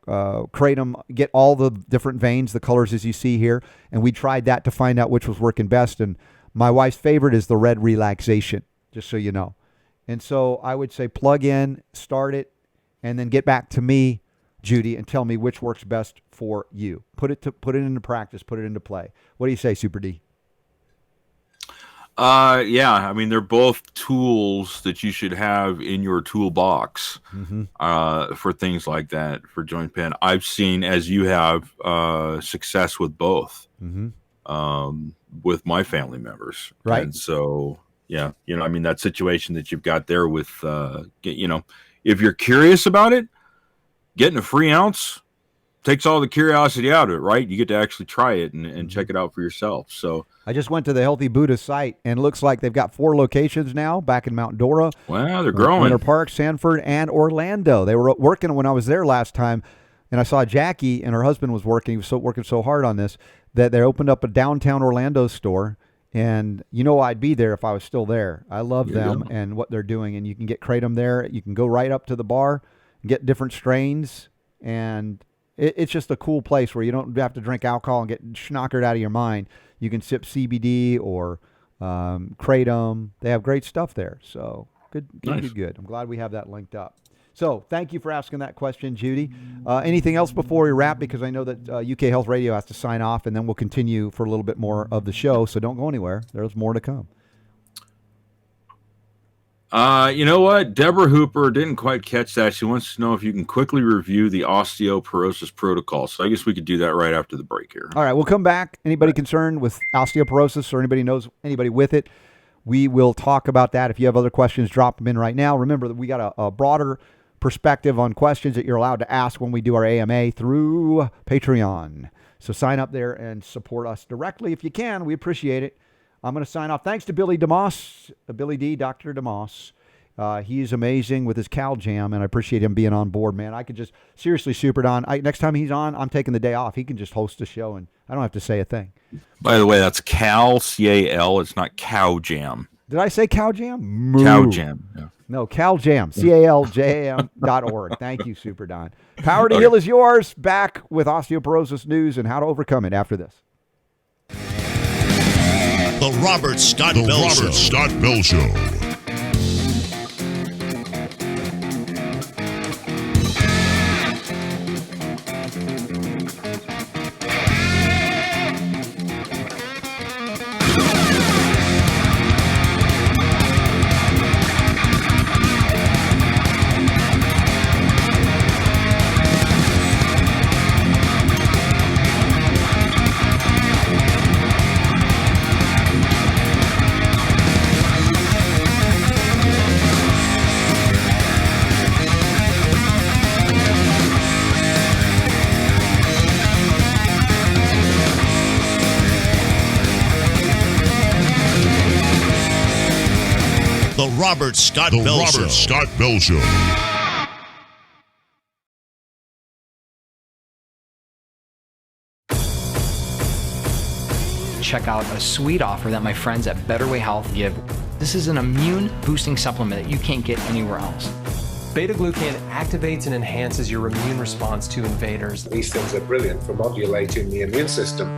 kratom, get all the different veins, the colors as you see here. And we tried that to find out which was working best. And my wife's favorite is the red relaxation, just so you know. And so I would say plug in, start it, and then get back to me, Judy, and tell me which works best for you. Put it into practice, put it into play. What do you say, Super D? Yeah, I mean, they're both tools that you should have in your toolbox for things like that, for joint pain. I've seen, as you have, success with both with my family members. Right. And so, yeah, I mean, that situation that you've got there with, if you're curious about it, getting a free ounce takes all the curiosity out of it, right? You get to actually try it and check it out for yourself. So I just went to the Healthy Buddha site, and it looks like they've got 4 locations now back in Mount Dora. Wow, they're growing. Winter Park, Sanford, and Orlando. They were working when I was there last time, and I saw Jackie and her husband was working. He was working so hard on this that they opened up a downtown Orlando store, and I'd be there if I was still there. I love them and what they're doing, and you can get kratom there. You can go right up to the bar and get different strains, and it's just a cool place where you don't have to drink alcohol and get schnockered out of your mind. You can sip CBD or kratom. They have great stuff there. So good. I'm glad we have that linked up. So thank you for asking that question, Judy. Anything else before we wrap? Because I know that UK Health Radio has to sign off, and then we'll continue for a little bit more of the show. So don't go anywhere. There's more to come. You know what? Deborah Hooper didn't quite catch that. She wants to know if you can quickly review the osteoporosis protocol. So I guess we could do that right after the break here. All right, we'll come back. Anybody concerned with osteoporosis or anybody knows anybody with it, we will talk about that. If you have other questions, drop them in right now. Remember that we got a broader perspective on questions that you're allowed to ask when we do our AMA through Patreon. So sign up there and support us directly if you can. We appreciate it. I'm going to sign off. Thanks to Billy DeMoss, Billy D, Dr. DeMoss. He's amazing with his Caljam, and I appreciate him being on board, man. I could just, seriously, Super Don, next time he's on, I'm taking the day off. He can just host a show, and I don't have to say a thing. By the way, that's Cal, C-A-L. It's not Caljam. Did I say Caljam? Caljam, yeah. No, Caljam, CALJAM.org. Thank you, Super Don. Power to Heal is yours. Back with osteoporosis news and how to overcome it after this. The Robert Scott Bell Show. The Robert Scott Bell Show. check out a sweet offer that my friends at Better Way Health give. This is an immune boosting supplement that you can't get anywhere else. Beta-glucan activates and enhances your immune response to invaders. These things are brilliant for modulating the immune system.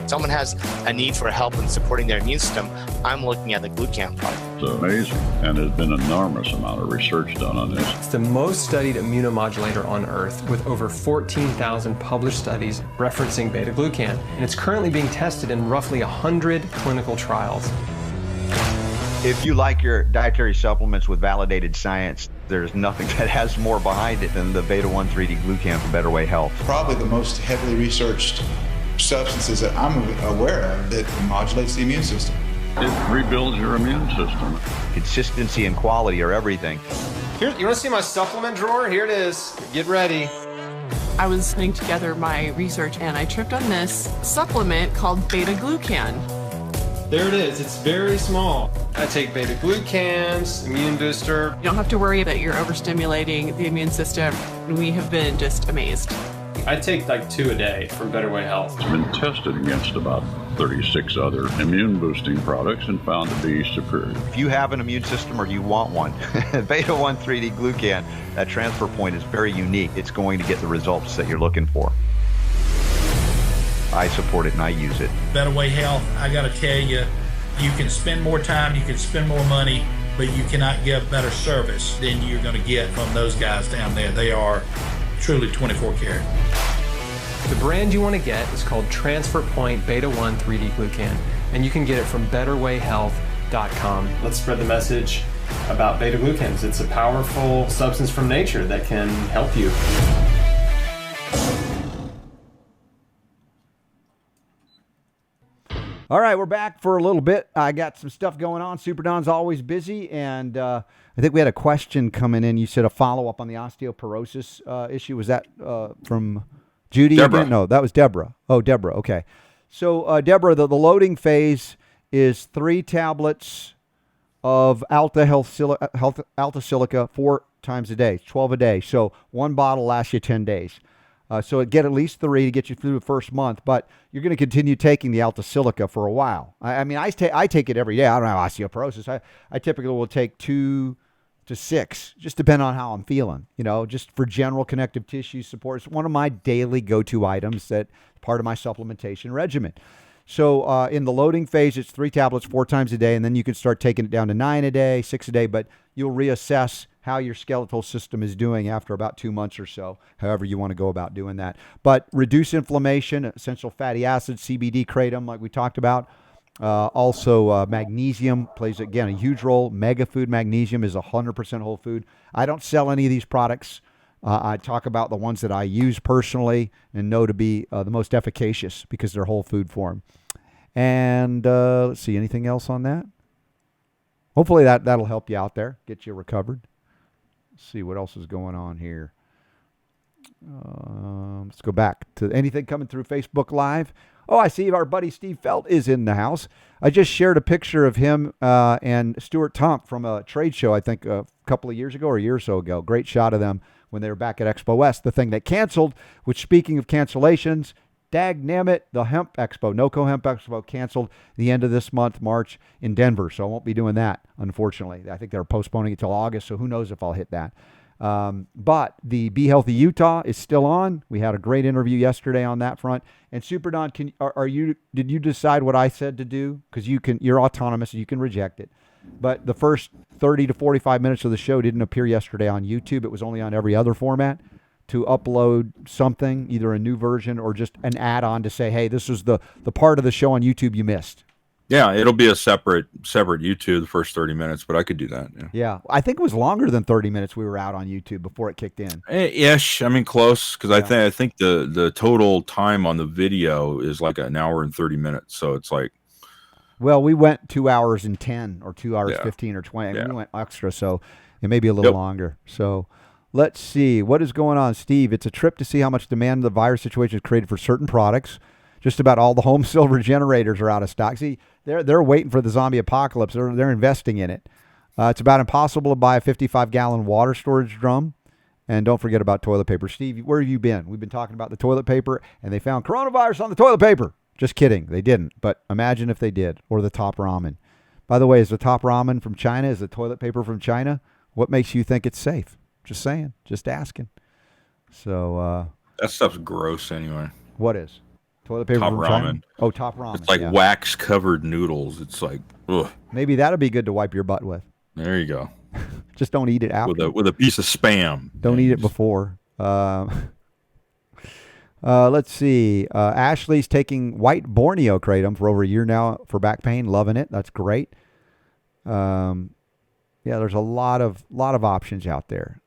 Someone has a need for help in supporting their immune system, I'm looking at the glucan product. It's amazing, and there's been an enormous amount of research done on this. It's the most studied immunomodulator on Earth, with over 14,000 published studies referencing beta-glucan, and it's currently being tested in roughly 100 clinical trials. If you like your dietary supplements with validated science, there's nothing that has more behind it than the beta-1 3D glucan from Better Way Health. Probably the most heavily researched substances that I'm aware of that modulates the immune system. It rebuilds your immune system. Consistency and quality are everything. Here, you want to see my supplement drawer? Here it is. Get ready. I was putting together my research and I tripped on this supplement called beta-glucan. There it is. It's very small. I take beta-glucans, immune booster. You don't have to worry that you're overstimulating the immune system. We have been just amazed. I take like 2 a day from Better Way Health. It's been tested against about 36 other immune-boosting products and found to be superior. If you have an immune system or you want one, beta-1 3D glucan, that transfer point is very unique. It's going to get the results that you're looking for. I support it and I use it. Better Way Health, I got to tell you, you can spend more time, you can spend more money, but you cannot give better service than you're going to get from those guys down there. They are truly 24 karat. The brand you want to get is called Transfer Point Beta-1 3D Glucan, and you can get it from betterwayhealth.com. Let's spread the message about beta-glucans. It's a powerful substance from nature that can help you. All right, we're back for a little bit. I got some stuff going on. Super Don's always busy, and I think we had a question coming in. You said a follow-up on the osteoporosis issue. Was that from Judy? Deborah. Again? No, that was Deborah. Oh, Deborah, okay. So, Deborah, the loading phase is 3 tablets of Alta Silica 4 times a day, 12 a day. So 1 bottle lasts you 10 days. So get at least 3 to get you through the first month, but you're going to continue taking the Alta Silica for a while. I mean, I take it every day. I don't have osteoporosis. I typically will take 2 to 6, just depending on how I'm feeling, just for general connective tissue support. It's one of my daily go-to items that part of my supplementation regimen. So in the loading phase, it's 3 tablets 4 times a day, and then you can start taking it down to 9 a day, 6 a day, but you'll reassess how your skeletal system is doing after about 2 months or so, however you want to go about doing that. But reduce inflammation, essential fatty acids, CBD, kratom, like we talked about. Also, magnesium plays, again, a huge role. Mega Food magnesium is 100% whole food. I don't sell any of these products. I talk about the ones that I use personally and know to be the most efficacious because they're whole food form. And let's see, anything else on that? Hopefully that'll help you out there, get you recovered. Let's see what else is going on here. Let's go back to anything coming through Facebook Live. Oh, I see our buddy Steve Felt is in the house. I just shared a picture of him and Stuart Tomp from a trade show, I think a couple of years ago or a year or so ago. Great shot of them when they were back at Expo West. The thing that canceled, which speaking of cancellations, dagnammit, the Hemp Expo, NOCO Hemp Expo canceled the end of this month, March, in Denver. So I won't be doing that, unfortunately. I think they're postponing it till August, so who knows if I'll hit that. But the Be Healthy Utah is still on. We had a great interview yesterday on that front. And Super Don, did you decide what I said to do? Because you're autonomous and you can reject it. But the first 30 to 45 minutes of the show didn't appear yesterday on YouTube. It was only on every other format. To upload something, either a new version or just an add-on to say, hey, this is the part of the show on YouTube you missed. Yeah, it'll be a separate YouTube the first 30 minutes, but I could do that. Yeah, I think it was longer than 30 minutes we were out on YouTube before it kicked in. Ish, I mean close, because I think the total time on the video is like an hour and 30 minutes, so it's like. Well, we went 2 hours and 10 or 2 hours 15 or 20. Yeah. We went extra, so it may be a little longer. So. Let's see. What is going on, Steve? It's a trip to see how much demand the virus situation has created for certain products. Just about all the home silver generators are out of stock. See, they're waiting for the zombie apocalypse. They're investing in it. It's about impossible to buy a 55-gallon water storage drum. And don't forget about toilet paper. Steve, where have you been? We've been talking about the toilet paper, and they found coronavirus on the toilet paper. Just kidding. They didn't. But imagine if they did. Or the Top Ramen. By the way, is the Top Ramen from China? Is the toilet paper from China? What makes you think it's safe? Just saying. Just asking. So that stuff's gross anyway. What is? Toilet paper Top from Ramen. China? Oh, Top Ramen. It's like wax-covered noodles. It's like, ugh. Maybe that'll be good to wipe your butt with. There you go. Just don't eat it after. With a piece of Spam. Don't eat it before. Let's see. Ashley's taking white Borneo kratom for over a year now for back pain. Loving it. That's great. Yeah, there's a lot of options out there.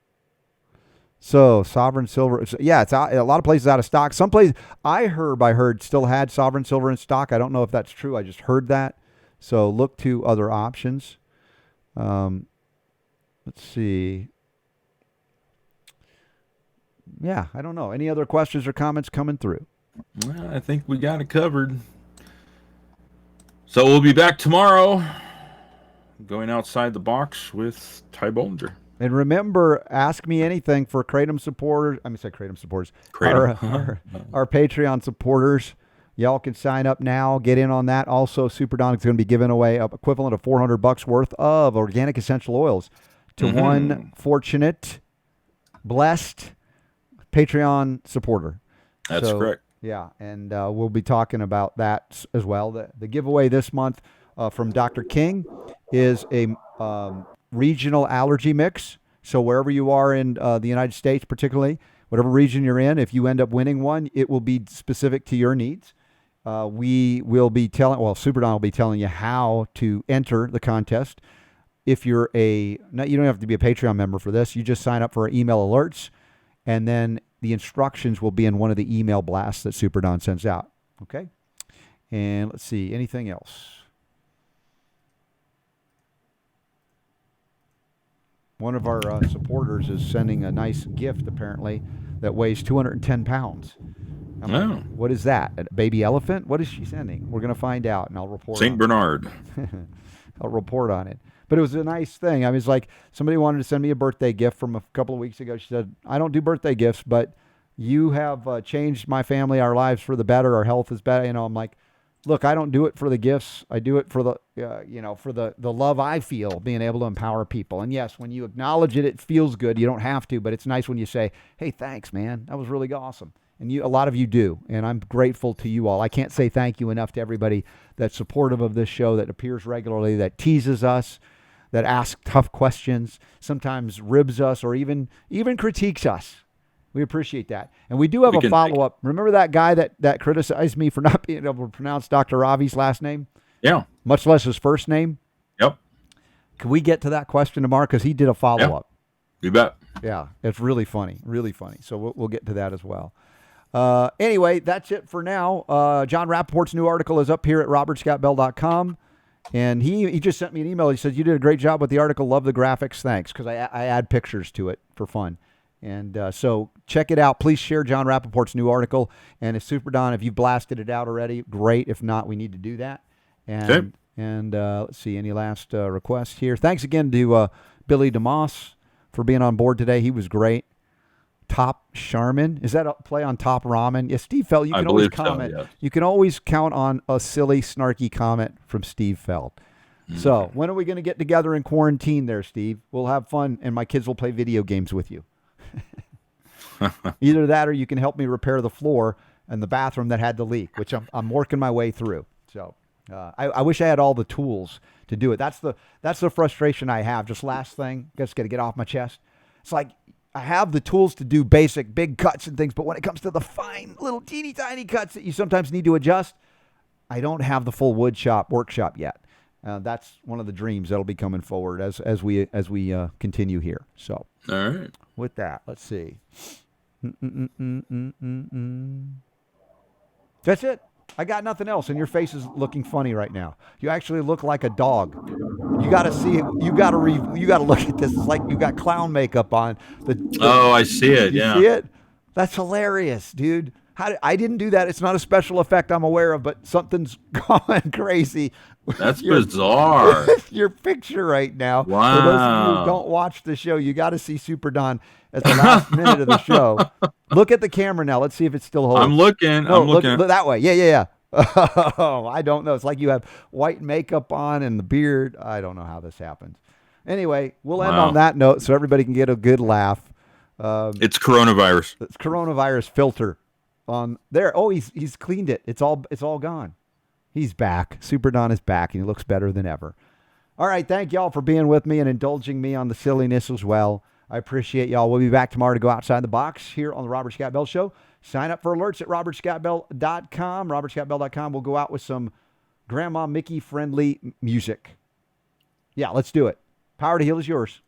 So Sovereign Silver, yeah, it's out. A lot of places out of stock. Some places I heard still had Sovereign Silver in stock. I don't know if that's true. I just heard that. So look to other options. Let's see. Yeah, I don't know. Any other questions or comments coming through? Well, I think we got it covered. So we'll be back tomorrow, going outside the box with Ty Bollinger. And remember, ask me anything for Kratom supporters. I mean, say Kratom supporters. Our Patreon supporters. Y'all can sign up now. Get in on that. Also, Super Don is going to be giving away an equivalent of $400 worth of organic essential oils to one fortunate, blessed Patreon supporter. That's correct. Yeah, and we'll be talking about that as well. The giveaway this month from Dr. King is a regional allergy mix. So wherever you are in the United States, particularly, whatever region you're in, if you end up winning one, it will be specific to your needs. We will be Super Don will be telling you how to enter the contest. If you're you don't have to be a Patreon member for this. You just sign up for our email alerts, and then the instructions will be in one of the email blasts that Super Don sends out. Okay? And let's see, anything else? One of our supporters is sending a nice gift, apparently, that weighs 210 pounds. Like, what is that? A baby elephant? What is she sending? We're going to find out, and I'll report St. Bernard. I'll report on it. But it was a nice thing. I mean, it's like somebody wanted to send me a birthday gift from a couple of weeks ago. She said, I don't do birthday gifts, but you have changed my family, our lives for the better. Our health is better. You know, I'm like, look, I don't do it for the gifts. I do it for the love I feel being able to empower people. And yes, when you acknowledge it, it feels good. You don't have to, but it's nice when you say, hey, thanks, man. That was really awesome. And a lot of you do, and I'm grateful to you all. I can't say thank you enough to everybody that's supportive of this show, that appears regularly, that teases us, that asks tough questions, sometimes ribs us, or even critiques us. We appreciate that. And we do have a follow-up. Remember that guy that criticized me for not being able to pronounce Dr. Ravi's last name? Yeah. Much less his first name? Yep. Can we get to that question tomorrow? Because he did a follow-up. You bet. Yeah, it's really funny. Really funny. So we'll get to that as well. Anyway, that's it for now. John Rappaport's new article is up here at robertscottbell.com. And he just sent me an email. He said, you did a great job with the article. Love the graphics. Thanks. Because I add pictures to it for fun. And so check it out. Please share John Rappaport's new article. And if Super Don, if you've blasted it out already, great. If not, we need to do that. And let's see, any last requests here? Thanks again to Billy DeMoss for being on board today. He was great. Top Charmin. Is that a play on Top Ramen? Yeah, Steve Feld, you can always comment. So, yes. You can always count on a silly, snarky comment from Steve Feld. So when are we going to get together in quarantine there, Steve? We'll have fun, and my kids will play video games with you. Either that or you can help me repair the floor in the bathroom that had the leak, which I'm working my way through. So I wish I had all the tools to do it. That's the frustration I have. Just last thing, just got to get off my chest. It's like I have the tools to do basic big cuts and things, but when it comes to the fine little teeny tiny cuts that you sometimes need to adjust, I don't have the full workshop yet. That's one of the dreams that'll be coming forward as we continue here. So, all right. With that, let's see. That's it. I got nothing else, and your face is looking funny right now. You actually look like a dog. You got to see it. You got to look at this. It's like you got clown makeup on. Oh, I see it. You see it? That's hilarious, dude. I didn't do that. It's not a special effect I'm aware of, but something's going crazy. That's bizarre. Your picture right now. Wow. For those of you who don't watch the show, you got to see Super Don at the last minute of the show. Look at the camera now. Let's see if it still holds. I'm looking. No, I'm looking. Look that way. Yeah. Oh, I don't know. It's like you have white makeup on and the beard. I don't know how this happens. Anyway, we'll end on that note so everybody can get a good laugh. It's coronavirus. It's coronavirus filter on there. Oh, he's cleaned it. It's all gone. He's back. Super Don is back, and he looks better than ever. All right, thank y'all for being with me and indulging me on the silliness as well. I appreciate y'all. We'll be back tomorrow to go outside the box here on the Robert Scott Bell Show. Sign up for alerts at robertscottbell.com. robertscottbell.com. We'll go out with some Grandma Mickey-friendly music. Yeah, let's do it. Power to Heal is yours.